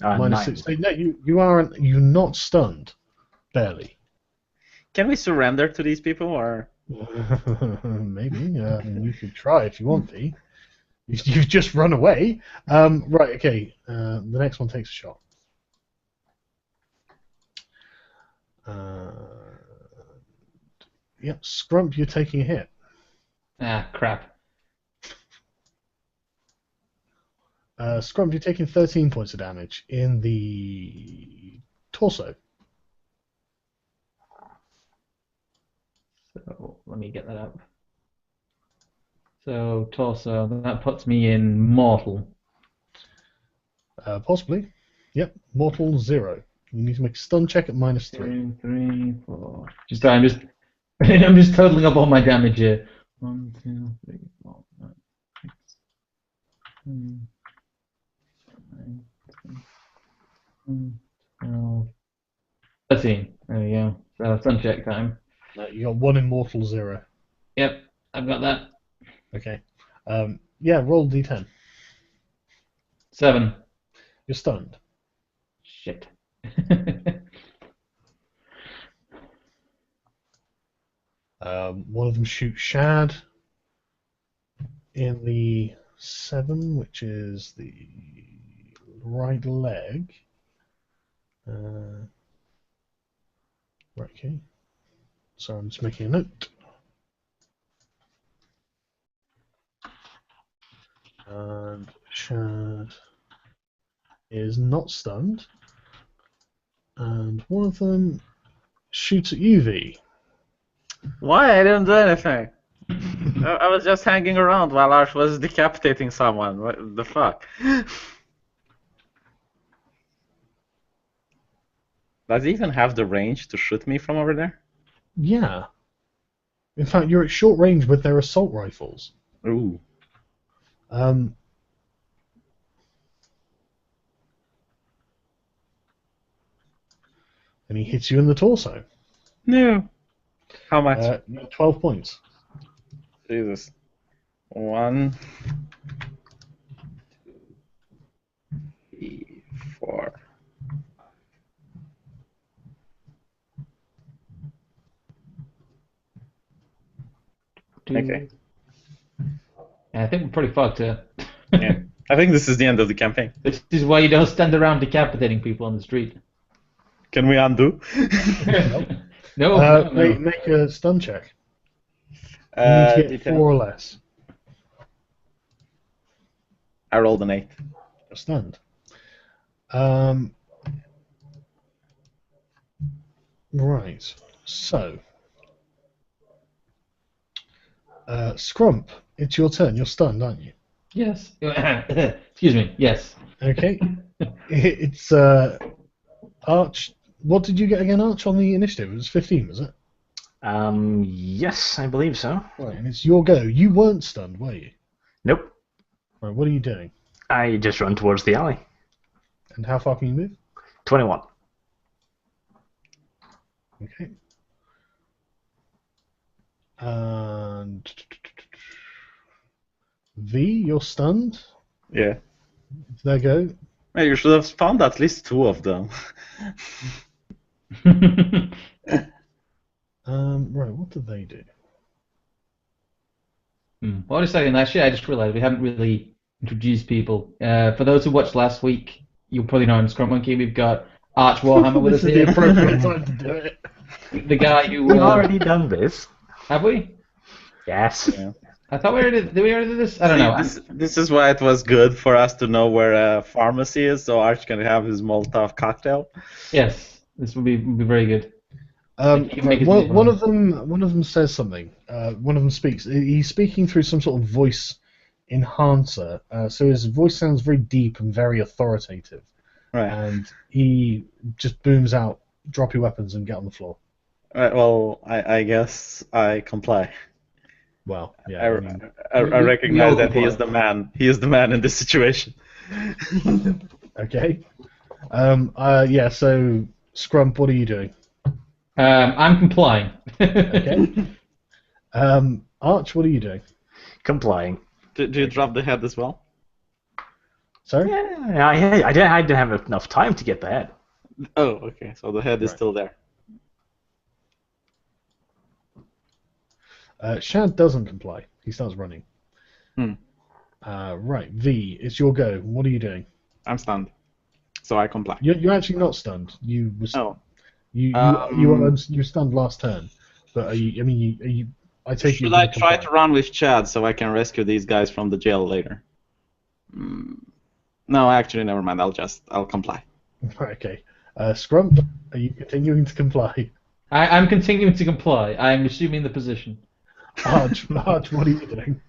-9. -6. No, you're not stunned. Barely. Can we surrender to these people, or...? Maybe. You could try if you want to. You've just run away. Right, okay. The next one takes a shot. Yep, Scrump, you're taking a hit. Ah, crap. Scrump, you're taking 13 points of damage in the torso. So let me get that up. So torso, that puts me in mortal. Possibly. Yep, mortal 0. You need to make a stun check at -3. 2, 3, 4. I'm just I'm just totaling up all my damage here. 1, 2, 3, 4, 5, 6, 7, 9, 10, 12, 13. There we go. So stun check time. You got 1 in mortal 0. Yep, I've got that. Okay. Yeah, roll d10. 7. You're stunned. Shit. One of them shoots Shad in the 7, which is the right leg. Right, okay. So I'm just making a note. Shad is not stunned, and one of them shoots at you, V. Why? I didn't do anything. I was just hanging around while Arch was decapitating someone. What the fuck? Does he even have the range to shoot me from over there? Yeah. In fact, you're at short range with their assault rifles. Ooh. And he hits you in the torso. No. How much? 12 points. Jesus. 1, 2, 3, 4. Okay. Yeah, I think we're pretty fucked here. Yeah. I think this is the end of the campaign. This is why you don't stand around decapitating people on the street. Can we undo? No. Make a stun check. You need to get detail. 4 or less. I rolled an 8. You're stunned. Right. So, Scrump, it's your turn. You're stunned, aren't you? Yes. Excuse me. Yes. Okay. It's Arch. What did you get again, Arch, on the initiative? It was 15, was it? Yes, I believe so. Right, and it's your go. You weren't stunned, were you? Nope. Right, what are you doing? I just run towards the alley. And how far can you move? 21. Okay. And V, you're stunned. Yeah. There you go. Hey, you should have found at least 2 of them. Right, what did they do? Well, a second. Actually, I just realised we haven't really introduced people. For those who watched last week, you'll probably know in Scrum Monkey we've got Arch Warhammer with us This is the here. appropriate time to do it. The guy who We've already done this. have we? Yes. Yeah. I thought we already did. Did we already do this? I don't know. This is why it was good for us to know where a pharmacy is, so Arch can have his Molotov cocktail. Yes, this would be very good. You can make it One easier. one of them says something. One of them speaks. He's speaking through some sort of voice enhancer, so his voice sounds very deep and very authoritative. Right. And he just booms out, "Drop your weapons and get on the floor." Right. Well, I guess I comply. Well, yeah. I mean, I We recognize all that he comply. is the man. He is the man in this situation. okay. Yeah. So, Scrump, what are you doing? I'm complying. Okay. Arch, what are you doing? Complying. Do you drop the head as well? Sorry. Yeah, I didn't have enough time to get the head. Oh, okay. So the head is Right. still there. Shad doesn't comply. He starts running. Hmm. Right. V, it's your go. What are you doing? I'm stunned, so I comply. You're actually not stunned. You were Oh. you were stunned last turn, but are you? I mean, are you? I take you. Should I try to run with Chad so I can rescue these guys from the jail later? No, actually, never mind. I'll comply. Right, okay. Scrump, are you continuing to comply? I'm continuing to comply. I'm assuming the position. Arch, what are you doing?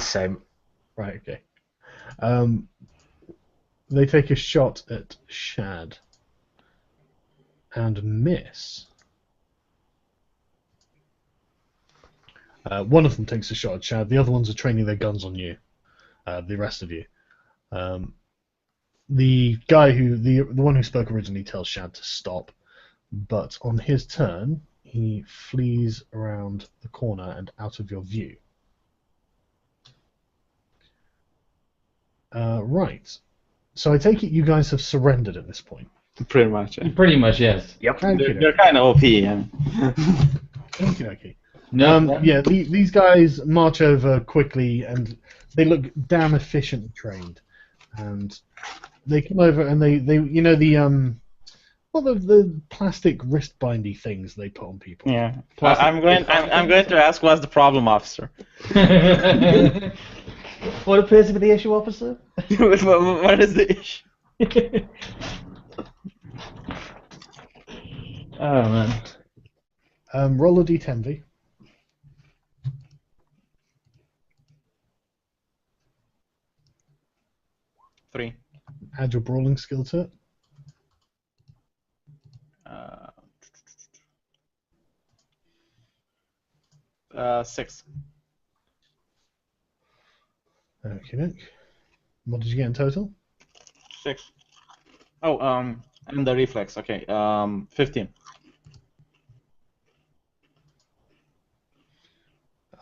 Same. Right, okay. They take a shot at Shad and miss. One of them takes a shot at Shad. The other ones are training their guns on you. The rest of you. The guy the one who spoke originally tells Shad to stop, but on his turn he flees around the corner and out of your view. Right. So I take it you guys have surrendered at this point. Pretty much. Yeah. Pretty much, yes. Yep. They're kind of OP. Yeah. Okay. No. Yeah, these guys march over quickly and they look damn efficiently trained. And they come over and they you know the plastic wrist bindy things they put on people. Yeah. Plastic- I'm going to ask what's the problem, officer. What appears to be the issue, officer? What is the issue? Oh man. Roll a d10, V. 3. Add your brawling skill to it. 6. Okay, Nick. What did you get in total? 6. Oh, and the reflex. Okay, 15.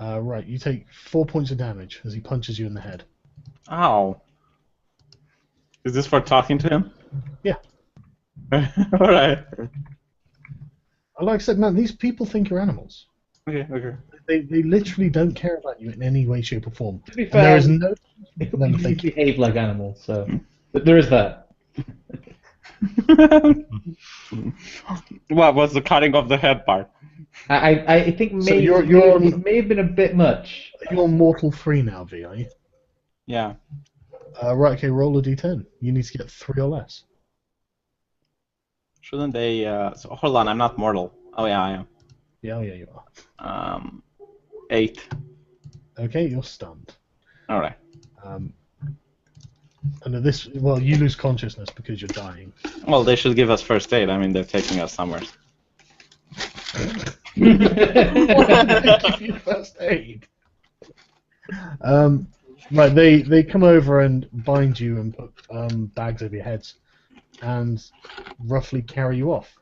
Right, you take 4 points of damage as he punches you in the head. Ow. Is this for talking to him? Yeah. Alright. Like I said, man, these people think you're animals. Okay. They literally don't care about you in any way, shape, or form. To be And there fair, is no for them we thinking. behave like animals, so there is that. What was the cutting of the head part? I think So maybe you're on- it may have been a bit much. You're on Mortal 3 now, V, are you? Yeah. Right, okay, roll a d10. You need to get 3 or less. Shouldn't they? So hold on, I'm not mortal. Oh yeah, I am. Yeah, you are. 8. Okay, you're stunned. All right. And well, you lose consciousness because you're dying. Well, they should give us first aid. I mean, they're taking us somewhere. Give you first aid. Right, they come over and bind you and put bags over your heads and roughly carry you off.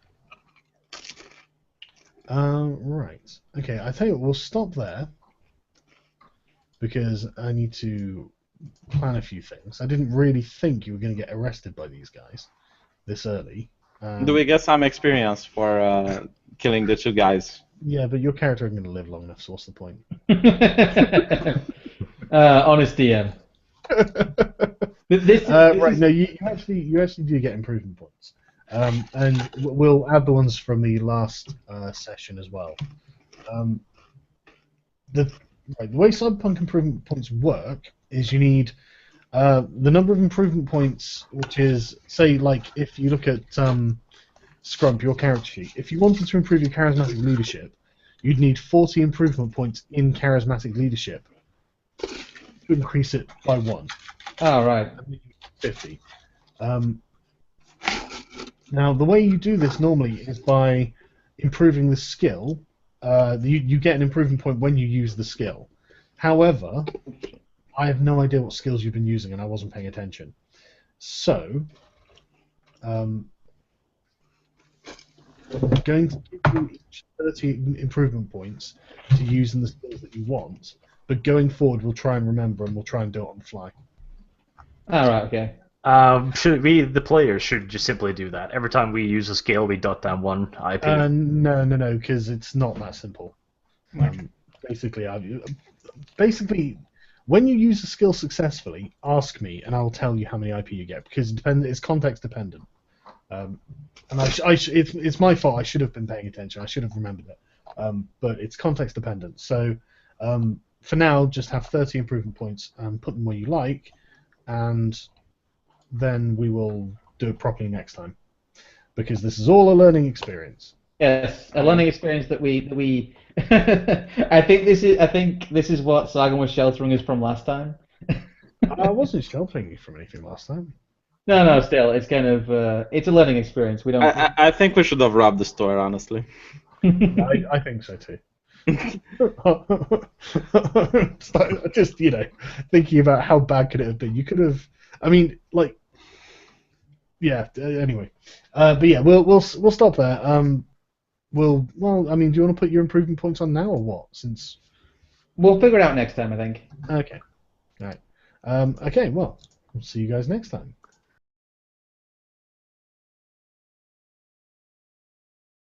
Right. Okay, I tell you what, we'll stop there because I need to plan a few things. I didn't really think you were going to get arrested by these guys this early. Do we get some experience for killing the 2 guys? Yeah, but your character isn't going to live long enough, so what's the point? Honest DM. Right, no, you actually do get improvement points. And we'll add the ones from the last session as well. The way Cyberpunk improvement points work is you need the number of improvement points, which is, say, like if you look at Scrump, your character sheet, if you wanted to improve your charismatic leadership, you'd need 40 improvement points in charismatic leadership to increase it by 1. Oh, right. 50. Now, the way you do this normally is by improving the skill. You get an improvement point when you use the skill. However, I have no idea what skills you've been using, and I wasn't paying attention. So, going to give you each 30 improvement points to use in the skills that you want, but going forward, we'll try and remember, and we'll try and do it on the fly. All right. Okay. The players should just simply do that. Every time we use a skill, we dot down 1 IP. No, because it's not that simple. Basically, when you use a skill successfully, ask me, and I'll tell you how many IP you get, because it's context dependent. And it's my fault. I should have been paying attention. I should have remembered it. But it's context dependent. So for now, just have 30 improvement points and put them where you like, and then we will do it properly next time, because this is all a learning experience. Yes, a learning experience that we. I think this is what Sagan was sheltering us from last time. I wasn't sheltering you from anything last time. No, still, it's kind of it's a learning experience. We don't. I think we should have robbed the store, honestly. I think so too. Just thinking about how bad could it have been. You could have. I mean, like, yeah. Anyway, but yeah, we'll stop there. Well, I mean, do you want to put your improvement points on now or what? Since we'll figure it out next time, I think. Okay, all right. Okay, well, we'll see you guys next time.